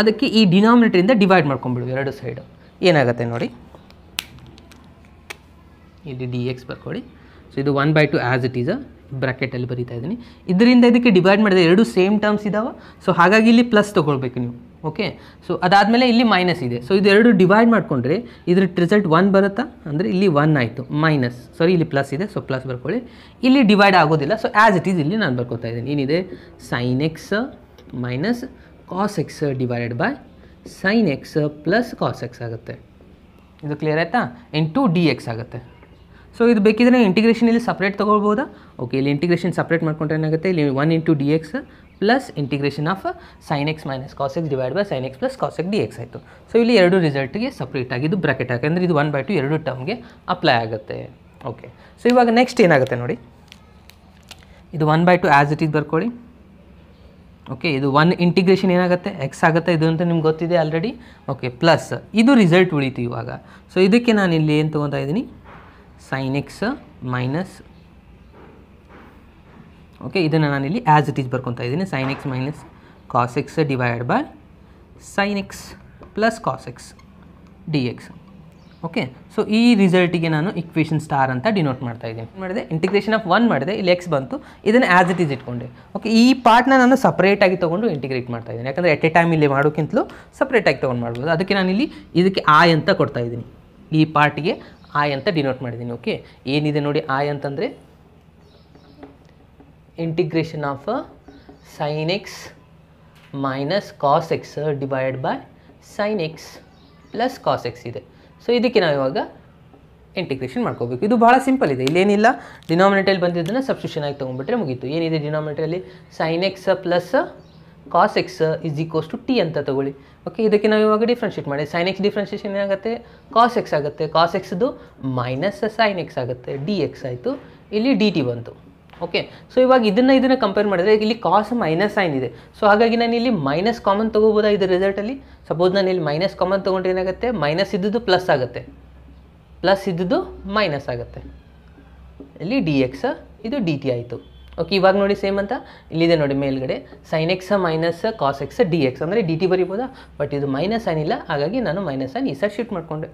ಅದಕ್ಕೆ ಈ ಡಿನಾಮಿನೇಟರಿಂದ ಡಿವೈಡ್ ಮಾಡ್ಕೊಂಬಿಡು ಎರಡು ಸೈಡು. ಏನಾಗುತ್ತೆ ನೋಡಿ, ಇಲ್ಲಿ dx ಬರ್ಕೊಳ್ಳಿ. ಸೊ ಇದು 1/2 ಆ್ಯಸ್ ಇಟ್ ಈಸ್ ಬ್ರ್ಯಾಕೆಟಲ್ಲಿ ಬರೀತಾ ಇದ್ದೀನಿ. ಇದರಿಂದ ಇದಕ್ಕೆ ಡಿವೈಡ್ ಮಾಡಿದೆ, ಎರಡು ಸೇಮ್ ಟರ್ಮ್ಸ್ ಇದ್ದಾವೆ. ಸೊ ಹಾಗಾಗಿ ಇಲ್ಲಿ ಪ್ಲಸ್ ತೊಗೊಳ್ಬೇಕು ನೀವು. ಓಕೆ, ಸೊ ಅದಾದಮೇಲೆ ಇಲ್ಲಿ ಮೈನಸ್ ಇದೆ. ಸೊ ಇದು ಎರಡು ಡಿವೈಡ್ ಮಾಡಿಕೊಂಡ್ರೆ ಇದ್ರ ರಿಸಲ್ಟ್ 1 ಬರುತ್ತಾ? ಅಂದರೆ ಇಲ್ಲಿ 1 ಆಯಿತು. ಮೈನಸ್ ಇಲ್ಲಿ ಪ್ಲಸ್ ಇದೆ, ಸೊ ಪ್ಲಸ್ ಬರ್ಕೊಳ್ಳಿ. ಇಲ್ಲಿ ಡಿವೈಡ್ ಆಗೋದಿಲ್ಲ, ಸೊ ಆ್ಯಸ್ ಇಟ್ ಈಸ್ ಇಲ್ಲಿ ನಾನು ಬರ್ಕೊತಾ ಇದ್ದೀನಿ. ಏನಿದೆ, sin x minus cos x divided by sine x plus cos x ಆಗುತ್ತೆ. ಇದು ಕ್ಲಿಯರ್ ಆಯಿತಾ? ಇಂಟು ಡಿ ಎಕ್ಸ್ ಆಗುತ್ತೆ. ಸೊ ಇದು ಬೇಕಿದ್ರೆ ಇಂಟಿಗ್ರೇಷನ್ ಇಲ್ಲಿ ಸಪ್ರೇಟ್ ತೊಗೊಳ್ಬೋದಾ? ಓಕೆ, ಇಲ್ಲಿ ಇಂಟಿಗ್ರೇಷನ್ ಸಪ್ರೇಟ್ ಮಾಡ್ಕೊಂಡ್ರೆ ಏನಾಗುತ್ತೆ, ಇಲ್ಲಿ 1 into d x plus integration of sine x minus cos x divide by sine x plus cos x d x ಆಯಿತು. ಸೊ ಇಲ್ಲಿ ಎರಡು ರಿಸಲ್ಟ್ಗೆ ಸಪ್ರೇಟ್ ಆಗಿದ್ದು ಬ್ರಾಕೆಟ್ ಯಾಕಂದರೆ ಇದು 1/2 ಎರಡು ಟರ್ಮ್ಗೆ ಅಪ್ಲೈ ಆಗುತ್ತೆ. ಓಕೆ, ಸೊ ಇವಾಗ ನೆಕ್ಸ್ಟ್ ಏನಾಗುತ್ತೆ ನೋಡಿ, ಇದು 1/2 ಆ್ಯಸ್ ಇಟ್ ಈಸ್ ಬರ್ಕೊಳ್ಳಿ. ಓಕೆ, ಇದು 1 ಇಂಟಿಗ್ರೇಷನ್ ಏನಾಗುತ್ತೆ ಎಕ್ಸ್ ಆಗುತ್ತೆ, ಇದು ಅಂತ ನಿಮ್ಗೆ ಗೊತ್ತಿದೆ ಆಲ್ರೆಡಿ. ಓಕೆ, ಪ್ಲಸ್ ಇದು ರಿಸಲ್ಟ್ ಉಳಿತು ಇವಾಗ. ಸೊ ಇದಕ್ಕೆ ನಾನು ಇಲ್ಲಿ ಏನು ತೊಗೊತಾ ಇದ್ದೀನಿ, ಸೈನ್ ಎಕ್ಸ್ ಮೈನಸ್, ಓಕೆ ಇದನ್ನು ನಾನಿಲ್ಲಿ ಆ್ಯಸ್ ಇಟ್ ಈಸ್ ಬರ್ಕೊತಾ ಇದ್ದೀನಿ, sine x minus cos x divide by sine x plus cos x d x. Okay, so ಈ ರಿಸಲ್ಟಿಗೆ ನಾನು ಇಕ್ವೇಷನ್ ಸ್ಟಾರ್ ಅಂತ ಡಿನೋಟ್ ಮಾಡ್ತಾ ಇದ್ದೀನಿ. ಮಾಡಿದೆ ಇಂಟಿಗ್ರೇಷನ್ ಆಫ್ 1 ಮಾಡಿದೆ, ಇಲ್ಲಿ ಎಕ್ಸ್ ಬಂತು, ಇದನ್ನು ಆ್ಯಸ್ ಇಟ್ ಈಸ್ ಇಟ್ಕೊಂಡೆ. ಓಕೆ, ಈ ಪಾರ್ಟ್ನ ನಾನು ಸಪ್ರೇಟಾಗಿ ತೊಗೊಂಡು ಇಂಟಿಗ್ರೇಟ್ ಮಾಡ್ತಾ ಇದ್ದೀನಿ, ಯಾಕಂದರೆ ಎಟ್ ಎ ಟೈಮ್ ಇಲ್ಲಿ ಮಾಡೋಕ್ಕಿಂತಲೂ ಸಪ್ರೇಟಾಗಿ ತೊಗೊಂಡು ಮಾಡ್ಬೋದು. ಅದಕ್ಕೆ ನಾನಿಲ್ಲಿ ಇದಕ್ಕೆ ಆಯ್ ಅಂತ ಕೊಡ್ತಾ ಇದ್ದೀನಿ, ಈ ಪಾರ್ಟಿಗೆ ಆಯ್ ಅಂತ ಡಿನೋಟ್ ಮಾಡಿದ್ದೀನಿ. ಓಕೆ, ಏನಿದೆ ನೋಡಿ ಆಯ್ ಅಂತಂದರೆ integration of sine x minus cos x divide by sine x plus cos x ಇದೆ. ಸೊ ಇದಕ್ಕೆ ನಾವು ಇವಾಗ ಇಂಟಿಗ್ರೇಷನ್ ಮಾಡ್ಕೋಬೇಕು. ಇದು ಭಾಳ ಸಿಂಪಲ್ ಇದೆ, ಇಲ್ಲೇನಿಲ್ಲ, ಡಿನಾಮಿನೇಟಲ್ಲಿ ಬಂದಿದ್ದನ್ನು ಸಬ್ಸ್ಟಿಟ್ಯೂಷನ್ ಆಗಿ ತೊಗೊಂಡ್ಬಿಟ್ರೆ ಮುಗೀತು. ಏನಿದೆ ಡಿನಾಮಿನೇಟರಲ್ಲಿ, sine x plus cos x is equals to t ಅಂತ ತೊಗೊಳ್ಳಿ. ಓಕೆ, ಇದಕ್ಕೆ ನಾವು ಇವಾಗ ಡಿಫ್ರೆನ್ಷಿಯೇಟ್ ಮಾಡಿ, ಸೈನ್ ಎಕ್ಸ್ ಡಿಫ್ರೆನ್ಷಿಯೇಷನ್ ಏನಾಗುತ್ತೆ, ಕಾಸ್ ಎಕ್ಸ್ ಆಗುತ್ತೆ, ಕಾಸ್ ಎಕ್ಸ್ದು ಮೈನಸ್ ಸೈನ್ ಎಕ್ಸ್ ಆಗುತ್ತೆ, ಡಿ ಎಕ್ಸ್ ಆಯಿತು, ಇಲ್ಲಿ ಡಿ ಟಿ ಬಂತು. ಓಕೆ, ಸೊ ಇವಾಗ ಇದನ್ನು ಕಂಪೇರ್ ಮಾಡಿದ್ರೆ ಇಲ್ಲಿ ಕಾಸ್ ಮೈನಸ್ ಸೈನ್ ಇದೆ. ಸೊ ಹಾಗಾಗಿ ನಾನು ಇಲ್ಲಿ ಮೈನಸ್ ಕಾಮನ್ ತೊಗೋಬೋದಾ ಇದು ರಿಸಲ್ಟಲ್ಲಿ? ಸಪೋಸ್ ನಾನು ಇಲ್ಲಿ ಮೈನಸ್ ಕಾಮನ್ ತೊಗೊಂಡ್ರೆ ಏನಾಗುತ್ತೆ, ಮೈನಸ್ ಇದ್ದದ್ದು ಪ್ಲಸ್ ಆಗುತ್ತೆ, ಪ್ಲಸ್ ಇದ್ದದ್ದು ಮೈನಸ್ ಆಗುತ್ತೆ, ಇಲ್ಲಿ ಡಿ ಎಕ್ಸ್ ಇದು ಡಿ ಟಿ ಆಯಿತು. ಓಕೆ, ಇವಾಗ ನೋಡಿ ಸೇಮ್ ಅಂತ ಇಲ್ಲಿದೆ ನೋಡಿ ಮೇಲ್ಗಡೆ, sine x minus cos x d x ಅಂದರೆ ಡಿ ಟಿ ಬರೀಬೋದಾ, ಬಟ್ ಇದು ಮೈನಸ್ ಸೈನ್ ಇಲ್ಲ, ಹಾಗಾಗಿ ನಾನು ಮೈನಸ್ ಸೈನ್ ಈ ಸೈಡ್ ಶಿಫ್ಟ್ ಮಾಡಿಕೊಂಡೆ.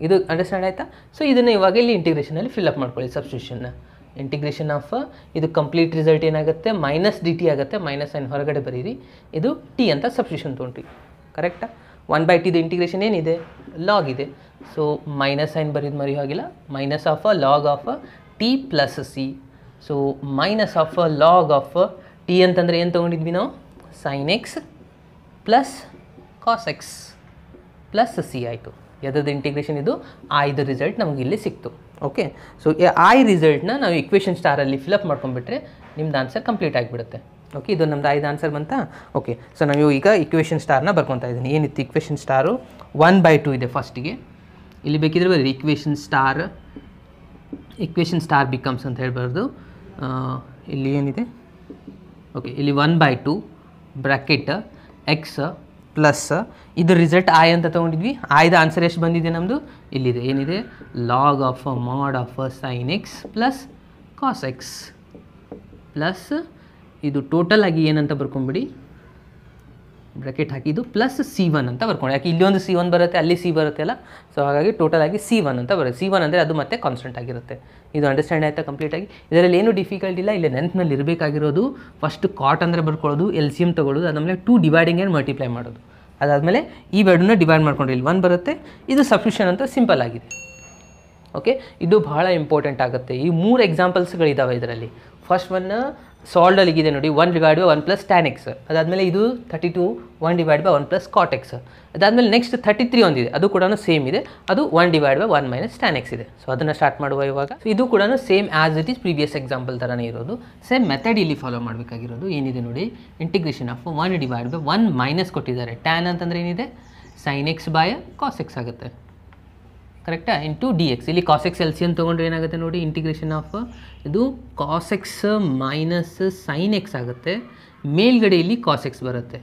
ಇದು ಅಂಡರ್ಸ್ಟ್ಯಾಂಡ್ ಆಯಿತಾ? ಸೊ ಇದನ್ನು ಇವಾಗ ಇಲ್ಲಿ ಇಂಟಿಗ್ರೇಷನಲ್ಲಿ ಫಿಲ್ಅಪ್ ಮಾಡ್ಕೊಳ್ಳಿ ಸಬ್ಸ್ಟಿಟ್ಯೂಷನ್ನ. ಇಂಟಿಗ್ರೇಷನ್ ಆಫ್ ಇದು ಕಂಪ್ಲೀಟ್ ರಿಸಲ್ಟ್ ಏನಾಗುತ್ತೆ, ಮೈನಸ್ ಡಿ ಟಿ ಆಗುತ್ತೆ, ಮೈನಸ್ ಸೈನ್ ಹೊರಗಡೆ ಬರೀರಿ, ಇದು ಟಿ ಅಂತ ಸಬ್ಸ್ಟಿಟ್ಯೂಷನ್ ತೊಗೊಂಡ್ರಿ. ಕರೆಕ್ಟಾ? 1/2 ಇಂಟಿಗ್ರೇಷನ್ ಏನಿದೆ, ಲಾಗ್ ಇದೆ. ಸೊ ಮೈನಸ್ ಸೈನ್ ಬರೀದು ಮರಿ ಹೋಗಿಲ್ಲ, minus of log of t plus c. So minus of log of t ಅಂತಂದರೆ ಏನು ತೊಗೊಂಡಿದ್ವಿ ನಾವು, sine x plus cos x plus c ಆಯಿತು. ಯಾವುದಾದ್ರು ಇಂಟಿಗ್ರೇಷನ್ ಇದು ಆಯ್ದು ರಿಸಲ್ಟ್ ನಮಗೆ ಇಲ್ಲಿ ಸಿಕ್ತು. ಓಕೆ, ಸೊ ಆಯ್ ರಿಸಲ್ಟ್ನ ನಾವು ಇಕ್ವೇಷನ್ ಸ್ಟಾರಲ್ಲಿ ಫಿಲಪ್ ಮಾಡ್ಕೊಂಡ್ಬಿಟ್ರೆ ನಿಮ್ದು ಆನ್ಸರ್ ಕಂಪ್ಲೀಟ್ ಆಗಿಬಿಡುತ್ತೆ. ಓಕೆ, ಇದು ನಮ್ದು 5 ಆನ್ಸರ್ ಬಂತಾ? ಓಕೆ, ಸೊ ನಾವು ಈಗ ಇಕ್ವೇಷನ್ ಸ್ಟಾರ್ನ ಬರ್ಕೊತಾ ಇದ್ದೀನಿ. ಏನಿತ್ತು ಇಕ್ವೇಷನ್ ಸ್ಟಾರು, 1/2 ಇದೆ ಫಸ್ಟಿಗೆ, ಇಲ್ಲಿ ಬೇಕಿದ್ರೆ ಬರೀ ಇಕ್ವೇಷನ್ ಸ್ಟಾರ್ ಬಿಕಮ್ಸ್ ಅಂತ ಹೇಳ್ಬಾರ್ದು, ಇಲ್ಲಿ ಏನಿದೆ, ಓಕೆ ಇಲ್ಲಿ 1/2 ಬ್ರ್ಯಾಕೆಟ್ ಎಕ್ಸ್ ಪ್ಲಸ್ ಇದು ರಿಸಲ್ಟ್ ಆಯ್ ಅಂತ ತೊಗೊಂಡಿದ್ವಿ. ಆಯ್ದ ಆನ್ಸರ್ ಎಷ್ಟು ಬಂದಿದೆ ನಮ್ಮದು, ಇಲ್ಲಿದೆ, ಏನಿದೆ, log of mod of sine x plus cos x plus ಇದು ಟೋಟಲ್ ಆಗಿ ಏನಂತ ಬರ್ಕೊಂಬಿಡಿ, ಬ್ರ್ಯಾಕೆಟ್ ಹಾಕಿದ್ದು ಪ್ಲಸ್ C1 ಅಂತ ಬರ್ಕೊಂಡು, ಯಾಕೆ ಇಲ್ಲಿ ಒಂದು C1 ಬರುತ್ತೆ, ಅಲ್ಲಿ C ಬರುತ್ತೆ ಅಲ್ಲ, ಸೊ ಹಾಗಾಗಿ ಟೋಟಲ್ ಆಗಿ C1 ಅಂತ ಬರುತ್ತೆ. C1 ಅಂದರೆ ಅದು ಮತ್ತೆ ಕಾನ್ಸ್ಟೆಂಟ್ ಆಗಿರುತ್ತೆ. ಇದು ಅಂಡರ್ಸ್ಟ್ಯಾಂಡ್ ಆಯಿತಾ ಕಂಪ್ಲೀಟಾಗಿ? ಇದರಲ್ಲಿ ಏನು ಡಿಫಿಕಲ್ಟ್ ಇಲ್ಲ, ಇಲ್ಲಿ ನೆನ್ಪಿನಲ್ಲಿ ಇರಬೇಕಾಗಿರೋದು ಫಸ್ಟ್ ಕಾಟ್ ಅಂದರೆ ಬರ್ಕೊಳ್ಳೋದು, LCM ತೊಗೊಳ್ಳೋದು, ಅದಾದಮೇಲೆ 2 ಡಿವೈಡಿಂಗ್ ಆ್ಯಂಡ್ ಮಲ್ಟಿಪ್ಲೈ ಮಾಡೋದು, ಅದಾದಮೇಲೆ ಈ ಎರಡನ್ನ ಡಿವೈಡ್ ಮಾಡ್ಕೊಂಡ್ರೆ ಇಲ್ಲಿ 1 ಬರುತ್ತೆ. ಇದು ಸಬ್ಸ್ಟಿಟ್ಯೂಷನ್ ಅಂತ ಸಿಂಪಲ್ ಆಗಿದೆ. ಓಕೆ, ಇದು ಭಾಳ ಇಂಪಾರ್ಟೆಂಟ್ ಆಗುತ್ತೆ. ಈ 3 ಎಕ್ಸಾಂಪಲ್ಸ್ಗಳಿದ್ದಾವೆ ಇದರಲ್ಲಿ. ಫಸ್ಟ್ ಒನ್ ಸಾಲ್ಡಲ್ಲಿಗಿದೆ ನೋಡಿ, 1/1 ಪ್ಲಸ್ ಟ್ಯಾನ್ ಎಕ್ಸ್, ಅದಾದಮೇಲೆ ಇದು 32 1/1 ಪ್ಲಸ್ ಕಾಟ್ ಎಕ್ಸ್, ಅದಾದಮೇಲೆ ನೆಕ್ಸ್ಟ್ 33 ಒಂದಿದೆ, ಅದು ಕೂಡ ಸೇಮ್ ಇದೆ, ಅದು 1/1 ಮೈನಸ್ ಟ್ಯಾನ್ ಎಕ್ಸ್ ಇದೆ. ಸೊ ಅದನ್ನು ಸ್ಟಾರ್ಟ್ ಮಾಡುವ ಇವಾಗ. ಸೊ ಇದು ಕೂಡ same as it is previous example ಥರನೇ ಇರೋದು, ಸೇಮ್ ಮೆಥಡ್ ಇಲ್ಲಿ ಫಾಲೋ ಮಾಡಬೇಕಾಗಿರೋದು. ಏನಿದೆ ನೋಡಿ, ಇಂಟಿಗ್ರೇಷನ್ ಆಫ್ 1/1 ಮೈನಸ್ ಕೊಟ್ಟಿದ್ದಾರೆ, ಟ್ಯಾನ್ ಅಂತಂದರೆ ಏನಿದೆ, sine x by cos x ಆಗುತ್ತೆ, ಕರೆಕ್ಟಾ, ಇಂಟು ಡಿ ಎಕ್ಸ್. ಇಲ್ಲಿ ಕಾಸ್ ಎಕ್ಸ್ LCM ತೊಗೊಂಡ್ರೆ ಏನಾಗುತ್ತೆ ನೋಡಿ, ಇಂಟಿಗ್ರೇಷನ್ ಆಫ್ ಇದು cos x minus sine x ಆಗುತ್ತೆ, ಮೇಲ್ಗಡೆ ಇಲ್ಲಿ ಕಾಸ್ ಎಕ್ಸ್ ಬರುತ್ತೆ.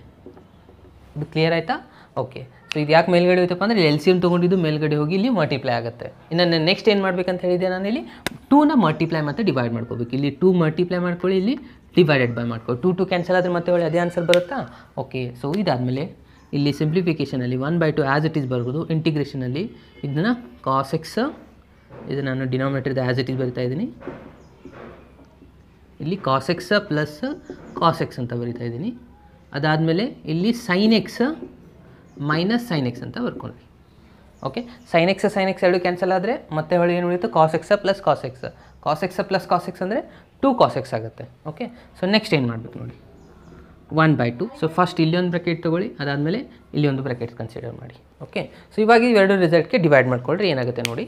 ಇದು ಕ್ಲಿಯರ್ ಆಯಿತಾ? ಓಕೆ, ಸೊ ಇದು ಯಾಕೆ ಮೇಲ್ಗಡೆ ಹೋಯ್ತಪ್ಪ ಅಂದರೆ LCM ತೊಗೊಂಡಿದ್ದು ಮೇಲ್ಗಡೆ ಹೋಗಿ ಇಲ್ಲಿ ಮಲ್ಟಿಪ್ಲೈ ಆಗುತ್ತೆ. ಇನ್ನು ನೆಕ್ಸ್ಟ್ ಏನು ಮಾಡಬೇಕಂತ ಹೇಳಿದೆ ನಾನು, ಇಲ್ಲಿ 2ನ ಮಲ್ಟಿಪ್ಲೈ ಮತ್ತು ಡಿವೈಡ್ ಮಾಡ್ಕೋಬೇಕು. ಇಲ್ಲಿ 2 ಮಲ್ಟಿಪ್ಲೈ ಮಾಡ್ಕೊಳ್ಳಿ, ಇಲ್ಲಿ ಡಿವೈಡೆಡ್ ಬೈ ಮಾಡ್ಕೊಳ್ಳಿ. 2 ಕ್ಯಾನ್ಸಲ್ ಆದರೆ ಮತ್ತೆ ಒಳ್ಳೆ ಅದೇ ಆನ್ಸರ್ ಬರುತ್ತಾ? ಓಕೆ, ಸೊ ಇದಾದಮೇಲೆ ಇಲ್ಲಿ ಸಿಂಪ್ಲಿಫಿಕೇಷನಲ್ಲಿ 1/2 ಆ್ಯಸ್ ಇಟ್ ಈಸ್ ಬರ್ಬೋದು. ಇಂಟಿಗ್ರೇಷನಲ್ಲಿ ಇದನ್ನು ಕಾಸ್ ಎಕ್ಸ್, ಇದು ನಾನು ಡಿನಾಮಿನೇಟರ್ದು ಆ್ಯಸ್ ಇಟ್ ಈಸ್ ಬರಿತಾ ಇದ್ದೀನಿ, ಇಲ್ಲಿ cos x plus cos x ಅಂತ ಬರಿತಾ ಇದ್ದೀನಿ. ಅದಾದಮೇಲೆ ಇಲ್ಲಿ sine x minus sine x ಅಂತ ಬರ್ಕೊಂಡ್ರಿ. ಓಕೆ, ಸೈನ್ ಎಕ್ಸ್ ಎರಡು ಕ್ಯಾನ್ಸಲ್ ಆದರೆ ಮತ್ತೆ ಹೊಳೆ ಏನು ಉಳಿಯುತ್ತೆ, cos x plus cos x. Cos x plus cos x ಅಂದರೆ 2 ಕಾಸ್ ಎಕ್ಸ್ ಆಗುತ್ತೆ. ಓಕೆ, ಸೊ ನೆಕ್ಸ್ಟ್ ಏನು ಮಾಡಬೇಕು ನೋಡಿ, 1/2. ಸೊ ಫಸ್ಟ್ ಇಲ್ಲಿ ಒಂದು ಬ್ರಾಕೆಟ್ ತೊಗೊಳ್ಳಿ, ಅದಾದಮೇಲೆ ಇಲ್ಲಿ ಒಂದು ಬ್ರಾಕೆಟ್ ಕನ್ಸಿಡರ್ ಮಾಡಿ. ಓಕೆ, ಸೊ ಇವಾಗ ಇವೆರಡು ರಿಸಲ್ಟ್ಗೆ ಡಿವೈಡ್ ಮಾಡ್ಕೊಳ್ರಿ, ಏನಾಗುತ್ತೆ ನೋಡಿ.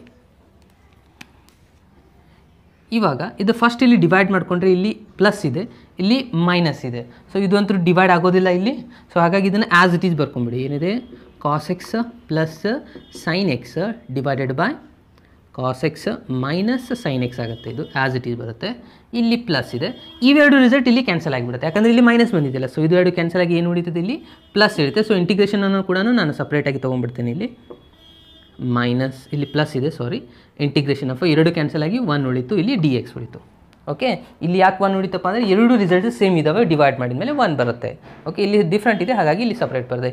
ಇವಾಗ ಇದು ಫಸ್ಟ್ ಇಲ್ಲಿ ಡಿವೈಡ್ ಮಾಡಿಕೊಂಡ್ರೆ ಇಲ್ಲಿ ಪ್ಲಸ್ ಇದೆ, ಇಲ್ಲಿ ಮೈನಸ್ ಇದೆ. ಸೊ ಇದು ಅಂತೂ ಡಿವೈಡ್ ಆಗೋದಿಲ್ಲ ಇಲ್ಲಿ. ಸೊ ಹಾಗಾಗಿ ಇದನ್ನು ಆ್ಯಸ್ ಇಟ್ ಈಸ್ ಬರ್ಕೊಂಬಿಡಿ. ಏನಿದೆ cos x plus sine x divided by cos x minus sine x ಆಗುತ್ತೆ. ಇದು ಆ್ಯಸ್ ಇಟ್ ಈಸ್ ಬರುತ್ತೆ. ಇಲ್ಲಿ ಪ್ಲಸ್ ಇದೆ, ಇವೆರಡು ರಿಸಲ್ಟ್ ಇಲ್ಲಿ ಕ್ಯಾನ್ಸಲ್ ಆಗಿಬಿಡುತ್ತೆ, ಯಾಕಂದರೆ ಇಲ್ಲಿ ಮೈನಸ್ ಬಂದಿದೆಯಲ್ಲ. ಸೊ ಇದು ಎರಡು ಕ್ಯಾನ್ಸಲ್ ಆಗಿ ಏನು ಉಳಿತದೆ, ಇಲ್ಲಿ ಪ್ಲಸ್ ಇರುತ್ತೆ. ಸೊ ಇಂಟಿಗ್ರೇಷನನ್ನು ಕೂಡ ನಾನು ಸಪ್ರೇಟಾಗಿ ತೊಗೊಂಡ್ಬಿಡ್ತೇನೆ. ಇಲ್ಲಿ ಮೈನಸ್, ಇಲ್ಲಿ ಪ್ಲಸ್ ಇದೆ, ಸಾರಿ, ಇಂಟಿಗ್ರೇಷನ್ ಆಫ್ ಎರಡು ಕ್ಯಾನ್ಸಲ್ ಆಗಿ 1 ಉಳಿತು, ಇಲ್ಲಿ ಡಿ ಎಕ್ಸ್ ಉಳಿತು. ಓಕೆ, ಇಲ್ಲಿ ಯಾಕೆ 1 ಉಳಿತಪ್ಪ ಅಂದರೆ ಎರಡು ರಿಸಲ್ಟ್ ಸೇಮ್ ಇದ್ದಾವೆ, ಡಿವೈಡ್ ಮಾಡಿದ ಮೇಲೆ 1 ಬರುತ್ತೆ. ಓಕೆ, ಇಲ್ಲಿ ಡಿಫ್ರೆಂಟ್ ಇದೆ, ಹಾಗಾಗಿ ಇಲ್ಲಿ ಸಪ್ರೇಟ್ ಬರುತ್ತೆ.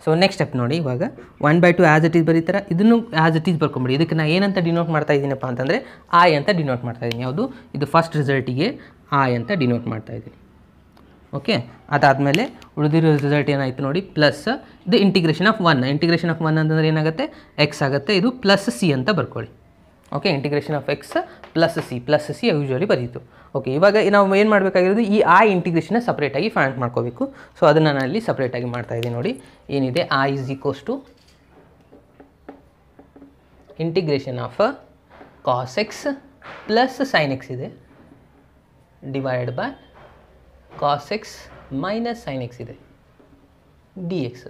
ಸೊ ನೆಕ್ಸ್ಟ್ ಸ್ಟೆಪ್ ನೋಡಿ. ಇವಾಗ 1/2 ಆ್ಯಸ್ ಇಟ್ ಈಸ್ ಬರೀತಾರೆ, ಇದನ್ನು ಆ್ಯಸ್ ಇಟ್ ಈಸ್ ಬರ್ಕೊಂಬಿಡಿ. ಇದಕ್ಕೆ ನಾನು ಏನಂತ ಡಿನೋಟ್ ಮಾಡ್ತಾ ಇದ್ದೀನಪ್ಪ ಅಂತಂದರೆ ಐ ಅಂತ ಡಿನೋಟ್ ಮಾಡ್ತಾ ಇದ್ದೀನಿ. ಯಾವುದು ಇದು ಫಸ್ಟ್ ರಿಸಲ್ಟಿಗೆ ಐ ಅಂತ ಡಿನೋಟ್ ಮಾಡ್ತಾ ಇದ್ದೀನಿ. ಓಕೆ, ಅದಾದಮೇಲೆ ಉಳಿದಿರೋ ರಿಸಲ್ಟ್ ಏನಾಯಿತು ನೋಡಿ, ಪ್ಲಸ್ ಇದು ಇಂಟಿಗ್ರೇಷನ್ ಆಫ್ 1. ಇಂಟಿಗ್ರೇಷನ್ ಆಫ್ 1 ಅಂತಂದರೆ ಏನಾಗುತ್ತೆ, ಎಕ್ಸ್ ಆಗುತ್ತೆ. ಇದು ಪ್ಲಸ್ ಸಿ ಅಂತ ಬರ್ಕೊಳ್ಳಿ. Okay, integration of x plus c usually ಬರೀತು. ಓಕೆ, ಇವಾಗ ನಾವು ಏನು ಮಾಡಬೇಕಾಗಿರೋದು, ಈ ಐ ಇಂಟಿಗ್ರೇಷನ್ನ ಸಪ್ರೇಟಾಗಿ ಫೈಂಡ್ ಮಾಡ್ಕೋಬೇಕು. ಸೊ ಅದನ್ನು ನಾನು ಅಲ್ಲಿ ಸಪ್ರೇಟಾಗಿ ಮಾಡ್ತಾ ಇದ್ದೀನಿ ನೋಡಿ. ಏನಿದೆ, I is equals to integration of cos x plus sine x ಇದೆ divided by cos x minus sine x ಇದೆ ಡಿ ಎಕ್ಸ್.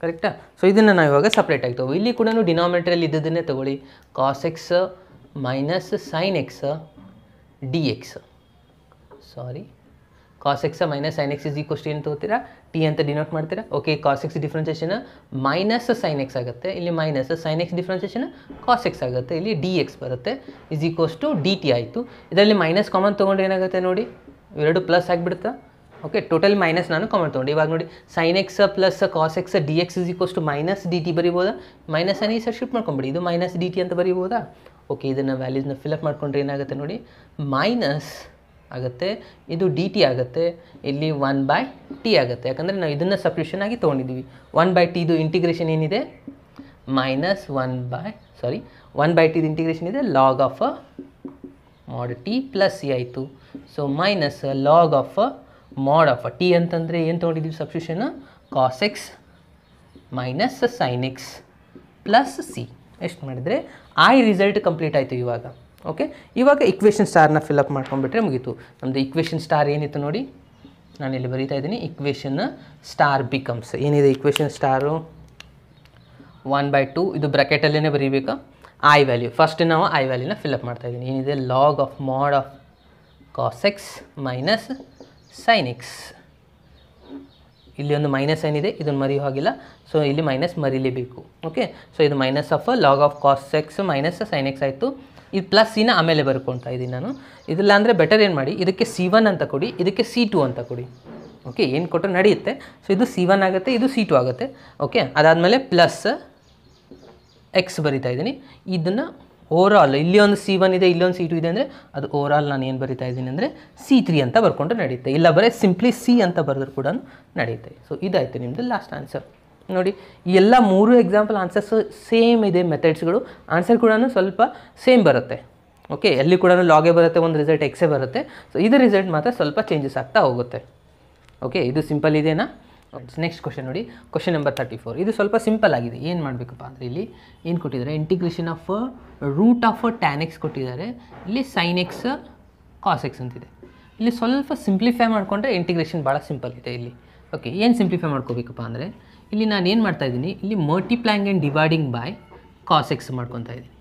ಕರೆಕ್ಟಾ? ಸೊ ಇದನ್ನು ನಾವು ಇವಾಗ ಸಪ್ರೇಟಾಗಿ ತೊಗೋ. ಇಲ್ಲಿ ಕೂಡ ಡಿನಾಮಿನೇಟರಲ್ಲಿ ಇದ್ದದನ್ನೇ ತೊಗೊಳ್ಳಿ. Cos x minus sine x d x, sorry, cos x minus sine x is equals to ಏನು ತೊಗೋತೀರಾ, ಟಿ ಅಂತ ಡಿನೋಟ್ ಮಾಡ್ತೀರಾ. Okay, cos x differentiation minus sine x ಆಗುತ್ತೆ, ಇಲ್ಲಿ minus sine x differentiation cos x ಆಗುತ್ತೆ, ಇಲ್ಲಿ d x ಬರುತ್ತೆ, is equals to d t ಆಯಿತು. ಇದರಲ್ಲಿ ಮೈನಸ್ ಕಾಮನ್ ತೊಗೊಂಡ್ರೆ ಏನಾಗುತ್ತೆ ನೋಡಿ, ಇವೆರಡು ಪ್ಲಸ್ ಆಗಿಬಿಡುತ್ತಾ. ಓಕೆ, ಟೋಟಲ್ ಮೈನಸ್ ನಾನು ಕಾಮನ್ ತೊಗೊಂಡು. ಇವಾಗ ನೋಡಿ, sine x plus cos x d x is equals to minus d t ಬರೀಬೋದಾ, ಮೈನಸ್ ಅನ್ನು ಈ ಸೈಡ್ ಶಿಫ್ಟ್ ಮಾಡ್ಕೊಂಬಿಡಿ, ಇದು ಮೈನಸ್ ಡಿ ಟಿ ಅಂತ ಬರೀಬೋದಾ. ಓಕೆ, ಇದನ್ನು ವ್ಯಾಲ್ಯೂಸ್ನ ಫಿಲಪ್ ಮಾಡ್ಕೊಂಡ್ರೆ ಏನಾಗುತ್ತೆ ನೋಡಿ, ಮೈನಸ್ ಆಗುತ್ತೆ, ಇದು ಡಿ ಟಿ ಆಗುತ್ತೆ, ಇಲ್ಲಿ 1/t ಆಗುತ್ತೆ. ಯಾಕಂದರೆ ನಾವು ಇದನ್ನು ಸಬ್ಸ್ಟಿಟ್ಯೂಷನ್ ಆಗಿ ತೊಗೊಂಡಿದ್ದೀವಿ. 1/t ಇದು ಇಂಟಿಗ್ರೇಷನ್ ಏನಿದೆ, ಮೈನಸ್ 1/t ಇದು ಇಂಟಿಗ್ರೇಷನ್ ಇದೆ, log of mod t plus c ಆಯಿತು. So minus log of mod of t ಅಂತಂದರೆ ಏನು ತೊಗೊಂಡಿದ್ದೀವಿ substitution, cos x minus sine x plus c. ಎಷ್ಟು ಮಾಡಿದರೆ ಐ ರಿಸಲ್ಟ್ ಕಂಪ್ಲೀಟ್ ಆಯಿತು ಇವಾಗ. ಓಕೆ, ಇವಾಗ ಇಕ್ವೇಷನ್ ಸ್ಟಾರ್ನ ಫಿಲಪ್ ಮಾಡ್ಕೊಂಡ್ಬಿಟ್ರೆ ಮುಗೀತು. ನಮ್ಮದು ಇಕ್ವೇಷನ್ ಸ್ಟಾರ್ ಏನಿತ್ತು ನೋಡಿ, ನಾನು ಇಲ್ಲಿ ಬರೀತಾ ಇದ್ದೀನಿ. ಇಕ್ವೇಷನ್ ಸ್ಟಾರ್ ಬಿಕಮ್ಸ್, ಏನಿದೆ ಇಕ್ವೇಷನ್ ಸ್ಟಾರು 1/2, ಇದು ಬ್ರ್ಯಾಕೆಟಲ್ಲೇ ಬರೀಬೇಕಾ, ಐ ವ್ಯಾಲ್ಯೂ. ಫಸ್ಟ್ ನಾವು ಐ ವ್ಯಾಲ್ಯೂನ ಫಿಲಪ್ ಮಾಡ್ತಾ ಇದ್ದೀನಿ. ಏನಿದೆ, log of mod of cos x minus sine x. ಇಲ್ಲಿ ಒಂದು ಮೈನಸ್ ಏನಿದೆ, ಇದನ್ನು ಮರೆಯೋ ಹಾಗಿಲ್ಲ. ಸೊ ಇಲ್ಲಿ ಮೈನಸ್ ಮರೀಲೇಬೇಕು. ಓಕೆ, ಸೊ ಇದು minus of log of cos x minus sine x ಆಯಿತು. ಇದು ಪ್ಲಸ್ ಸಿನ ಆಮೇಲೆ ಬರ್ಕೊಳ್ತಾ ಇದ್ದೀನಿ ನಾನು. ಇದಿಲ್ಲ ಅಂದರೆ ಬೆಟರ್ ಏನು ಮಾಡಿ, ಇದಕ್ಕೆ C1 ಅಂತ ಕೊಡಿ, ಇದಕ್ಕೆ C2 ಅಂತ ಕೊಡಿ. ಓಕೆ, ಏನು ಕೊಟ್ಟರೆ ನಡೆಯುತ್ತೆ. ಸೊ ಇದು C1 ಆಗುತ್ತೆ, ಇದು C2 ಆಗುತ್ತೆ. ಓಕೆ, ಅದಾದಮೇಲೆ ಪ್ಲಸ್ ಎಕ್ಸ್ ಬರಿತಾ ಇದ್ದೀನಿ. ಇದನ್ನು ಓವರಾಲ್ ಇಲ್ಲಿ ಒಂದು C1 ಇದೆ, ಇಲ್ಲೊಂದು C2 ಇದೆ ಅಂದರೆ ಅದು ಓವರಾಲ್ ನಾನು ಏನು ಬರಿತಾ ಇದ್ದೀನಿ ಅಂದರೆ C3 ಅಂತ ಬರ್ಕೊಂಡ್ರೆ ನಡೆಯುತ್ತೆ. ಇಲ್ಲ ಬರೀ ಸಿಂಪ್ಲಿ ಸಿ ಅಂತ ಬರೆದ್ರು ಕೂಡ ನಡೆಯುತ್ತೆ. ಸೊ ಇದಾಯಿತು ನಿಮ್ಮದು ಲಾಸ್ಟ್ ಆನ್ಸರ್. ನೋಡಿ, ಎಲ್ಲ 3 ಎಕ್ಸಾಂಪಲ್ ಆನ್ಸರ್ಸ್ ಸೇಮ್ ಇದೆ, ಮೆಥಡ್ಸ್ಗಳು, ಆನ್ಸರ್ ಕೂಡ ಸ್ವಲ್ಪ ಸೇಮ್ ಬರುತ್ತೆ. ಓಕೆ, ಎಲ್ಲಿ ಕೂಡ ಲಾಗೇ ಬರುತ್ತೆ, ಒಂದು ರಿಸಲ್ಟ್ ಎಕ್ಸೇ ಬರುತ್ತೆ. ಸೊ ಇದು ರಿಸಲ್ಟ್ ಮಾತ್ರ ಸ್ವಲ್ಪ ಚೇಂಜಸ್ ಆಗ್ತಾ ಹೋಗುತ್ತೆ. ಓಕೆ, ಇದು ಸಿಂಪಲ್ ಇದೆನಾ. ನೆಕ್ಸ್ಟ್ ಕ್ವಶನ್ ನೋಡಿ, ಕ್ವಶನ್ ನಂಬರ್ 34. ಇದು ಸ್ವಲ್ಪ ಸಿಂಪಲ್ ಆಗಿದೆ. ಏನು ಮಾಡಬೇಕಪ್ಪ ಅಂದರೆ ಇಲ್ಲಿ ಏನು ಕೊಟ್ಟಿದ್ದಾರೆ, integration of root of tan x ಕೊಟ್ಟಿದ್ದಾರೆ, ಇಲ್ಲಿ ಸೈನ್ ಎಕ್ಸ್ ಕಾಸ್ ಎಕ್ಸ್ ಅಂತಿದೆ. ಇಲ್ಲಿ ಸ್ವಲ್ಪ ಸಿಂಪ್ಲಿಫೈ ಮಾಡಿಕೊಂಡ್ರೆ ಇಂಟಿಗ್ರೇಷನ್ ಭಾಳ ಸಿಂಪಲ್ ಇದೆ ಇಲ್ಲಿ. ಓಕೆ, ಏನು ಸಿಂಪ್ಲಿಫೈ ಮಾಡ್ಕೋಬೇಕಪ್ಪ ಅಂದರೆ ಇಲ್ಲಿ ನಾನು ಏನು ಮಾಡ್ತಾಯಿದ್ದೀನಿ, ಇಲ್ಲಿ multiplying and dividing by cos x ಮಾಡ್ಕೊತಾ ಇದ್ದೀನಿ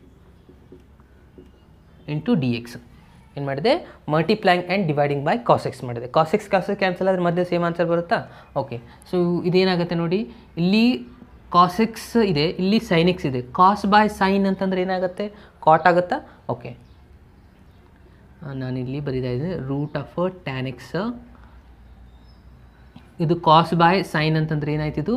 ಇಂಟು ಡಿ ಎಕ್ಸ್. ಏನು ಮಾಡಿದೆ, multiplying and dividing by cos x ಮಾಡಿದೆ. ಕಾಸ್ ಎಕ್ಸ್ ಕ್ಯಾನ್ಸಲ್ ಆದರೆ ಮಧ್ಯೆ ಸೇಮ್ ಆನ್ಸರ್ ಬರುತ್ತಾ. ಓಕೆ, ಸೊ ಇದೇನಾಗುತ್ತೆ ನೋಡಿ, ಇಲ್ಲಿ ಕಾಸ್ ಎಕ್ಸ್ ಇದೆ, ಇಲ್ಲಿ ಸೈನ್ ಎಕ್ಸ್ ಇದೆ. ಕಾಸ್ ಬೈ ಸೈನ್ ಅಂತಂದರೆ ಏನಾಗುತ್ತೆ, ಕಾಟ್ ಆಗುತ್ತಾ. ಓಕೆ, ನಾನಿಲ್ಲಿ ಬರೀತಾ ಇದ್ದೀನಿ ರೂಟ್ ಆಫ್ ಟ್ಯಾನ್ ಎಕ್ಸ್. ಇದು ಕಾಸ್ ಬೈ ಸೈನ್ ಅಂತಂದರೆ ಏನಾಯ್ತು, ಇದು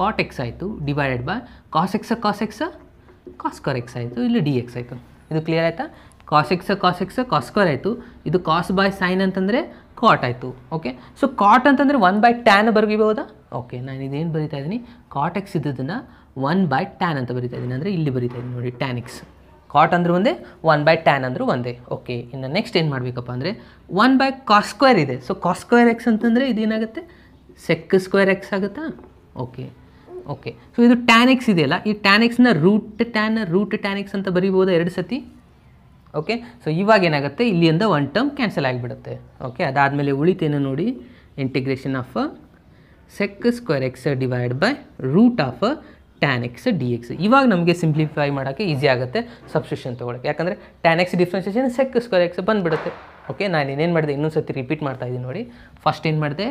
ಕಾಟ್ ಎಕ್ಸ್ ಆಯಿತು, divided by cos x cos square x ಆಯಿತು, ಇಲ್ಲಿ ಡಿ ಎಕ್ಸ್ ಆಯಿತು. ಇದು ಕ್ಲಿಯರ್ ಆಯಿತಾ. ಕಾಸ್ ಎಕ್ಸ್ ಕಾಸ್ ಸ್ಕ್ವೇರ್ ಆಯಿತು, ಇದು ಕಾಸ್ ಬೈ ಸೈನ್ ಅಂತಂದರೆ ಕಾಟ್ ಆಯಿತು. ಓಕೆ, ಸೊ ಕಾಟ್ ಅಂತಂದರೆ 1/tan ಬರೀಬಹುದಾ. ಓಕೆ, ನಾನು ಇದೇನು ಬರೀತಾ ಇದ್ದೀನಿ, ಕಾಟ್ ಎಕ್ಸ್ ಇದ್ದದನ್ನು 1/tan ಅಂತ ಬರೀತಾ ಇದ್ದೀನಿ. ಅಂದರೆ ಇಲ್ಲಿ ಬರೀತಾ ಇದ್ದೀನಿ ನೋಡಿ, ಟ್ಯಾನ್ ಎಕ್ಸ್. ಕಾಟ್ ಅಂದ್ರೆ ಒಂದೇ, 1/tan ಅಂದರೂ ಒಂದೇ. ಓಕೆ, ಇನ್ನು ನೆಕ್ಸ್ಟ್ ಏನು ಮಾಡಬೇಕಪ್ಪ ಅಂದರೆ 1/cos² ಇದೆ. ಸೊ ಕಾಸ್ ಸ್ಕ್ವೇರ್ ಎಕ್ಸ್ ಅಂತಂದರೆ ಇದೇನಾಗುತ್ತೆ, ಸೆಕ್ ಸ್ಕ್ವೇರ್ ಎಕ್ಸ್ ಆಗುತ್ತಾ? Okay okay. ಸೊ ಇದು ಟ್ಯಾನ್ ಎಕ್ಸ್ ಇದೆಯಲ್ಲ, ಈ ಟ್ಯಾನ್ ಎಕ್ಸ್ನ ರೂಟ್ ಟ್ಯಾನ್ ಎಕ್ಸ್ ಅಂತ ಬರೀಬೋದಾ 2 ಸತಿ? ಓಕೆ. ಸೊ ಇವಾಗ ಏನಾಗುತ್ತೆ, ಇಲ್ಲಿಂದ 1 ಟರ್ಮ್ ಕ್ಯಾನ್ಸಲ್ ಆಗಿಬಿಡುತ್ತೆ. ಓಕೆ. ಅದಾದಮೇಲೆ ಉಳಿತೇನು ನೋಡಿ, integration of sec square x divide by root of tan x d x. ಇವಾಗ ನಮಗೆ ಸಿಂಪ್ಲಿಫೈ ಮಾಡೋಕ್ಕೆ ಈಸಿ ಆಗುತ್ತೆ ಸಬ್ಸ್ಟಿಟ್ಯೂಷನ್ ತೊಗೊಳಕ್ಕೆ, ಯಾಕಂದರೆ tan x differentiation sec square x ಬಂದುಬಿಡುತ್ತೆ. ಓಕೆ. ನಾನು ಇನ್ನೇನು ಮಾಡಿದೆ, ಇನ್ನೊಂದು ಸತಿ ರಿಪೀಟ್ ಮಾಡ್ತಾ ಇದ್ದೀನಿ ನೋಡಿ. ಫಸ್ಟ್ ಏನು ಮಾಡಿದೆ,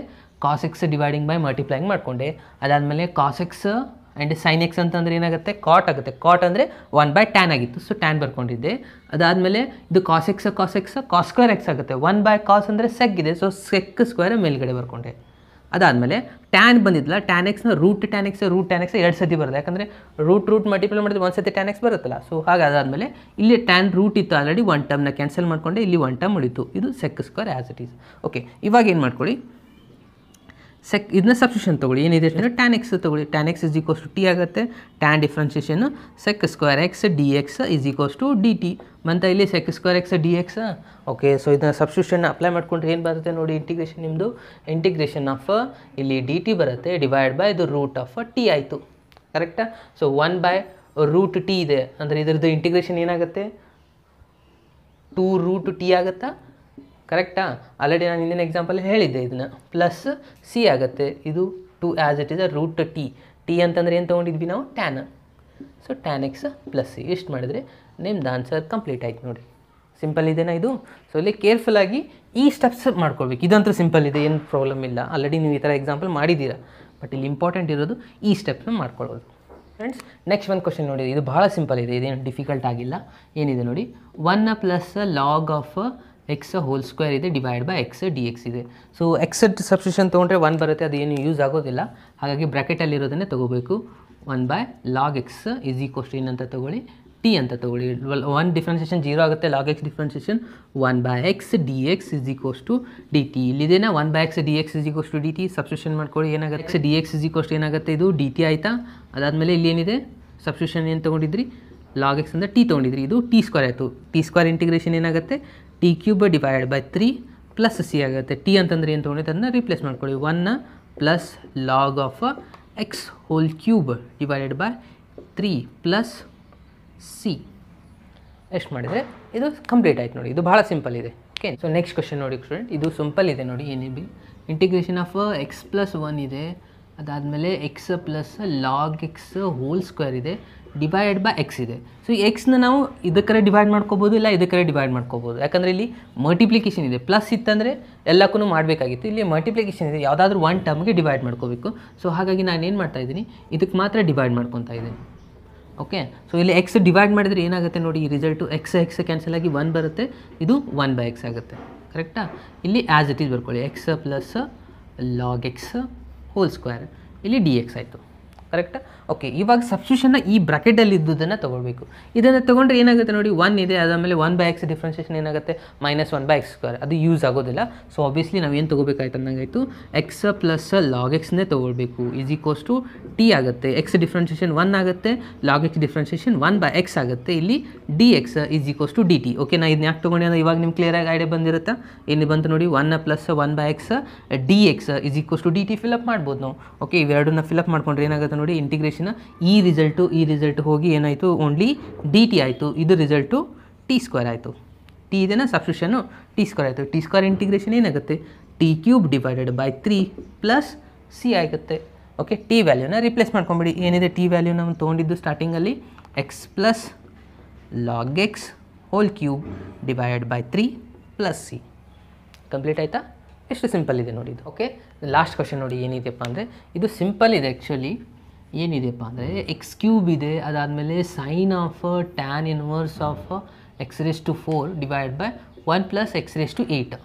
cos x dividing by multiplying ಮಾಡಿಕೊಂಡೆ. ಅದಾದಮೇಲೆ cos x and sine x ಅಂತಂದರೆ ಏನಾಗುತ್ತೆ, ಕಾಟ್ ಆಗುತ್ತೆ. ಕಾಟ್ ಅಂದರೆ 1/tan ಆಗಿತ್ತು, ಸೊ ಟ್ಯಾನ್ ಬರ್ಕೊಂಡಿದ್ದೆ. ಅದಾದಮೇಲೆ ಇದು ಕಾಸ್ ಸ್ಕ್ವೇರ್ ಎಕ್ಸ್ ಆಗುತ್ತೆ. 1/cos ಅಂದರೆ ಸೆಕ್ ಇದೆ, ಸೊ ಸೆಕ್ ಸ್ಕ್ವೇರ್ ಮೇಲ್ಗಡೆ ಬರ್ಕೊಂಡೆ. ಅದಾದಮೇಲೆ ಟ್ಯಾನ್ ಬಂದಿದ್ದಲ್ಲ, ಟ್ಯಾನ್ ಎಕ್ಸ್ನ ರೂಟ್ ಟ್ಯಾನ್ ಎಕ್ಸ್ 2 ಸತಿ ಬರುತ್ತೆ, ಯಾಕಂದರೆ ರೂಟ್ ಮಲ್ಟಿಪ್ಲೈ ಮಾಡಿದ್ರೆ 1 ಸತಿ ಟ್ಯಾನ್ ಎಕ್ಸ್ ಬರುತ್ತಲ್ಲ. ಸೊ ಹಾಗೆ ಅದಾದಮೇಲೆ ಇಲ್ಲಿ ಟ್ಯಾನ್ ರೂಟ್ ಇತ್ತು ಆಲ್ರೆಡಿ, 1 ಟರ್ಮ್ನ ಕ್ಯಾನ್ಸಲ್ ಮಾಡಿಕೊಂಡೆ, ಇಲ್ಲಿ 1 ಟರ್ಮ್ ಉಳಿತು. ಇದು sec square as it is. Okay. ಇವಾಗ ಏನು ಮಾಡ್ಕೊಳ್ಳಿ, ಇದನ್ನ ಸಬ್ಸ್ಟಿಟ್ಯೂಷನ್ ತೊಗೊಳ್ಳಿ. ಏನಿದೆ ಅಂದರೆ ಟ್ಯಾನ್ ಎಕ್ಸ್ ತೊಗೊಳ್ಳಿ. ಟ್ಯಾನ್ ಎಕ್ಸ್ ಟಿ ಆಗುತ್ತೆ. Tan differentiation sec square x d X D T ಮತ್ತು ಇಲ್ಲಿ sec square x d x. Okay. So ಇದನ್ನ ಸಬ್ಸ್ಟಿಟ್ಯೂಷನ್ ಅಪ್ಲೈ ಮಾಡ್ಕೊಂಡ್ರೆ ಏನು ಬರುತ್ತೆ ನೋಡಿ, ಇಂಟಿಗ್ರೇಷನ್ ನಿಮ್ಮದು ಇಂಟಿಗ್ರೇಷನ್ ಆಫ್ ಇಲ್ಲಿ ಡಿ ಟಿ ಬರುತ್ತೆ ಡಿವೈಡ್ ಬೈ ಇದು ರೂಟ್ ಆಫ್ ಟಿ ಆಯಿತು. ಕರೆಕ್ಟಾ? ಸೊ 1/√t ಇದೆ ಅಂದರೆ ಇದರದ್ದು ಇಂಟಿಗ್ರೇಷನ್ ಏನಾಗುತ್ತೆ, 2√t ಆಗುತ್ತಾ? ಕರೆಕ್ಟಾ? ಆಲ್ರೆಡಿ ನಾನು ಹಿಂದಿನ ಎಕ್ಸಾಂಪಲ್ ಹೇಳಿದ್ದೆ ಇದನ್ನು. ಪ್ಲಸ್ ಸಿ ಆಗುತ್ತೆ, ಇದು 2 as it is root t ಅಂತಂದರೆ ಏನು ತೊಗೊಂಡಿದ್ವಿ ನಾವು, tan. So tan x plus c. ಎಷ್ಟು ಮಾಡಿದರೆ ನಿಮ್ದು ಆನ್ಸರ್ ಕಂಪ್ಲೀಟ್ ಆಯ್ತು ನೋಡಿ. ಸಿಂಪಲ್ ಇದೆನಾ ಇದು? ಸೊ ಇಲ್ಲಿ ಕೇರ್ಫುಲ್ಲಾಗಿ ಈ ಸ್ಟೆಪ್ಸ್ ಮಾಡ್ಕೊಳ್ಬೇಕು. ಇದಂತೂ ಸಿಂಪಲ್ ಇದೆ, ಏನು ಪ್ರಾಬ್ಲಮ್ ಇಲ್ಲ. ಆಲ್ರೆಡಿ ನೀವು ಈ ಥರ ಎಕ್ಸಾಂಪಲ್ ಮಾಡಿದ್ದೀರಾ, ಬಟ್ ಇಲ್ಲಿ ಇಂಪಾರ್ಟೆಂಟ್ ಇರೋದು ಈ ಸ್ಟೆಪ್ಸ್ನ ಮಾಡ್ಕೊಳ್ಳೋದು. ಫ್ರೆಂಡ್ಸ್, ನೆಕ್ಸ್ಟ್ ಒಂದು ಕ್ವಶನ್ ನೋಡಿ, ಇದು ಭಾಳ ಸಿಂಪಲ್ ಇದೆ, ಇದೇನು ಡಿಫಿಕಲ್ಟ್ ಆಗಿಲ್ಲ. ಏನಿದೆ ನೋಡಿ, 1 plus log of x whole square ಇದೆ divide by x d x ಇದೆ. ಸೊ ಎಕ್ಸ್ ಸಬ್ಸ್ಟಿಟ್ಯೂಷನ್ ತೊಗೊಂಡ್ರೆ 1 ಬರುತ್ತೆ, ಅದು ಏನು ಯೂಸ್ ಆಗೋದಿಲ್ಲ. ಹಾಗಾಗಿ ಬ್ರ್ಯಾಕೆಟಲ್ಲಿರೋದನ್ನೇ ತೊಗೋಬೇಕು. 1/log x is equals to ಏನಂತ ತೊಗೊಳ್ಳಿ, ಟಿ ಅಂತ ತೊಗೊಳ್ಳಿ. 1 ಡಿಫ್ರೆನ್ಸಿಯೇಷನ್ 0 ಆಗುತ್ತೆ, log x differentiation 1/x d x is equals to d t. ಇಲ್ಲಿದೇನಾ 1/x d x is equals to d t. Substitution ಮಾಡ್ಕೊಳ್ಳಿ, ಏನಾಗುತ್ತೆ, x d x is equals to ಏನಾಗುತ್ತೆ, ಇದು ಡಿ ಟಿ ಆಯಿತಾ. ಅದಾದಮೇಲೆ ಇಲ್ಲಿ ಏನಿದೆ, ಸಬ್ಸ್ಟಿಟ್ಯೂಷನ್ ಏನು ತೊಗೊಂಡಿದ್ರಿ, ಲಾಗ್ ಎಕ್ಸ್ ಅಂದರೆ ಟಿ ತೊಗೊಂಡಿದ್ರಿ, ಇದು ಟಿ ಸ್ಕ್ವೇರ್ ಆಯಿತು. ಟಿ ಸ್ಕ್ವೇರ್ ಇಂಟಿಗ್ರೇಷನ್ ಏನಾಗುತ್ತೆ, t cube divide by 3 plus c ಆಗುತ್ತೆ. ಟಿ ಅಂತಂದರೆ ಏನು ತೊಗೊಂಡಿದ್ದು ಅದನ್ನು ರಿಪ್ಲೇಸ್ ಮಾಡ್ಕೊಳ್ಳಿ. 1 plus log of x whole cube divided by 3 plus c. ಎಷ್ಟು ಮಾಡಿದರೆ ಇದು ಕಂಪ್ಲೀಟ್ ಆಯ್ತು ನೋಡಿ. ಇದು ಭಾಳ ಸಿಂಪಲ್ ಇದೆ. ಓಕೆ. ಸೊ ನೆಕ್ಸ್ಟ್ ಕ್ವಶನ್ ನೋಡಿ ಸ್ಟೂಡೆಂಟ್, ಇದು ಸಿಂಪಲ್ ಇದೆ ನೋಡಿ. ಏನಿದೆ, ಇಂಟಿಗ್ರೇಷನ್ ಆಫ್ ಎಕ್ಸ್ ಪ್ಲಸ್ 1 ಇದೆ. ಅದಾದಮೇಲೆ X plus log x whole square ಇದೆ ಡಿವೈಡ್ ಬೈ ಎಕ್ಸ್ ಇದೆ. ಸೊ ಎಕ್ಸ್ನ ನಾವು ಇದಕ್ಕರೆ ಡಿವೈಡ್ ಮಾಡ್ಕೋಬೋದು, ಇಲ್ಲ ಇದಕ್ಕರೆ ಡಿವೈಡ್ ಮಾಡ್ಕೋಬೋದು. ಯಾಕಂದರೆ ಇಲ್ಲಿ ಮಲ್ಟಿಪ್ಲಿಕೇಶನ್ ಇದೆ. ಪ್ಲಸ್ ಇತ್ತಂದರೆ ಎಲ್ಲಕ್ಕೂ ಮಾಡಬೇಕಾಗಿತ್ತು, ಇಲ್ಲಿ ಮಲ್ಟಿಪ್ಲಿಕೇಶನ್ ಇದೆ, ಯಾವುದಾದ್ರೂ 1 ಟರ್ಮ್ಗೆ ಡಿವೈಡ್ ಮಾಡ್ಕೋಬೇಕು. ಸೊ ಹಾಗಾಗಿ ನಾನು ಏನು ಮಾಡ್ತಾಯಿದ್ದೀನಿ, ಇದಕ್ಕೆ ಮಾತ್ರ ಡಿವೈಡ್ ಮಾಡ್ಕೊತಾ ಇದ್ದೀನಿ. ಓಕೆ. ಸೊ ಇಲ್ಲಿ ಎಕ್ಸ್ ಡಿವೈಡ್ ಮಾಡಿದರೆ ಏನಾಗುತ್ತೆ ನೋಡಿ, ಈ ರಿಸಲ್ಟು ಎಕ್ಸ್ ಕ್ಯಾನ್ಸಲ್ ಆಗಿ 1 ಬರುತ್ತೆ, ಇದು 1/x ಆಗುತ್ತೆ. ಕರೆಕ್ಟಾ? ಇಲ್ಲಿ ಆ್ಯಸ್ ಇಟ್ ಈಸ್ ಬರ್ಕೊಳ್ಳಿ, X plus log x whole square, ಇಲ್ಲಿ ಡಿ ಎಕ್ಸ್ ಆಯಿತು. ಕರೆಕ್ಟಾ? ಓಕೆ. ಇವಾಗ ಸಬ್ಸ್ಟಿಟ್ಯೂಷನ್ನ ಈ ಬ್ರಾಕೆಟಲ್ಲಿ ಇದ್ದುದನ್ನು ತೊಗೊಳ್ಬೇಕು. ಇದನ್ನು ತೊಗೊಂಡ್ರೆ ಏನಾಗುತ್ತೆ ನೋಡಿ, 1 ಇದೆ, ಅದಾದಮೇಲೆ 1/x ಡಿಫ್ರೆನ್ಸಿಯೇಷನ್ ಏನಾಗುತ್ತೆ, -1/x². ಅದು ಯೂಸ್ ಆಗೋದಿಲ್ಲ. ಸೊ ಆಬ್ವಿಯಸ್ಲಿ ನಾವು ಏನು ತೊಗೋಬೇಕಾಯ್ತು ಅನ್ನಂಗಾಯಿತು, ಎಕ್ಸ್ ಪ್ಲಸ್ ಲಾಗ್ ಎಕ್ಸ್ನೇ ತೊಗೊಳ್ಬೇಕು. ಈಸ್ ಈಕ್ವಲ್ಸ್ ಟು ಟಿ ಆಗುತ್ತೆ. ಎಕ್ಸ್ ಡಿಫ್ರೆನ್ಸಿಯೇಷನ್ 1 ಆಗುತ್ತೆ, ಲಾಗ್ ಎಕ್ಸ್ ಡಿಫ್ರೆನ್ಸಿಯೇಷನ್ 1/x ಆಗುತ್ತೆ. ಇಲ್ಲಿ d x is equals to d t. Okay. ನಾನು ಇದನ್ನ ಯಾಕೆ ತೊಗೊಂಡೆ ಅಂದರೆ ಇವಾಗ ನಿಮ್ಗೆ ಕ್ಲಿಯರಾಗಿ ಐಡಿಯಾ ಬಂದಿರುತ್ತಾ, ಏನು ಬಂತು ನೋಡಿ, 1 plus 1/x d x is equals to d t fill up ಮಾಡ್ಬೋದು ನಾವು. ಓಕೆ. ಇವೆರಡನ್ನ ಫಿಲಪ್ ಮಾಡ್ಕೊಂಡ್ರೆ ಏನಾಗುತ್ತೆ ನೋಡಿ, ಇಂಟಿಗ್ರೇಷನ್ ಈ ರಿಸಲ್ಟು ಹೋಗಿ ಏನಾಯಿತು, ಓನ್ಲಿ ಡಿ ಟಿ ಆಯಿತು. ಇದು ರಿಸಲ್ಟು ಟಿ ಸ್ಕ್ವೇರ್ ಆಯಿತು. ಟಿ ಇದನ್ನು ಸಬ್ಸ್ಟಿಟ್ಯೂಷನ್ನು ಟಿ ಸ್ಕ್ವೇರ್ ಆಯಿತು. ಟಿ ಸ್ಕ್ವೇರ್ ಇಂಟಿಗ್ರೇಷನ್ ಏನಾಗುತ್ತೆ, t cube divided by 3 plus c ಆಗುತ್ತೆ. ಓಕೆ. ಟಿ ವ್ಯಾಲ್ಯೂನ ರಿಪ್ಲೇಸ್ ಮಾಡ್ಕೊಂಬಿಡಿ. ಏನಿದೆ ಟಿ ವ್ಯಾಲ್ಯೂ ನಾವು ತೊಗೊಂಡಿದ್ದು ಸ್ಟಾರ್ಟಿಂಗಲ್ಲಿ, x plus log x whole cube divided by 3 plus c. Complete ಆಯಿತಾ? ಎಷ್ಟು ಸಿಂಪಲ್ ಇದೆ ನೋಡಿ ಇದು. ಓಕೆ. ಲಾಸ್ಟ್ ಕ್ವಶನ್ ನೋಡಿ, ಏನಿದೆಯಪ್ಪ ಅಂದರೆ ಇದು ಸಿಂಪಲ್ ಇದೆ ಆ್ಯಕ್ಚುಲಿ. ಏನಿದೆಯಪ್ಪ ಅಂದರೆ ಎಕ್ಸ್ ಕ್ಯೂಬ್ ಇದೆ, ಅದಾದಮೇಲೆ sine of tan inverse of x⁴ divide by 1 plus x⁸.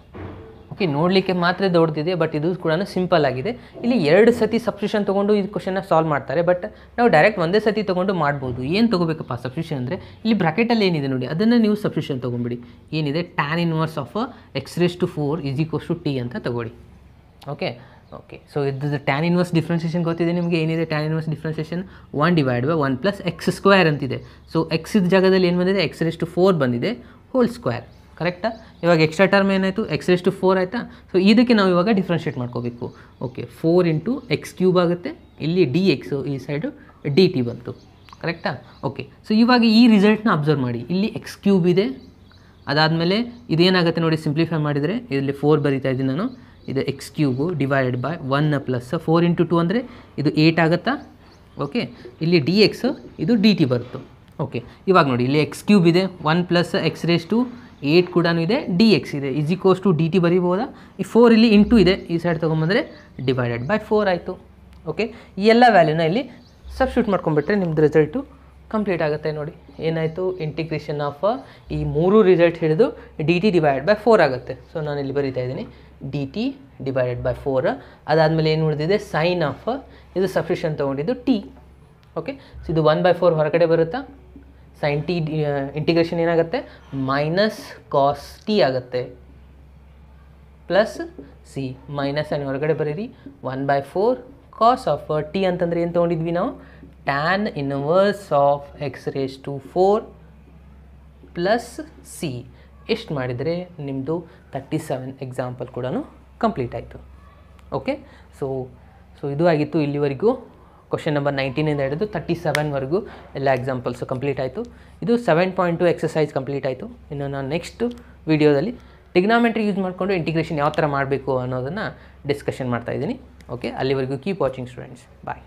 Okay. ನೋಡಲಿಕ್ಕೆ ಮಾತ್ರ ದೊಡ್ಡದಿದೆ, ಬಟ್ ಇದು ಕೂಡ ಸಿಂಪಲ್ ಆಗಿದೆ. ಇಲ್ಲಿ 2 ಸತಿ ಸಬ್ಸ್ಟಿಟ್ಯೂಷನ್ ತೊಗೊಂಡು ಇದು ಕ್ವಶನ್ನ ಸಾಲ್ವ್ ಮಾಡ್ತಾರೆ, ಬಟ್ ನಾವು ಡೈರೆಕ್ಟ್ ಒಂದೇ ಸತಿ ತೊಗೊಂಡು ಮಾಡ್ಬೋದು. ಏನು ತೊಗೋಬೇಕಪ್ಪ ಸಬ್ಸ್ಟಿಟ್ಯೂಷನ್ ಅಂದರೆ, ಇಲ್ಲಿ ಬ್ರಾಕೆಟಲ್ಲಿ ಏನಿದೆ ನೋಡಿ ಅದನ್ನು ನೀವು ಸಬ್ಸ್ಟಿಟ್ಯೂಷನ್ ತೊಗೊಂಬಿಡಿ. ಏನಿದೆ, tan inverse of x⁴ is equals to t ಅಂತ ತೊಗೊಳ್ಳಿ. ಓಕೆ. ಓಕೆ. ಸೊ ಇದು ಟ್ಯಾನ್ ಇನ್ವರ್ಸ್ ಡಿಫ್ರೆನ್ಸಿಯೇಷನ್ ಗೊತ್ತಿದೆ ನಿಮಗೆ. ಏನಿದೆ tan inverse differentiation 1 divide by 1 plus x² ಅಂತಿದೆ. ಸೊ ಎಕ್ಸ್ ಜಾಗದಲ್ಲಿ ಏನು ಬಂದಿದೆ, x⁴ ಬಂದಿದೆ ಹೋಲ್ ಸ್ಕ್ವೇರ್. ಕರೆಕ್ಟಾ? ಇವಾಗ ಎಕ್ಸ್ಟ್ರಾ ಟರ್ಮ್ ಏನಾಯಿತು, x⁴ ಆಯಿತಾ. ಸೊ ಇದಕ್ಕೆ ನಾವು ಇವಾಗ ಡಿಫ್ರೆನ್ಷಿಯೇಟ್ ಮಾಡ್ಕೋಬೇಕು. ಓಕೆ, 4 × x³ ಆಗುತ್ತೆ, ಇಲ್ಲಿ dx, ಈ ಸೈಡು dt ಬಂತು, ಕರೆಕ್ಟಾ? ಓಕೆ, ಸೊ ಇವಾಗ ಈ ರಿಸಲ್ಟ್ನ ಅಬ್ಸರ್ವ್ ಮಾಡಿ. ಇಲ್ಲಿ x³ ಇದೆ, ಅದಾದಮೇಲೆ ಇದೇನಾಗುತ್ತೆ ನೋಡಿ, ಸಿಂಪ್ಲಿಫೈ ಮಾಡಿದರೆ ಇದರಲ್ಲಿ 4 ಬರಿತಾ ಇದ್ದೀನಿ ನಾನು. ಇದು x³ ಡಿವೈಡೆಡ್ ಬೈ 1 ಪ್ಲಸ್ 4 × 2 ಅಂದರೆ ಇದು 8 ಆಗುತ್ತಾ. ಓಕೆ, ಇಲ್ಲಿ dx ಇದು dt ಬರುತ್ತೆ. ಓಕೆ, ಇವಾಗ ನೋಡಿ ಇಲ್ಲಿ x³ ಇದೆ, 1 + x⁸8 ಕೂಡ ಇದೆ, dx ಇದೆ, = dt ಬರೀಬೋದಾ? ಈ 4 ಇಲ್ಲಿ ಇಂಟು ಇದೆ, ಈ ಸೈಡ್ ತೊಗೊಂಬಂದರೆ ಡಿವೈಡೆಡ್ ಬೈ 4 ಆಯಿತು. ಓಕೆ, ಈ ಎಲ್ಲ ವ್ಯಾಲ್ಯೂನ ಇಲ್ಲಿ ಸಬ್ಸ್ಟಿಟ್ಯೂಟ್ ಮಾಡ್ಕೊಂಡ್ಬಿಟ್ರೆ ನಿಮ್ಮದು ರಿಸಲ್ಟು ಕಂಪ್ಲೀಟ್ ಆಗುತ್ತೆ. ನೋಡಿ ಏನಾಯಿತು, ಇಂಟಿಗ್ರೇಷನ್ ಆಫ್ ಈ 3 ರಿಸಲ್ಟ್ ಹಿಡಿದು dt ಡಿವೈಡೆಡ್ ಬೈ 4 ಆಗುತ್ತೆ. ಸೊ ನಾನು ಇಲ್ಲಿ ಬರೀತಾ ಇದ್ದೀನಿ dt ಡಿವೈಡೆಡ್ ಬೈ 4. ಅದಾದಮೇಲೆ ಏನು ಉಳಿದಿದೆ, ಸೈನ್ ಆಫ್ ಇದು ಸಬ್ಸ್ಟಿಟ್ಯೂಷನ್ ತೊಗೊಂಡಿದ್ದು t. ಓಕೆ, ಸೊ ಇದು 1/4 ಹೊರಗಡೆ ಬರುತ್ತಾ, ಸೈನ್ t ಇಂಟಿಗ್ರೇಷನ್ ಏನಾಗುತ್ತೆ, -cos t ಆಗುತ್ತೆ, ಪ್ಲಸ್ ಸಿ ಮೈನಸ್ ಅನ್ನು ಹೊರಗಡೆ ಬರೀರಿ. 1/4 cos ಆಫ್ t ಅಂತಂದರೆ ಏನು ತೊಗೊಂಡಿದ್ವಿ ನಾವು, tan inverse of x⁴ plus c. ಎಷ್ಟು ಮಾಡಿದರೆ ನಿಮ್ಮದು 37 ಎಕ್ಸಾಂಪಲ್ ಕೂಡ ಕಂಪ್ಲೀಟ್ ಆಯಿತು. ಓಕೆ, ಸೊ ಇದು ಆಗಿತ್ತು ಇಲ್ಲಿವರೆಗೂ. ಕ್ವಶನ್ ನಂಬರ್ 19ಇಂದ ಹಿಡಿದು 37ವರೆಗೂ ಎಲ್ಲ ಎಕ್ಸಾಂಪಲ್ಸು ಕಂಪ್ಲೀಟ್ ಆಯಿತು. ಇದು 7.2 ಎಕ್ಸಸೈಸ್ ಕಂಪ್ಲೀಟ್ ಆಯಿತು. ಇನ್ನು ನಾನು ನೆಕ್ಸ್ಟ್ ವೀಡಿಯೋದಲ್ಲಿ ಟ್ರಿಗ್ನಾಮೆಟ್ರಿ ಯೂಸ್ ಮಾಡಿಕೊಂಡು ಇಂಟಿಗ್ರೇಷನ್ ಯಾವ ಥರ ಮಾಡಬೇಕು ಅನ್ನೋದನ್ನು ಡಿಸ್ಕಷನ್ ಮಾಡ್ತಾಯಿದ್ದೀನಿ. ಓಕೆ, ಅಲ್ಲಿವರೆಗೂ ಕೀಪ್ ವಾಚಿಂಗ್ ಸ್ಟೂಡೆಂಟ್ಸ್. ಬಾಯ್.